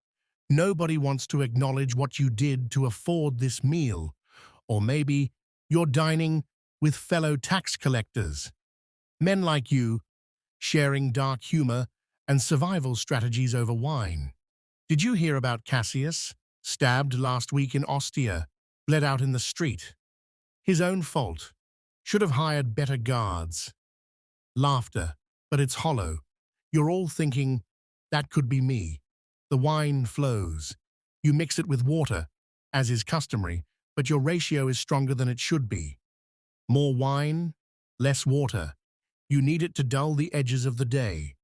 Nobody wants to acknowledge what you did to afford this meal. Or maybe you're dining with fellow tax collectors. Men like you, sharing dark humor and survival strategies over wine. Did you hear about Cassius, stabbed last week in Ostia, bled out in the street? His own fault. Should have hired better guards. Laughter, but it's hollow. You're all thinking, that could be me. The wine flows. You mix it with water, as is customary, but your ratio is stronger than it should be. More wine, less water. You need it to dull the edges of the day.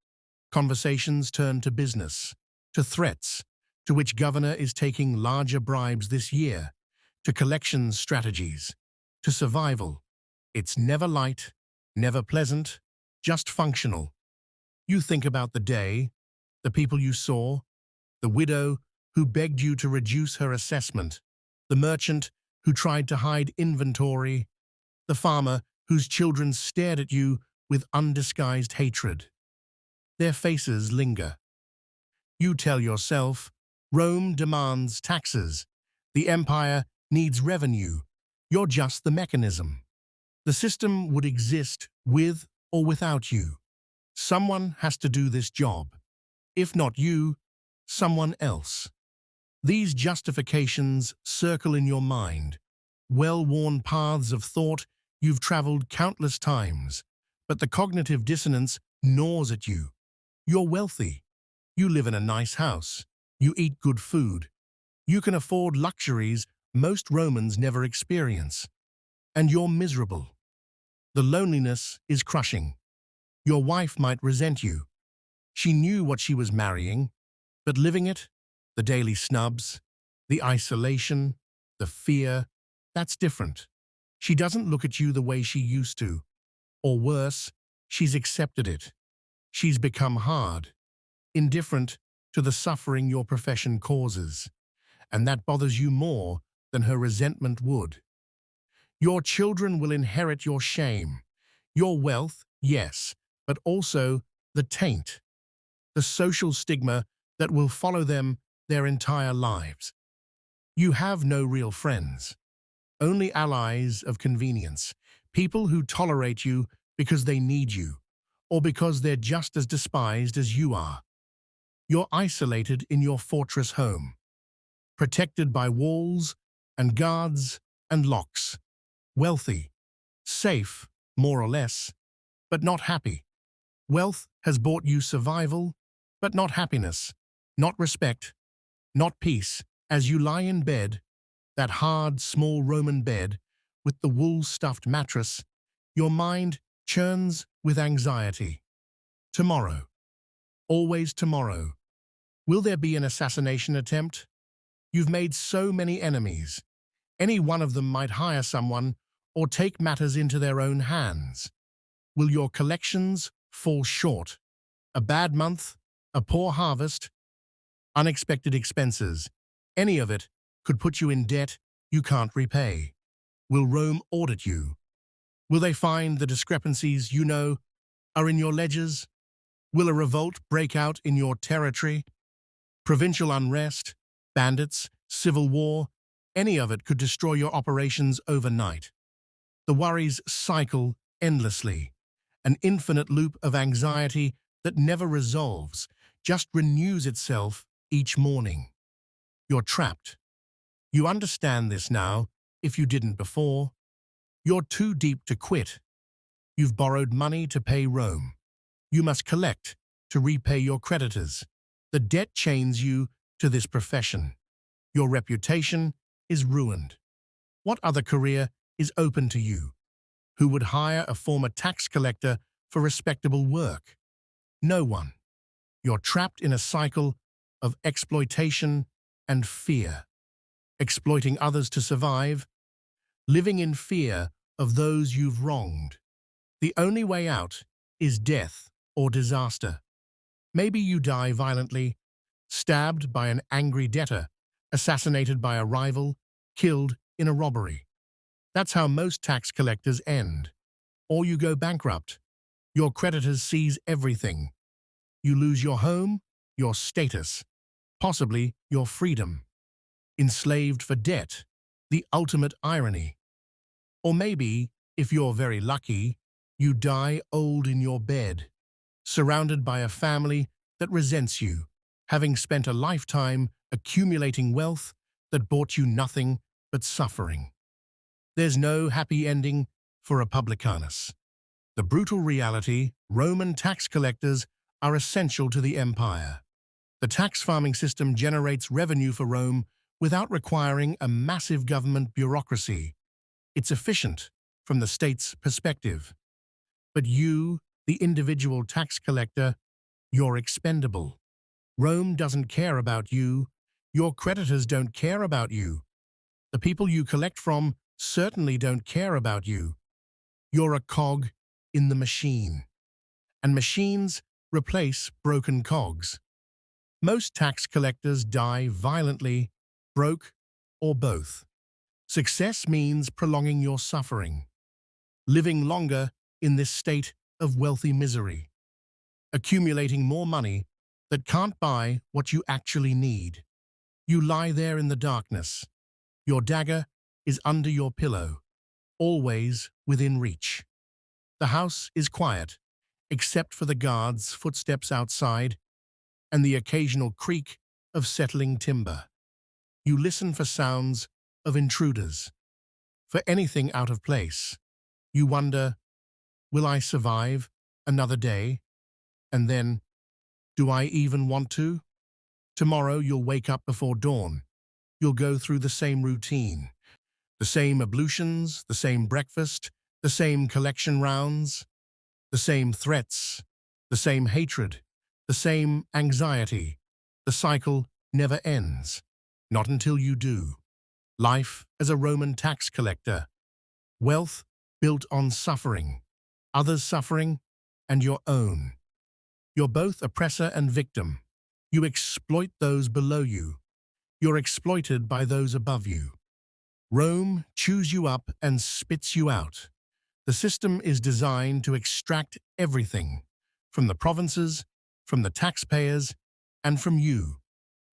Conversations turn to business, to threats, to which governor is taking larger bribes this year, to collections strategies, to survival. It's never light, never pleasant, just functional. You think about the day, the people you saw, the widow who begged you to reduce her assessment, the merchant who tried to hide inventory, the farmer whose children stared at you with undisguised hatred. Their faces linger. You tell yourself, Rome demands taxes. The empire needs revenue. You're just the mechanism. The system would exist with or without you. Someone has to do this job. If not you, someone else. These justifications circle in your mind, well-worn paths of thought you've traveled countless times, but the cognitive dissonance gnaws at you. You're wealthy. You live in a nice house. You eat good food. You can afford luxuries most Romans never experience. And you're miserable. The loneliness is crushing. Your wife might resent you. She knew what she was marrying, but living it, the daily snubs, the isolation, the fear, that's different. She doesn't look at you the way she used to. Or worse, she's accepted it. She's become hard, indifferent to the suffering your profession causes, and that bothers you more than her resentment would. Your children will inherit your shame, your wealth, yes, but also the taint, the social stigma that will follow them their entire lives. You have no real friends, only allies of convenience, people who tolerate you because they need you, or because they're just as despised as you are. You're isolated in your fortress home, protected by walls and guards and locks, wealthy, safe, more or less, but not happy. Wealth has bought you survival, but not happiness, not respect, not peace. As you lie in bed, that hard, small Roman bed with the wool-stuffed mattress, your mind churns with anxiety. Tomorrow, always tomorrow. Will there be an assassination attempt? You've made so many enemies. Any one of them might hire someone or take matters into their own hands. Will your collections fall short? A bad month? A poor harvest? Unexpected expenses? Any of it could put you in debt you can't repay. Will Rome audit you? Will they find the discrepancies you know are in your ledgers? Will a revolt break out in your territory? Provincial unrest, bandits, civil war, any of it could destroy your operations overnight. The worries cycle endlessly, an infinite loop of anxiety that never resolves, just renews itself each morning. You're trapped. You understand this now, if you didn't before. You're too deep to quit. You've borrowed money to pay Rome. You must collect to repay your creditors. The debt chains you to this profession. Your reputation is ruined. What other career is open to you? Who would hire a former tax collector for respectable work? No one. You're trapped in a cycle of exploitation and fear. Exploiting others to survive, living in fear of those you've wronged. The only way out is death or disaster. Maybe you die violently, stabbed by an angry debtor, assassinated by a rival, killed in a robbery. That's how most tax collectors end. Or you go bankrupt. Your creditors seize everything. You lose your home, your status, possibly your freedom. Enslaved for debt, the ultimate irony. Or maybe, if you're very lucky, you die old in your bed, surrounded by a family that resents you, having spent a lifetime accumulating wealth that brought you nothing but suffering. There's no happy ending for a publicanus. The brutal reality, Roman tax collectors are essential to the empire. The tax farming system generates revenue for Rome without requiring a massive government bureaucracy. It's efficient from the state's perspective. But you, the individual tax collector, you're expendable. Rome doesn't care about you. Your creditors don't care about you. The people you collect from certainly don't care about you. You're a cog in the machine. And machines replace broken cogs. Most tax collectors die violently, broke, or both. Success means prolonging your suffering, living longer in this state of wealthy misery, accumulating more money that can't buy what you actually need. You lie there in the darkness. Your dagger is under your pillow, always within reach. The house is quiet, except for the guards' footsteps outside and the occasional creak of settling timber. You listen for sounds of intruders, for anything out of place. You wonder, will I survive another day? And then, do I even want to? Tomorrow you'll wake up before dawn. You'll go through the same routine, the same ablutions, the same breakfast, the same collection rounds, the same threats, the same hatred, the same anxiety. The cycle never ends, not until you do. Life as a Roman tax collector. Wealth built on suffering, others' suffering, and your own. You're both oppressor and victim. You exploit those below you. You're exploited by those above you. Rome chews you up and spits you out. The system is designed to extract everything, from the provinces, from the taxpayers, and from you.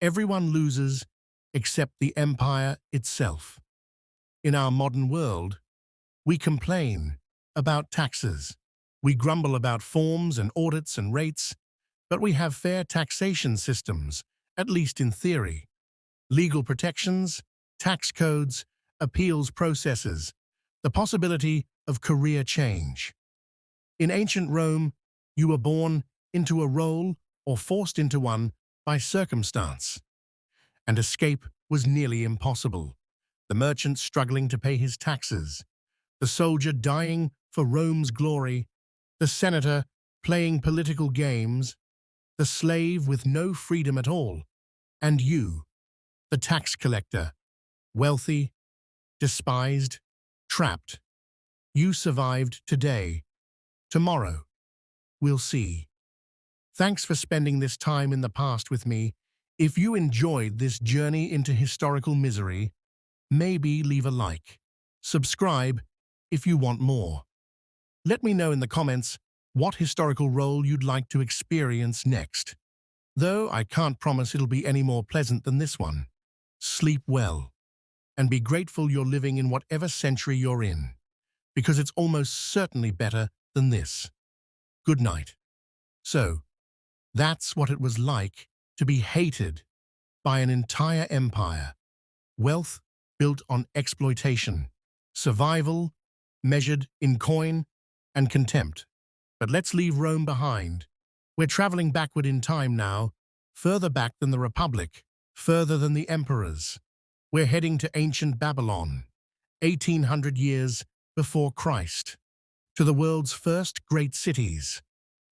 Everyone loses except the empire itself. In our modern world, we complain about taxes. We grumble about forms and audits and rates, but we have fair taxation systems, at least in theory. Legal protections, tax codes, appeals processes, the possibility of career change. In ancient Rome, you were born into a role or forced into one by circumstance, and escape was nearly impossible. The merchant struggling to pay his taxes, the soldier dying for Rome's glory, the senator playing political games, the slave with no freedom at all, and you, the tax collector, wealthy, despised, trapped. You survived today. Tomorrow, we'll see. Thanks for spending this time in the past with me. If you enjoyed this journey into historical misery, maybe leave a like. Subscribe if you want more. Let me know in the comments what historical role you'd like to experience next. Though I can't promise it'll be any more pleasant than this one. Sleep well, and be grateful you're living in whatever century you're in, because it's almost certainly better than this. Good night. So, that's what it was like to be hated by an entire empire. Wealth built on exploitation. Survival measured in coin and contempt. But let's leave Rome behind. We're traveling backward in time now, further back than the Republic, further than the emperors. We're heading to ancient Babylon, 1800 years before Christ, to the world's first great cities,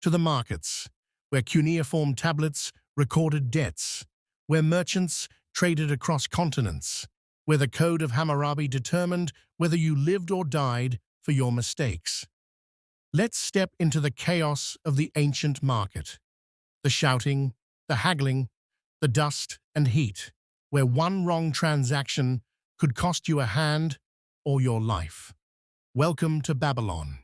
to the markets, where cuneiform tablets recorded debts, where merchants traded across continents, where the Code of Hammurabi determined whether you lived or died for your mistakes. Let's step into the chaos of the ancient market, the shouting, the haggling, the dust and heat, where one wrong transaction could cost you a hand or your life. Welcome to Babylon.